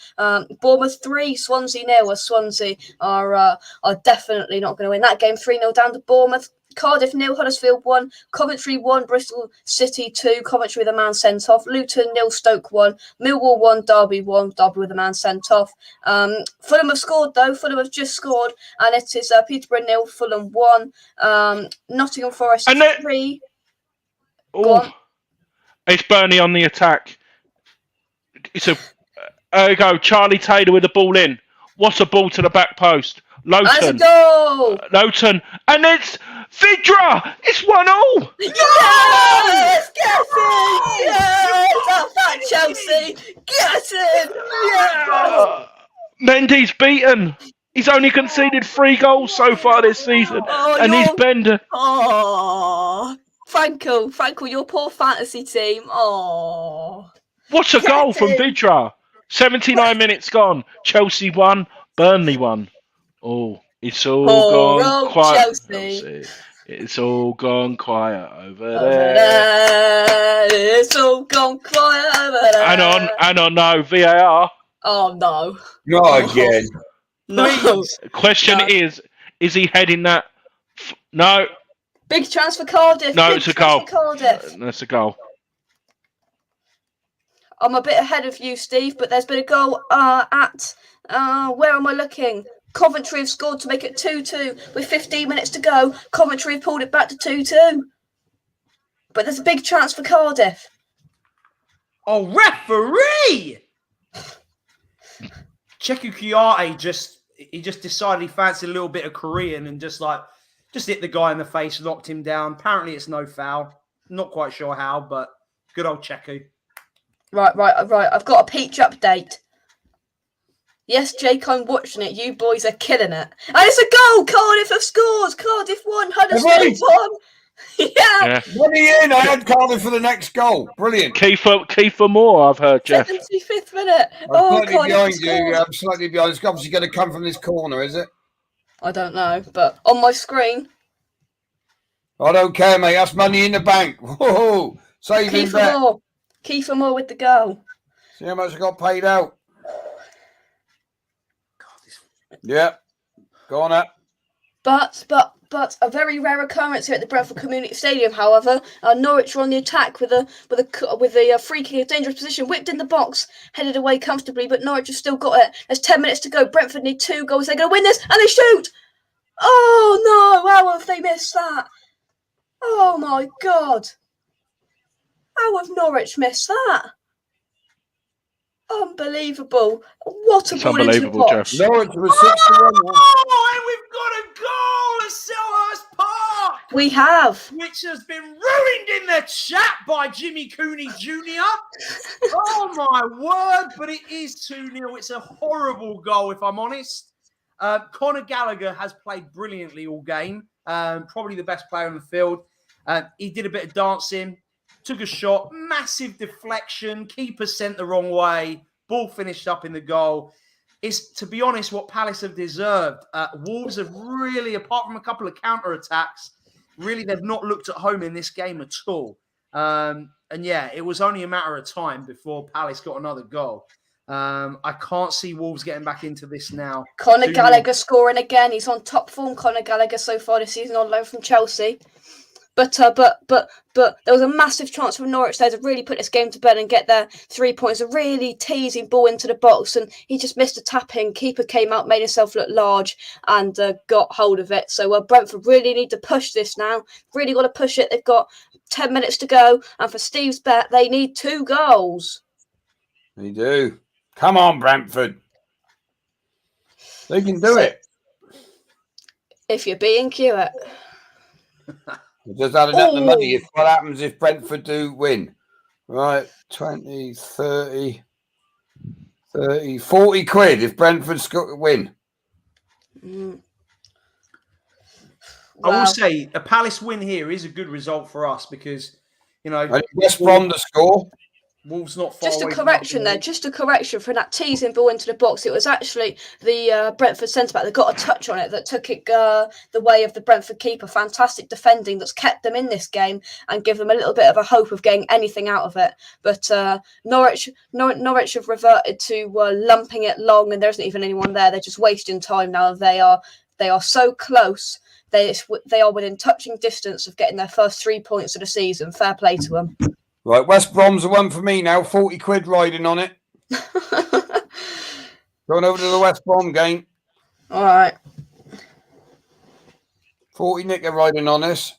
Bournemouth 3, Swansea 0. Swansea are definitely not going to win that game. 3-0 down to Bournemouth. Cardiff 0, Huddersfield 1, Coventry 1, Bristol City 2, Coventry with a man sent off, Luton 0, Stoke 1, Millwall 1, Derby 1, Derby with a man sent off. Fulham have scored though, Fulham have just scored, and it is Peterborough 0, Fulham 1, Nottingham Forest 3. It's Burnley on the attack. There you go, Charlie Taylor with the ball in. What's a ball to the back post? Lowton. Lowton. And it's Vidra! It's 1-0! Yes! Get it! Yes! Up that Chelsea! Get it! Yes! Mendy's beaten. He's only conceded 3 goals so far this season. And he's Bender. Oh, Frankel, your poor fantasy team. Oh. What a goal from Vidra. 79 minutes gone. Chelsea 1, Burnley 1. Oh, it's all gone quiet. Chelsea. It's all gone quiet over there. It's all gone quiet over there. Hang on, no, VAR. Oh, no. Not again. No. The question is he heading that? No. Big chance for Cardiff. No, it's a goal. That's a goal. I'm a bit ahead of you, Steve, but there's been a goal at... where am I looking? Coventry have scored to make it 2-2 with 15 minutes to go. Coventry have pulled it back to 2-2. But there's a big chance for Cardiff. Oh, referee! Cheku Kiyate just decided he fancied a little bit of Korean and just hit the guy in the face, knocked him down. Apparently it's no foul. Not quite sure how, but good old Cheku. Right. I've got a peach update. Yes, Jake, I'm watching it. You boys are killing it. And it's a goal! Cardiff have scored! Cardiff 1, Huddersfield 1! Yeah! Money in, I had Cardiff for the next goal. Brilliant. Kiefer Moore, I've heard, Jeff. 75th minute. I'm slightly Cardiff behind has you. scored. I'm slightly behind. It's obviously going to come from this corner, is it? I don't know, but on my screen, I don't care, mate. That's money in the bank. Whoa, saving bet. Kiefer Moore with the goal. See how much I got paid out. Yeah, go on up. But a very rare occurrence here at the Brentford Community Stadium. However, Norwich were on the attack with a free kick, a dangerous position, whipped in the box, headed away comfortably. But Norwich have still got it. There's 10 minutes to go. Brentford need 2 goals. They're going to win this, and they shoot. Oh no! How have they missed that? Oh my God! How have Norwich missed that? Unbelievable! What a It's ball into the unbelievable, box. Jeff. Norwich was 6-1. Oh, and we've got a goal at Selhurst Park, We have. which has been ruined in the chat by Jimmy Cooney Jr. Oh my word! But it is 2-0. It's a horrible goal, if I'm honest. Conor Gallagher has played brilliantly all game. Probably the best player on the field. He did a bit of dancing, took a shot, massive deflection, keeper sent the wrong way, ball finished up in the goal. It's, to be honest, what Palace have deserved. Wolves have really, apart from a couple of counter-attacks, really they've not looked at home in this game at all. And yeah, it was only a matter of time before Palace got another goal. I can't see Wolves getting back into this now. Conor Gallagher scoring again. He's on top form, Conor Gallagher, so far this season on loan from Chelsea. But there was a massive chance for Norwich there to really put this game to bed and get their 3 points. A really teasing ball into the box, and he just missed a tap-in. Keeper came out, made himself look large, and got hold of it. So Brentford really need to push this now. Really got to push it. They've got 10 minutes to go, and for Steve's bet, they need 2 goals. They do. Come on, Brentford. They can do it. If you're being cute. Just adding up the money. If what happens if Brentford do win? Right, 20, 30, 40 quid if Brentford win. Mm. I will say a Palace win here is a good result for us because, you know, And West Brom to score. Wolves not far Just a away correction there, just a correction for that teasing ball into the box. It was actually the Brentford centre-back that got a touch on it that took it the way of the Brentford keeper. Fantastic defending that's kept them in this game and give them a little bit of a hope of getting anything out of it. But Norwich have reverted to lumping it long, and there isn't even anyone there. They're just wasting time now. They are so close. They are within touching distance of getting their first 3 points of the season. Fair play to them. Right, West Brom's the one for me now. 40 quid riding on it. Going over to the West Brom game. All right. 40 nicker riding on this.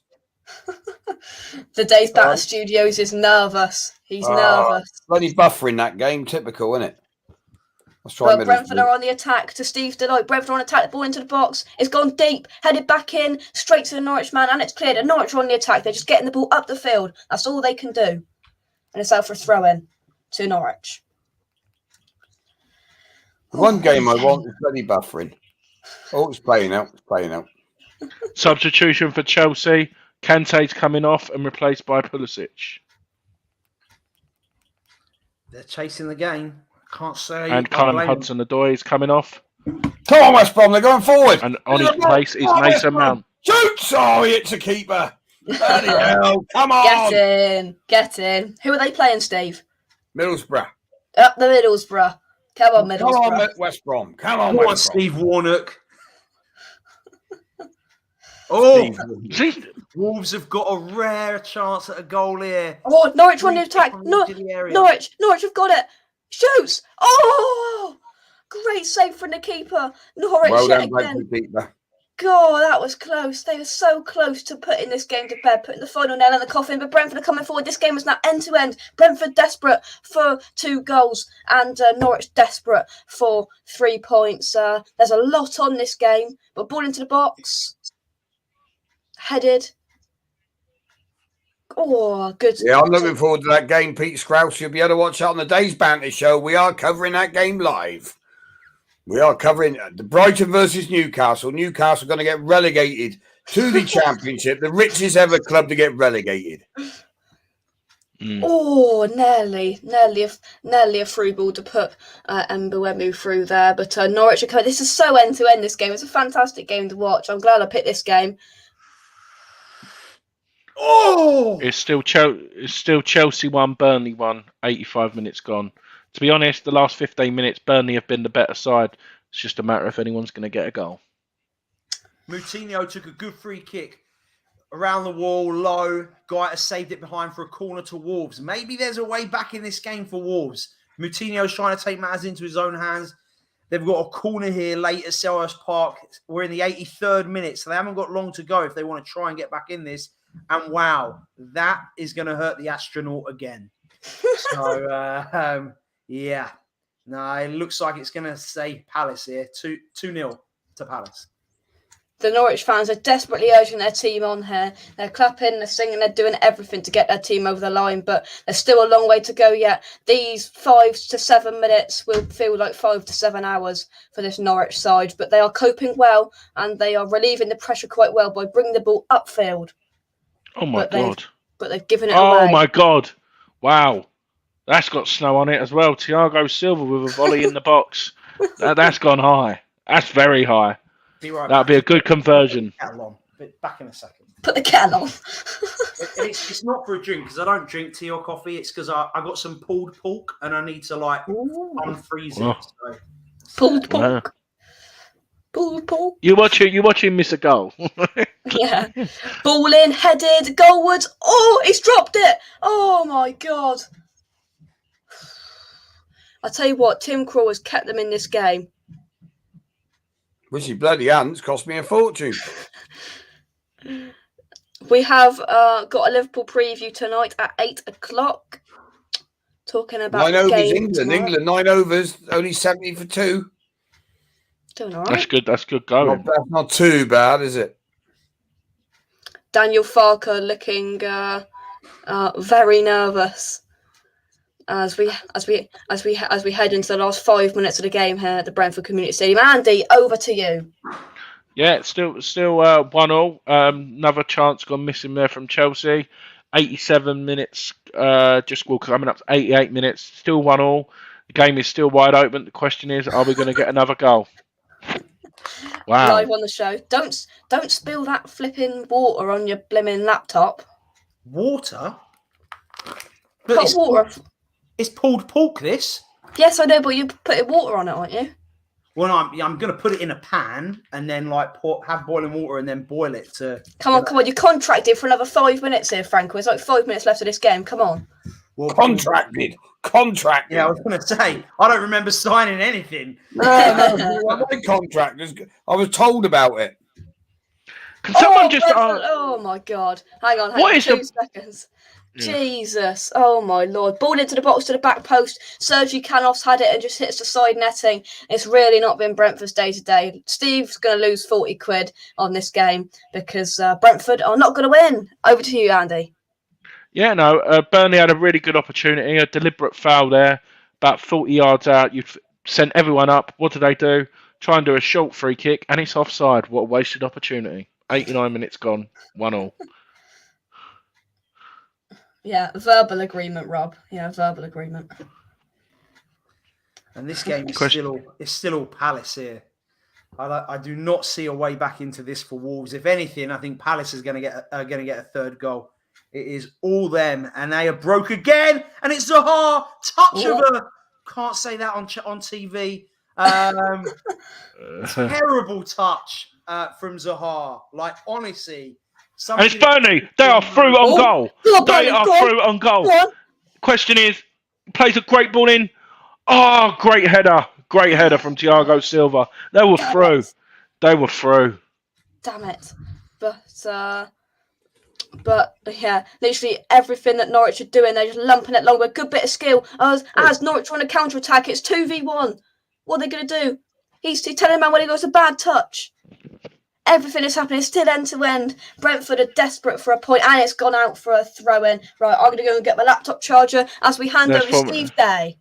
The Dave Batter Studios is nervous. He's nervous. Bloody buffering that game. Typical, isn't it? Let's try Well, Brentford are on the attack to Steve's delight. Brentford on attack, the ball into the box. It's gone deep, headed back in, straight to the Norwich man, and it's cleared. And Norwich are on the attack. They're just getting the ball up the field. That's all they can do. And it's out for a throw-in to Norwich. The one game I want is bloody buffering. Oh, it's playing out. It's playing out. Substitution for Chelsea. Kante's coming off and replaced by Pulisic. They're chasing the game. Can't say. And Callum Hudson-Odoi is coming off. Come on, West Brom. They're going forward. And on his place is Mason Mount. Shoots! Oh, it's a keeper. Bloody hell. Come on. Get in. Who are they playing, Steve? Middlesbrough. Up the Middlesbrough. Come on, Middlesbrough. Come on, West Brom. Come on, Come on, West Brom. Steve Warnock. Oh, Wolves have got a rare chance at a goal here. Oh, Norwich on the attack. Norwich have got it. Shoots. Oh, great save from the keeper. Norwich Well yet done, again. Brentford keeper. God, that was close. They were so close to putting this game to bed, putting the final nail in the coffin. But Brentford are coming forward. This game is now end-to-end. Brentford desperate for 2 goals and Norwich desperate for 3 points. There's a lot on this game, but ball into the box. Headed. Oh, good. Yeah, I'm looking forward to that game, Pete Scrouse. You'll be able to watch that on the Days Banter show. We are covering that game live. We are covering the Brighton versus Newcastle. Newcastle going to get relegated to the Championship, the richest ever club to get relegated. Oh, nearly a through ball to put Mbuemu through there. But Norwich are coming. This is so end to end. This game. It's a fantastic game to watch. I'm glad I picked this game. Oh, It's still Chelsea 1, Burnley 1. 85 minutes gone. To be honest, the last 15 minutes, Burnley have been the better side. It's just a matter if anyone's going to get a goal. Moutinho took a good free kick around the wall, low. Guy has saved it behind for a corner to Wolves. Maybe there's a way back in this game for Wolves. Moutinho's trying to take matters into his own hands. They've got a corner here late at Selhurst Park. We're in the 83rd minute, so they haven't got long to go if they want to try and get back in this. And wow, that is going to hurt the astronaut again. So, yeah. No, it looks like it's going to stay Palace here. 2-0 to Palace. The Norwich fans are desperately urging their team on here. They're clapping, they're singing, they're doing everything to get their team over the line, but there's still a long way to go yet. These 5 to 7 minutes will feel like 5 to 7 hours for this Norwich side, but they are coping well and they are relieving the pressure quite well by bringing the ball upfield. Oh my God. But they've given it away. Oh my God. Wow. That's got snow on it as well. Thiago Silva with a volley in the box. That's gone high. That's very high. That'd be a good conversion. Back in a second. Put the kettle on. It's not for a drink because I don't drink tea or coffee. It's because I got some pulled pork and I need to unfreeze it. So. Pulled pork. Pulled pork. You watching miss a goal. Yeah. Ball in, headed, goalwards. Oh, he's dropped it. Oh my God. I tell you what, Tim Krul has kept them in this game. Which he bloody hadn't. Cost me a fortune. We have got a Liverpool preview tonight at 8 o'clock. Talking about 9 overs game England. England 9 overs, only 70 for 2. Doing all right. That's good going. That's not too bad, is it? Daniel Farker looking very nervous as we head into the last 5 minutes of the game here at the Brentford Community Stadium. Andy, over to you. Yeah, still 1-1. Another chance gone missing there from Chelsea. 87 minutes, coming up to 88 minutes. Still 1-1. The game is still wide open. The question is, are we going to get another goal? Wow! Live on the show. Don't spill that flipping water on your blimmin' laptop. Water? Hot water. It's pulled pork, this. Yes, I know, but you're putting water on it, aren't you? Well, I'm going to put it in a pan and then have boiling water and then boil it to. Come on! You're contracted for another 5 minutes here, Franco. It's like 5 minutes left of this game. Come on. Well, contracted. Yeah, I was going to say I don't remember signing anything. No, my contract. I was told about it. Can someone just? Oh my God! Hang on. What is 2 seconds. Yeah. Jesus! Oh my Lord! Ball into the box to the back post. Sergi Canov's had it and just hits the side netting. It's really not been Brentford's day today. Steve's going to lose 40 quid on this game because Brentford are not going to win. Over to you, Andy. Yeah, no. Burnley had a really good opportunity. A deliberate foul there, about 40 yards out. You've sent everyone up. What do they do? Try and do a short free kick, and it's offside. What a wasted opportunity. 89 minutes gone. 1-1. Yeah, verbal agreement, Rob. Yeah, verbal agreement. And this game is still all Palace here. I do not see a way back into this for Wolves. If anything, I think Palace is going to get a third goal. It is all them, and they are broke again. And it's Zaha touch of a. Can't say that on TV. Terrible touch from Zaha. Like honestly. And it's Burnley. They are through on goal. They are through on goal. Question is, plays a great ball in. Oh, great header. Great header from Thiago Silva. They were through. They were through. Damn it. But yeah, literally everything that Norwich are doing, they're just lumping it long with a good bit of skill. As Norwich want to counter-attack, it's 2v1. What are they going to do? He's telling him when he goes a bad touch. Everything is happening still end to end. Brentford are desperate for a point, and it's gone out for a throw in. Right, I'm going to go and get my laptop charger as we hand over to Steve Day.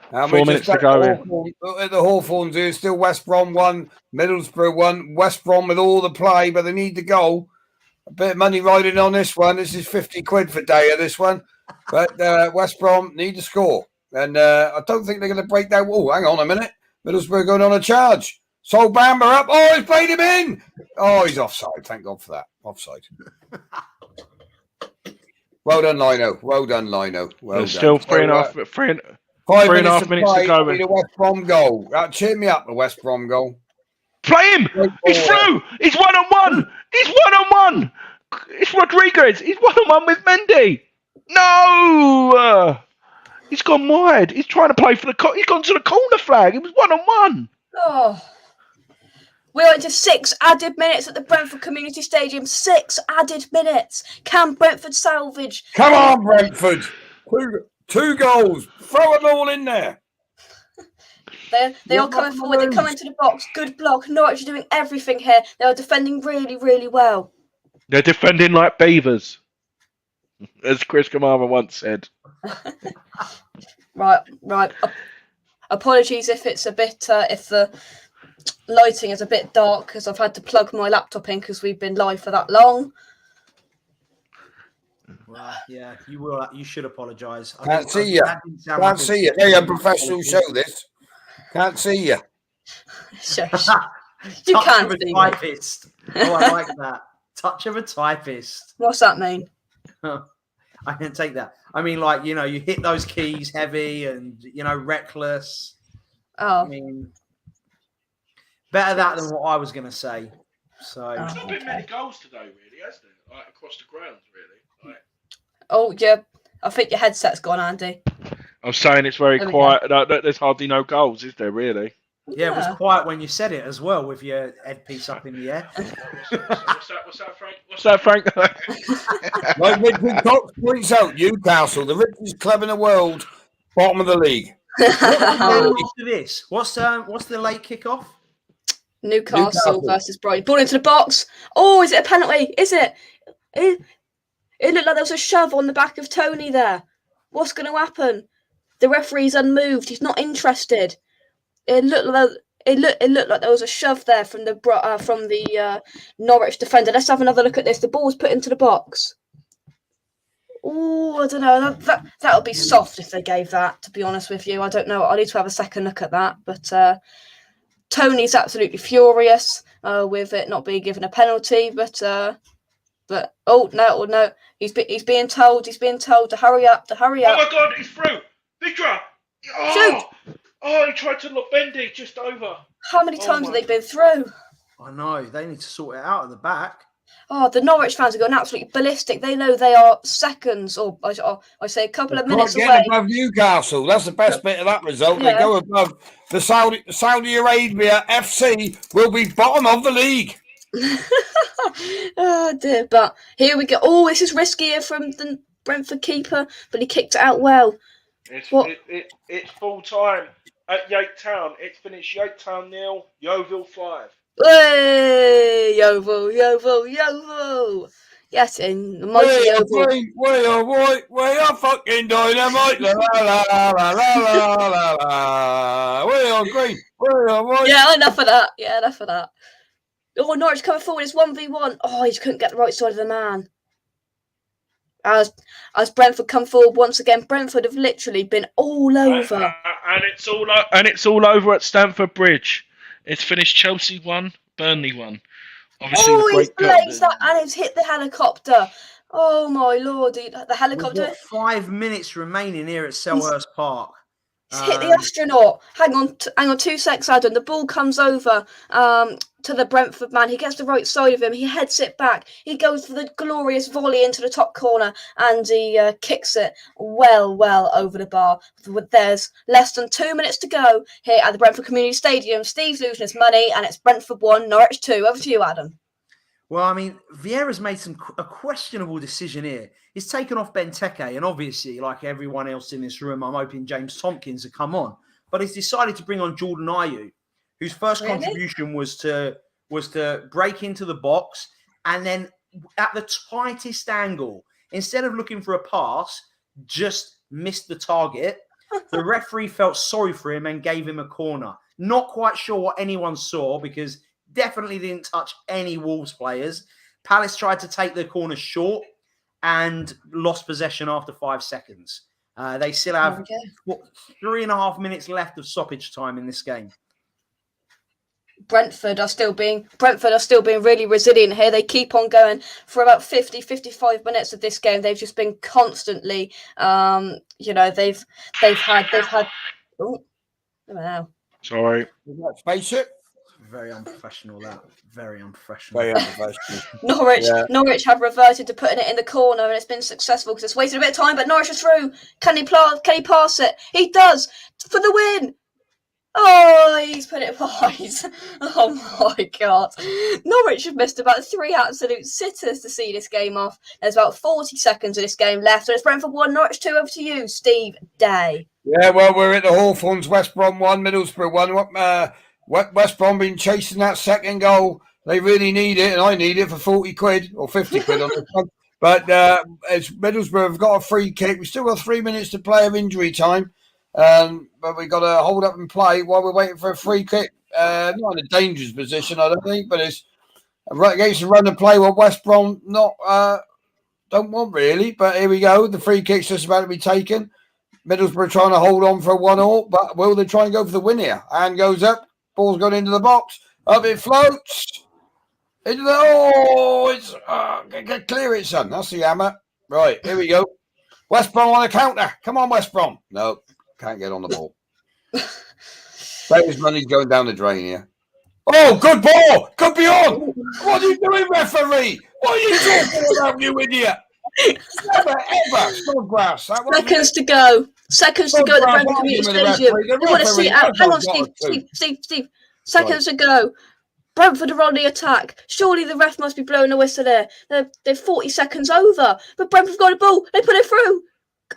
4 minutes to go in. The Hawthorns here, still West Brom 1, Middlesbrough 1. West Brom with all the play, but they need the goal. A bit of money riding on this one. This is 50 quid for Daya, this one. But West Brom need to score. And I don't think they're going to break that wall. Hang on a minute. Middlesbrough going on a charge. Sol Bamba up. Oh, he's played him in. Oh, he's offside. Thank God for that. Offside. Well done, Lino. Well done, Lino. Well There's done. still three and a half minutes to go. The West Brom goal. Cheer me up, the West Brom goal. Play him! He's through! He's 1-on-1! He's 1-on-1! It's Rodriguez! He's 1-on-1 with Mendy! No! He's gone wide. He's trying to play for the... He's gone to the corner flag. It was 1-on-1. Oh. We went to 6 added minutes at the Brentford Community Stadium. 6 added minutes. Can Brentford salvage? Come on, Brentford. Two goals. Throw them all in there. They are coming forward. They come into the box. Good block. Norwich are doing everything here. They are defending really, really well. They're defending like beavers, as Chris Kamara once said. Right. Apologies if it's a bit, if the lighting is a bit dark because I've had to plug my laptop in because we've been live for that long. Well, yeah, you will. You should apologise. Can't see you. Can't see you. Very unprofessional show, this. Can't see you. Shush. You can't see me. Typist. Oh, I like that. Touch of a typist. What's that mean? I can take that. I mean, like, you hit those keys heavy and, reckless. Oh. I mean, better that than what I was going to say. So There's not been many goals today, really, has there? Like, across the grounds, really. Like... Oh, yeah. I think your headset's gone, Andy. I'm saying it's very quiet. There's hardly no goals, is there, really? Yeah, it was quiet when you said it as well, with your headpiece up in the air. What's that, Frank? Like Richard Cox points out, Newcastle, the richest club in the world, bottom of the league. After this, what's the late kickoff? Newcastle versus Brighton. Ball into the box. Oh, is it a penalty? Is it? It looked like there was a shove on the back of Tony there. What's going to happen? The referee's unmoved. He's not interested. It looked like there was a shove there from the Norwich defender. Let's have another look at this. The ball was put into the box. Oh, I don't know. That would be soft if they gave that, to be honest with you. I don't know. I need to have a second look at that. But Tony's absolutely furious with it not being given a penalty. But oh no, he's being told to hurry up. Oh my God, he's through. Vidra. Shoot. Oh, he tried to look Bendy just over. How many times have they been through? I know. They need to sort it out at the back. Oh, the Norwich fans are going absolutely ballistic. They know they are seconds, or I say a couple of minutes away. Above Newcastle. That's the best bit of that result. Yeah. They go above the Saudi Arabia FC will be bottom of the league. Oh dear, but here we go. Oh, this is riskier from the Brentford keeper, but he kicked it out well. It's full time at Yate Town. It's finished. Yate Town 0, Yeovil 5. Hey, Yeovil. Yes, in the mighty Yeovil. We are fucking dynamite. La la la la la la la. We are green. We are white. Yeah, enough of that. Oh, Norwich coming forward. It's 1v1. Oh, he just couldn't get the right side of the man. As Brentford come forward once again, Brentford have literally been all over. And it's all over at Stamford Bridge. It's finished Chelsea 1, Burnley 1. Obviously, he's blazed that and he's hit the helicopter. Oh my lord, the helicopter. We've got 5 minutes remaining here at Selhurst Park. He's hit the astronaut. Hang on 2 secs, Adam. The ball comes over to the Brentford man. He gets the right side of him. He heads it back. He goes for the glorious volley into the top corner and he kicks it well over the bar. There's less than 2 minutes to go here at the Brentford Community Stadium. Steve's losing his money and it's Brentford 1, Norwich 2. Over to you, Adam. Well, I mean, Vieira's made a questionable decision here. He's taken off Benteke, and obviously, like everyone else in this room, I'm hoping James Tompkins will come on. But he's decided to bring on Jordan Ayew, whose first contribution was to break into the box and then at the tightest angle, instead of looking for a pass, just missed the target. The referee felt sorry for him and gave him a corner. Not quite sure what anyone saw because definitely didn't touch any Wolves players. Palace tried to take the corner short and lost possession after 5 seconds. They still have 3.5 minutes left of stoppage time in this game. Brentford are still being really resilient here. They keep on going for about 55 minutes of this game. They've just been constantly, they've had. Oh, now. Sorry. Spaceship. Very unprofessional. That very unprofessional. Very unprofessional. Norwich have reverted to putting it in the corner, and it's been successful because it's wasted a bit of time. But Norwich are through. Can he pass it? He does for the win. Oh, he's put it wide. Oh my God. Norwich have missed about 3 absolute sitters to see this game off. There's about 40 seconds of this game left. So it's Brentford 1, Norwich 2. Over to you, Steve Day. Yeah, well, we're at the Hawthorns, West Brom 1, Middlesbrough 1. West Brom been chasing that second goal. They really need it, and I need it for 40 quid or 50 quid on this one. But as Middlesbrough have got a free kick. We've still got 3 minutes to play of injury time. But we've got to hold up and play while we're waiting for a free kick. Not in a dangerous position, I don't think, but it's against the run and play what West Brom don't want really. But here we go. The free kick's just about to be taken. Middlesbrough trying to hold on for a 1-1, but will they try and go for the win here? Hand goes up, ball's gone into the box, up it floats. Into the clear it, son. That's the hammer. Right, here we go. West Brom on a counter. Come on, West Brom. No, can't get on the ball. Players' money's going down the drain here. Oh, good ball. Could be on. What are you doing, referee? What are you talking about, you idiot? Never, ever. Snodgrass. Seconds to go at the Brentford Community Stadium. We want to see it out. Hang on, Steve. Seconds to go. Brentford are on the attack. Surely the ref must be blowing a whistle there. They're 40 seconds over. But Brentford got a ball. They put it through.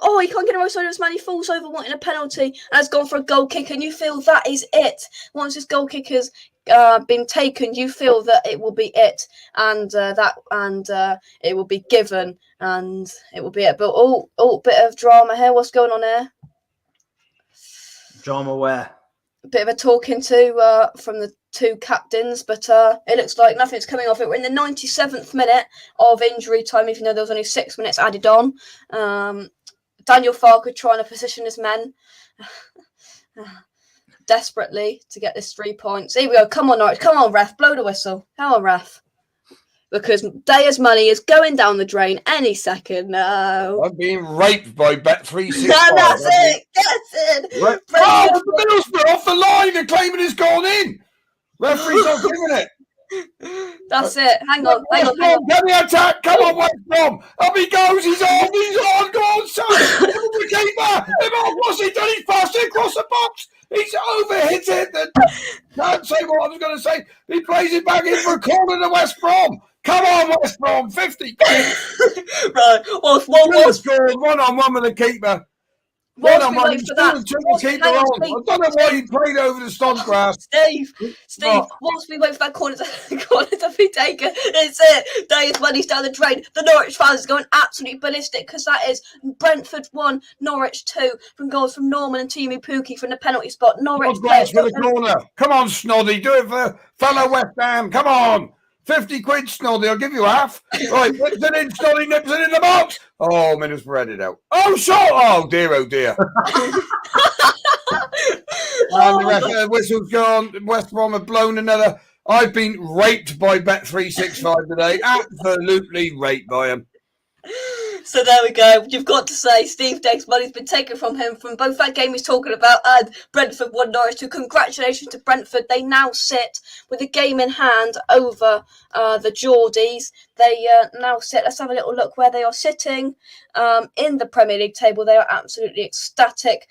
Oh, he can't get a right side of his man. He falls over wanting a penalty and has gone for a goal kick. And you feel that is it. Once this goal kick has been taken, you feel that it will be it. And it will be given. And it will be it. But bit of drama here. What's going on here? Drama where? A bit of a talking to from the two captains, but it looks like nothing's coming off it. We're in the 97th minute of injury time, even though there was only 6 minutes added on. Daniel Farke trying to position his men desperately to get this 3 points. Here we go. Come on, Norwich. Come on, ref. Blow the whistle. Come on, ref. Because Daya's money is going down the drain any second now. I'm being raped by Bet365. That's it. That's it. Right. Oh, the Middlesbrough off the line. They're claiming it's gone in. Referee's not giving it. That's it. Hang on. Get the attack. Come on, West Brom. Up he goes. He's on. Go on, son. The keeper. What's he done? He's passed it across the box. He's overhit it. Can't say what I was going to say. He plays it back in for a corner to West Brom. Come on, West Brom. 50. Right. Well, one-on-one with the keeper. One-on-one. He's still took the keeper on. I don't know why he played over the Snodgrass. Steve, whilst we wait for that corner to be taken, it's it. Daya's money's down the drain. The Norwich fans are going absolutely ballistic because that is Brentford 1, Norwich 2 from goals from Norman and Timu Pukki from the penalty spot. Norwich Snodgrass for the corner. Come on, Snoddy. Do it for fellow West Ham. Come on. 50 quid, Snoddy. I'll give you half. Right, nips it in, Snoddy, nips it in the box. Oh, Middlesbrough headed out. Oh, shot. Oh, dear. And the whistle's gone. West Brom have blown another. I've been raped by Bet365 today. Absolutely raped by him. So there we go. You've got to say Steve Dake's money's been taken from him from both that game he's talking about and Brentford 1 Norwich 2. Congratulations to Brentford. They now sit with a game in hand over the Geordies. They now sit. Let's have a little look where they are sitting in the Premier League table. They are absolutely ecstatic.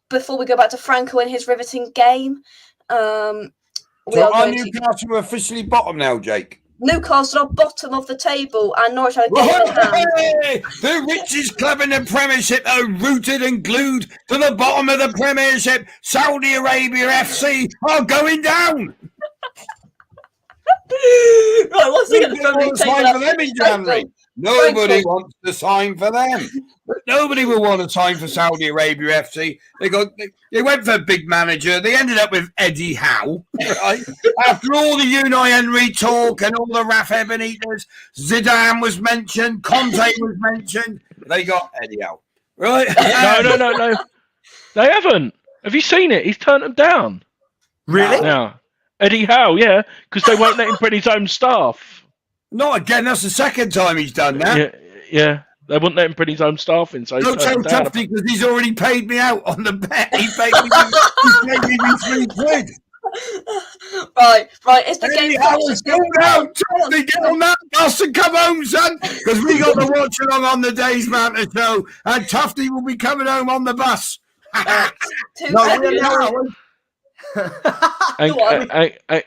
Before we go back to Franco and his riveting game. So are Newcastle officially bottom now, Jake? Newcastle are bottom of the table and Norwich have a game in hand. The richest club in the Premiership are rooted and glued to the bottom of the Premiership. Saudi Arabia FC are going down. Right, what's he going to sign for them in January? Nobody wants to sign for them. Nobody will want a time for Saudi Arabia FC. They went for a big manager. They ended up with Eddie Howe, right? After all the Unai Emery talk and all the Rafa Benitez, Zidane was mentioned, Conte was mentioned. They got Eddie Howe, right? No. They haven't. Have you seen it? He's turned them down. Really? Now, Eddie Howe, yeah, because they won't let him bring his own staff. Not again. That's the second time he's done that. Yeah. They wouldn't let him bring his own staff in, so Don't tell Tufty because he's already paid me out on the bet. He paid me £3 Right. Is the game finished? Go down, Tufty, get on that bus and come home, son, because we got to watch along on the Days Mountain Show, and Tufty will be coming home on the bus.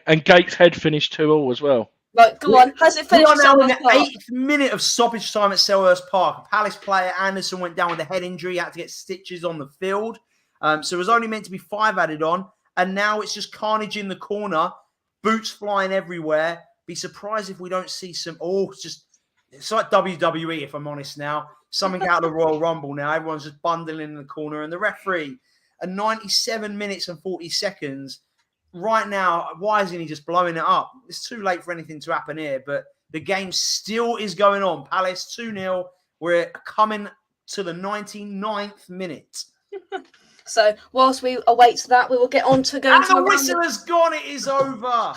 And Gateshead finished 2-2 as well. Right, go on. Has it finished? We are now in the 8th minute of stoppage time at Selhurst Park. Palace player Anderson went down with a head injury, had to get stitches on the field. So it was only meant to be 5 added on. And now it's just carnage in the corner, boots flying everywhere. Be surprised if we don't see some. It's like WWE, if I'm honest now. Something out of the Royal Rumble now. Everyone's just bundling in the corner. And the referee, at 97 minutes and 40 seconds, right now, why isn't he just blowing it up? It's too late for anything to happen here, but the game still is going on. Palace 2-0. We're coming to the 99th minute. So whilst we await that, we will get on to going. And the whistle has gone. It is over.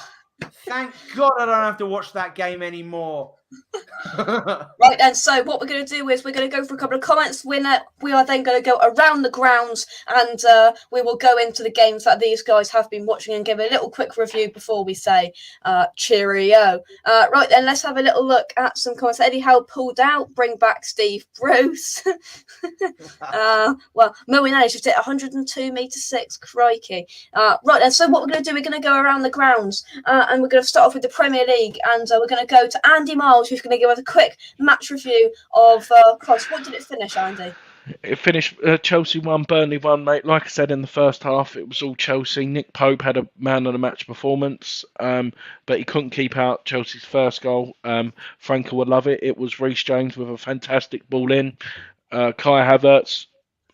Thank God I don't have to watch that game anymore. Right then, so what we're going to do is we're going to go through a couple of comments. We are then going to go around the grounds, and we will go into the games that these guys have been watching and give a little quick review before we say cheerio. Right then, let's have a little look at some comments. Eddie Howe pulled out, bring back Steve Bruce. Well, Moe just hit 102 metre 6, crikey. Right then, so what we're going to do, we're going to go around the grounds, and we're going to start off with the Premier League, and we're going to go to Andy Miles, who's going to give us a quick match review of Cross. What did it finish, Andy? It finished Chelsea 1, Burnley 1, mate. Like I said in the first half, it was all Chelsea. Nick Pope had a man of the match performance, but he couldn't keep out Chelsea's first goal. Franco would love it. It was Reece James with a fantastic ball in. Kai Havertz,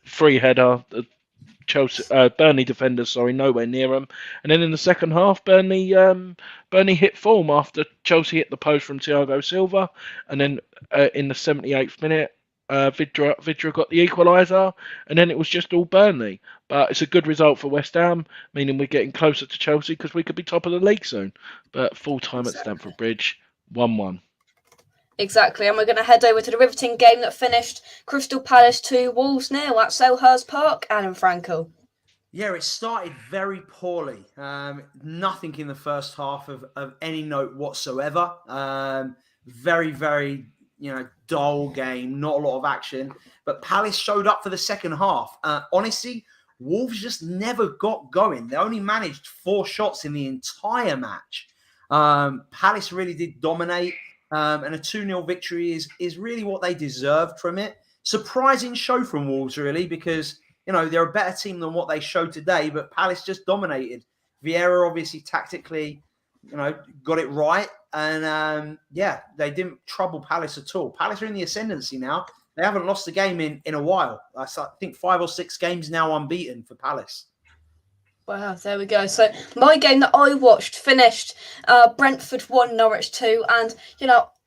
free header. Burnley defenders, nowhere near them. And then in the second half, Burnley hit form after Chelsea hit the post from Thiago Silva, and then in the 78th minute, Vidra got the equaliser, and then it was just all Burnley. But it's a good result for West Ham, meaning we're getting closer to Chelsea because we could be top of the league soon. But full time at Stamford Bridge, 1-1. Exactly, and we're going to head over to the riveting game that finished Crystal Palace 2, Wolves 0 at Selhurst Park. Alan Franco. Yeah, it started very poorly. Nothing in the first half of any note whatsoever. Very, very, dull game, not a lot of action. But Palace showed up for the second half. Honestly, Wolves just never got going. They only managed 4 shots in the entire match. Palace really did dominate. And a 2-0 victory is really what they deserved from it. Surprising show from Wolves, really, because, they're a better team than what they showed today, but Palace just dominated. Vieira obviously tactically, got it right. And, they didn't trouble Palace at all. Palace are in the ascendancy now. They haven't lost a game in a while. I think 5 or 6 games now unbeaten for Palace. Wow, there we go. So my game that I watched finished Brentford 1, Norwich 2, and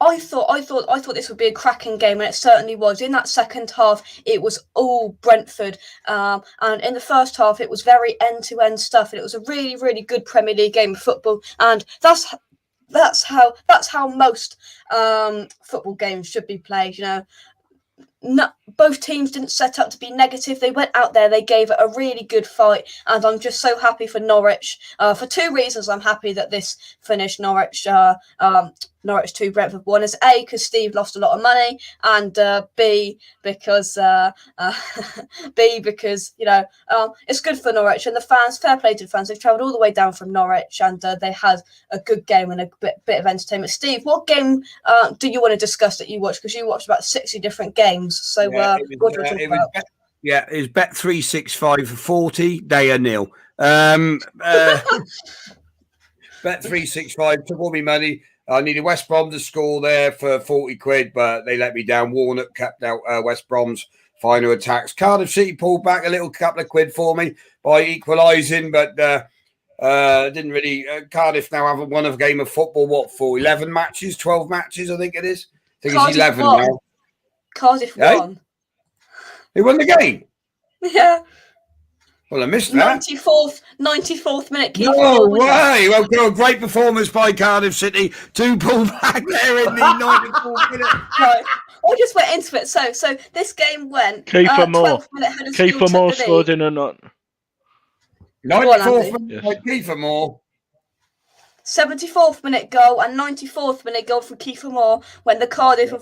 I thought this would be a cracking game, and it certainly was. In that second half, it was all Brentford, and in the first half, it was very end-to-end stuff, and it was a really, really good Premier League game of football, and that's how most football games should be played. No, both teams didn't set up to be negative. They went out there, they gave it a really good fight, and I'm just so happy for Norwich. For 2 reasons, I'm happy that this finished Norwich 2, Brentford 1. Is A, because Steve lost a lot of money, and B, because it's good for Norwich and the fans. Fair play to the fans. They've travelled all the way down from Norwich, and they had a good game and a bit of entertainment. Steve, what game do you want to discuss that you watched? Because you watched about 60 different games. So what do you want to talk about? It was Bet 365 for 40. They are nil. Bet 365 took all my money. I needed West Brom to score there for 40 quid, but they let me down. Warnock kept out West Brom's final attacks. Cardiff City pulled back a little couple of quid for me by equalising, but didn't really. Cardiff now haven't won a game of football, for 11 matches, 12 matches, I think it is. I think Cardiff it's 11 won. now. Cardiff Eh? won. They won the game. Yeah. Well, I missed that. 94th minute. Keith No Moore was way! Well, great performance by Cardiff City. 2 pull back there in the 94th minute. Right. I just went into it. So this game went. Kiefer Moore. 12th minute Huddersfield Kiefer took Moore the lead. scored in or not? 94th minute Yes. by Kiefer Moore. 74th minute goal and 94th minute goal from Kiefer Moore when the Cardiff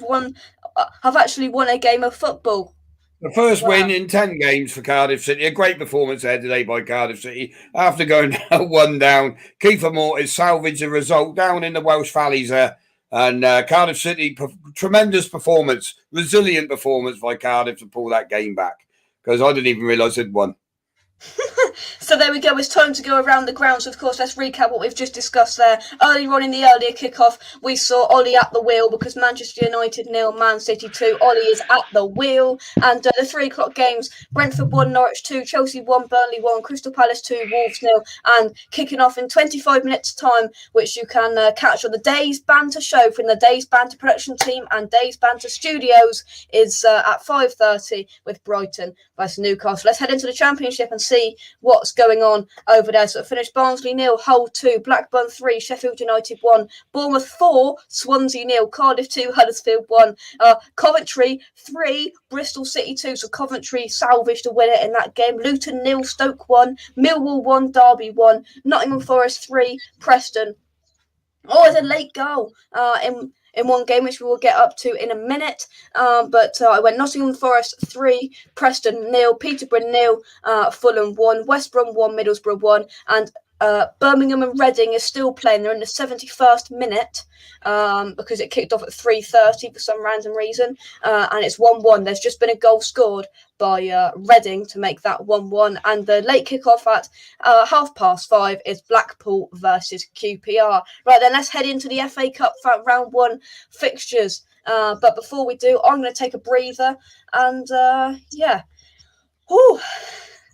have actually won a game of football. The first win in 10 games for Cardiff City. A great performance there today by Cardiff City. After going 1 down, Kiefer Moore has salvaged a result down in the Welsh Valleys there. And Cardiff City, tremendous performance, resilient performance by Cardiff to pull that game back. Because I didn't even realise they'd won. So there we go. It's time to go around the grounds. Of course, let's recap what we've just discussed there. Earlier on in the earlier kickoff, we saw Ollie at the wheel because Manchester United 0, Man City 2. Ollie is at the wheel. And the 3 o'clock games, Brentford 1, Norwich 2, Chelsea 1, Burnley 1, Crystal Palace 2, Wolves 0. And kicking off in 25 minutes' time, which you can catch on the Days Banter show from the Days Banter production team and Days Banter Studios, is at 5:30 with Brighton versus Newcastle. Let's head into the Championship and see what's going on over there. So it finished Barnsley 0, Hull 2, Blackburn 3, Sheffield United 1, Bournemouth 4, Swansea 0, Cardiff 2, Huddersfield 1, Coventry 3, Bristol City 2. So Coventry salvaged a winner in that game. Luton 0, Stoke 1, Millwall 1, Derby 1, Nottingham Forest 3, Preston. Oh, it's a late goal in one game, which we will get up to in a minute. But I went Nottingham Forest 3, Preston 0, Peterborough 0, Fulham 1, West Brom 1, Middlesbrough 1, and Birmingham and Reading is still playing. They're in the 71st minute because it kicked off at 3:30 for some random reason, and it's 1-1. There's just been a goal scored by Reading to make that 1-1, and the late kickoff at 5:30 is Blackpool versus QPR. Right then, let's head into the FA Cup round 1 fixtures. But before we do, I'm going to take a breather, and yeah. Whew.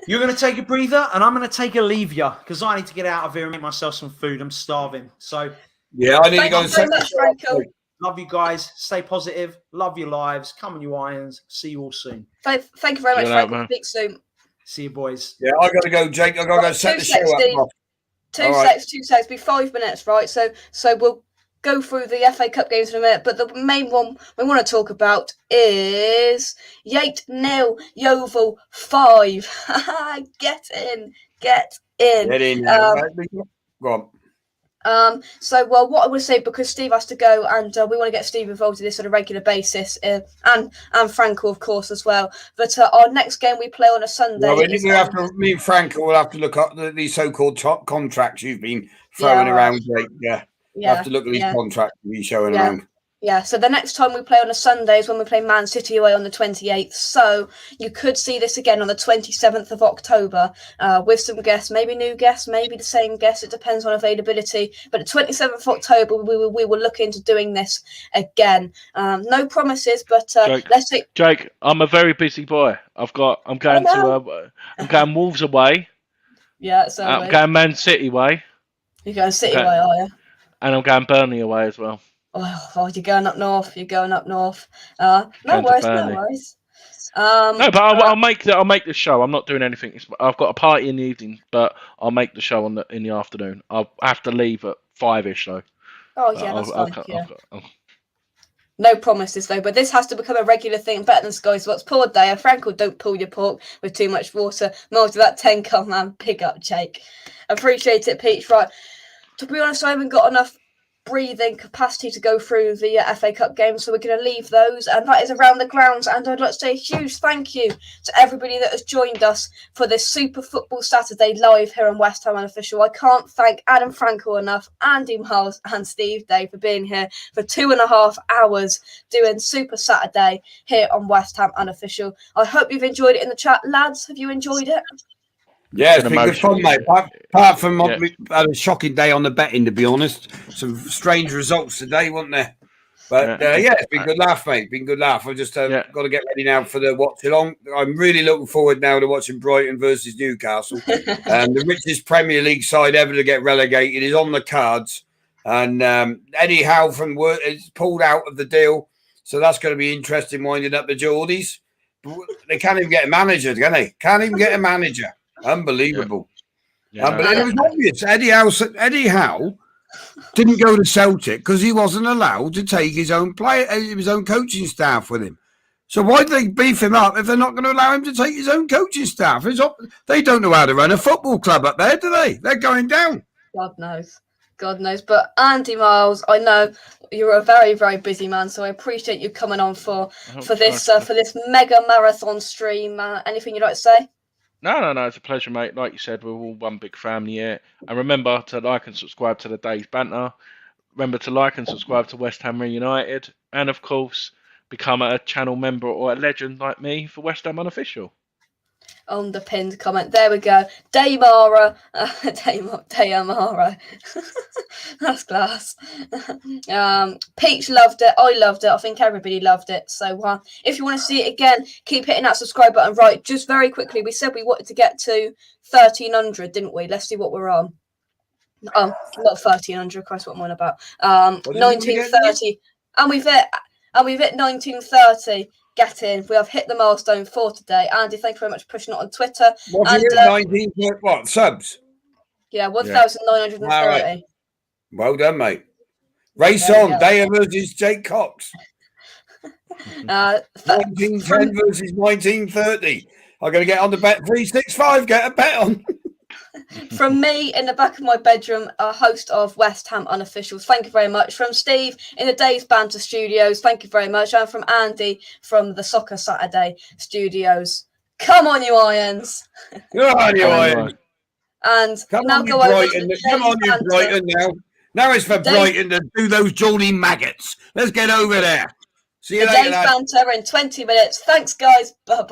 You're going to take a breather, and I'm going to take a leave you because I need to get out of here and make myself some food. I'm starving. So, yeah, I need to go and set much, Franco. Love you guys. Stay positive. Love your lives. Come on, you irons. See you all soon. Thank you very much, Franco. Speak soon. See you, boys. Yeah, I got to go, Jake. I got to go set the show up. Two seconds. Be 5 minutes, right? So we'll go through the FA Cup games in a minute, but the main one we want to talk about is Yate 0, Yeovil 5. Get in. Get in. Go on. So what I would say, because Steve has to go, and we want to get Steve involved in this on a regular basis, and Franco, of course, as well. But our next game we play on a Sunday. Well, me and Franco will have to look up these so-called top contracts you've been throwing around, Jake. Yeah. Have to look at these contracts you're showing around. Yeah, so the next time we play on a Sunday is when we play Man City away on the 28th. So you could see this again on the 27th of October with some guests, maybe new guests, maybe the same guests. It depends on availability. But the 27th of October, we will look into doing this again. No promises, but let's see. Jake, I'm a very busy boy. I'm going Wolves away. Yeah, so I'm going Man City away. You're going City away, are you? And I'm going Burnley away as well. Oh, you're going up north. No worries. No, but I'll make the show. I'm not doing anything. I've got a party in the evening, but I'll make the show in the afternoon. I'll have to leave at 5ish though. Oh yeah, that's fine. No promises though, but this has to become a regular thing. Better than Sky Sports. Poor day. Franco, don't pull your pork with too much water. Miles to that 10 man. Pick up, Jake. Appreciate it, Peach. Right. To be honest, I haven't got enough breathing capacity to go through the FA Cup games, so we're going to leave those, and that is around the grounds. And I'd like to say a huge thank you to everybody that has joined us for this Super Football Saturday live here on West Ham Unofficial. I can't thank Adam Franco enough, Andy Miles and Steve Day for being here for 2.5 hours doing Super Saturday here on West Ham Unofficial. I hope you've enjoyed it in the chat. Lads, have you enjoyed it? Yeah, it's been good emotional. fun, mate. Apart from Yeah. we had a shocking day on the betting, to be honest. Some strange results today, weren't there? But yeah, it's been good laugh, mate. Been good laugh. I've just got to get ready now for the watch along. I'm really looking forward now to watching Brighton versus Newcastle. The richest Premier League side ever to get relegated is on the cards. And Eddie Howe from work is pulled out of the deal. So that's going to be interesting winding up the Geordies. They can't even get a manager, can they? Can't even get a manager. Unbelievable. But it was obvious. Eddie Howe didn't go to Celtic because he wasn't allowed to take his own coaching staff with him. So why do they beef him up if they're not going to allow him to take his own coaching staff? They don't know how to run a football club up there, do they? They're going down. God knows. But Andy Miles, I know you're a very, very busy man, so I appreciate you coming on for this mega marathon stream. Anything you'd like to say? No, it's a pleasure, mate. Like you said, we're all one big family here. And remember to like and subscribe to the Day's Banter. Remember to like and subscribe to West Ham United. And, of course, become a channel member or a legend like me for West Ham Unofficial. On the pinned comment. There we go. Daymara. Daymara. That's class. Peach loved it. I loved it. I think everybody loved it. So if you want to see it again, keep hitting that subscribe button. Right, just very quickly, we said we wanted to get to 1,300, didn't we? Let's see what we're on. Not 1,300. Christ, what am I on about? 1930. And we've hit 1930. Get in. We have hit the milestone for today. Andy, thank you very much for pushing it on Twitter. What subs? Yeah, 1,930. Right. Well done, mate. Race on. Daya versus Jake Cox. 1910 versus 1930. I'm going to get on the bet 365. Get a bet on. From me in the back of my bedroom, a host of West Ham Unofficials, thank you very much. From Steve in the Days Banter Studios, thank you very much. And from Andy from the Soccer Saturday Studios. Come on, you Irons. Come on, you Irons. And come now on, go over Brighton. Come on, you Brighton now. Now it's for Brighton to do those Geordie maggots. Let's get over there. See you later. Days Banter in 20 minutes. Thanks, guys. Bye-bye.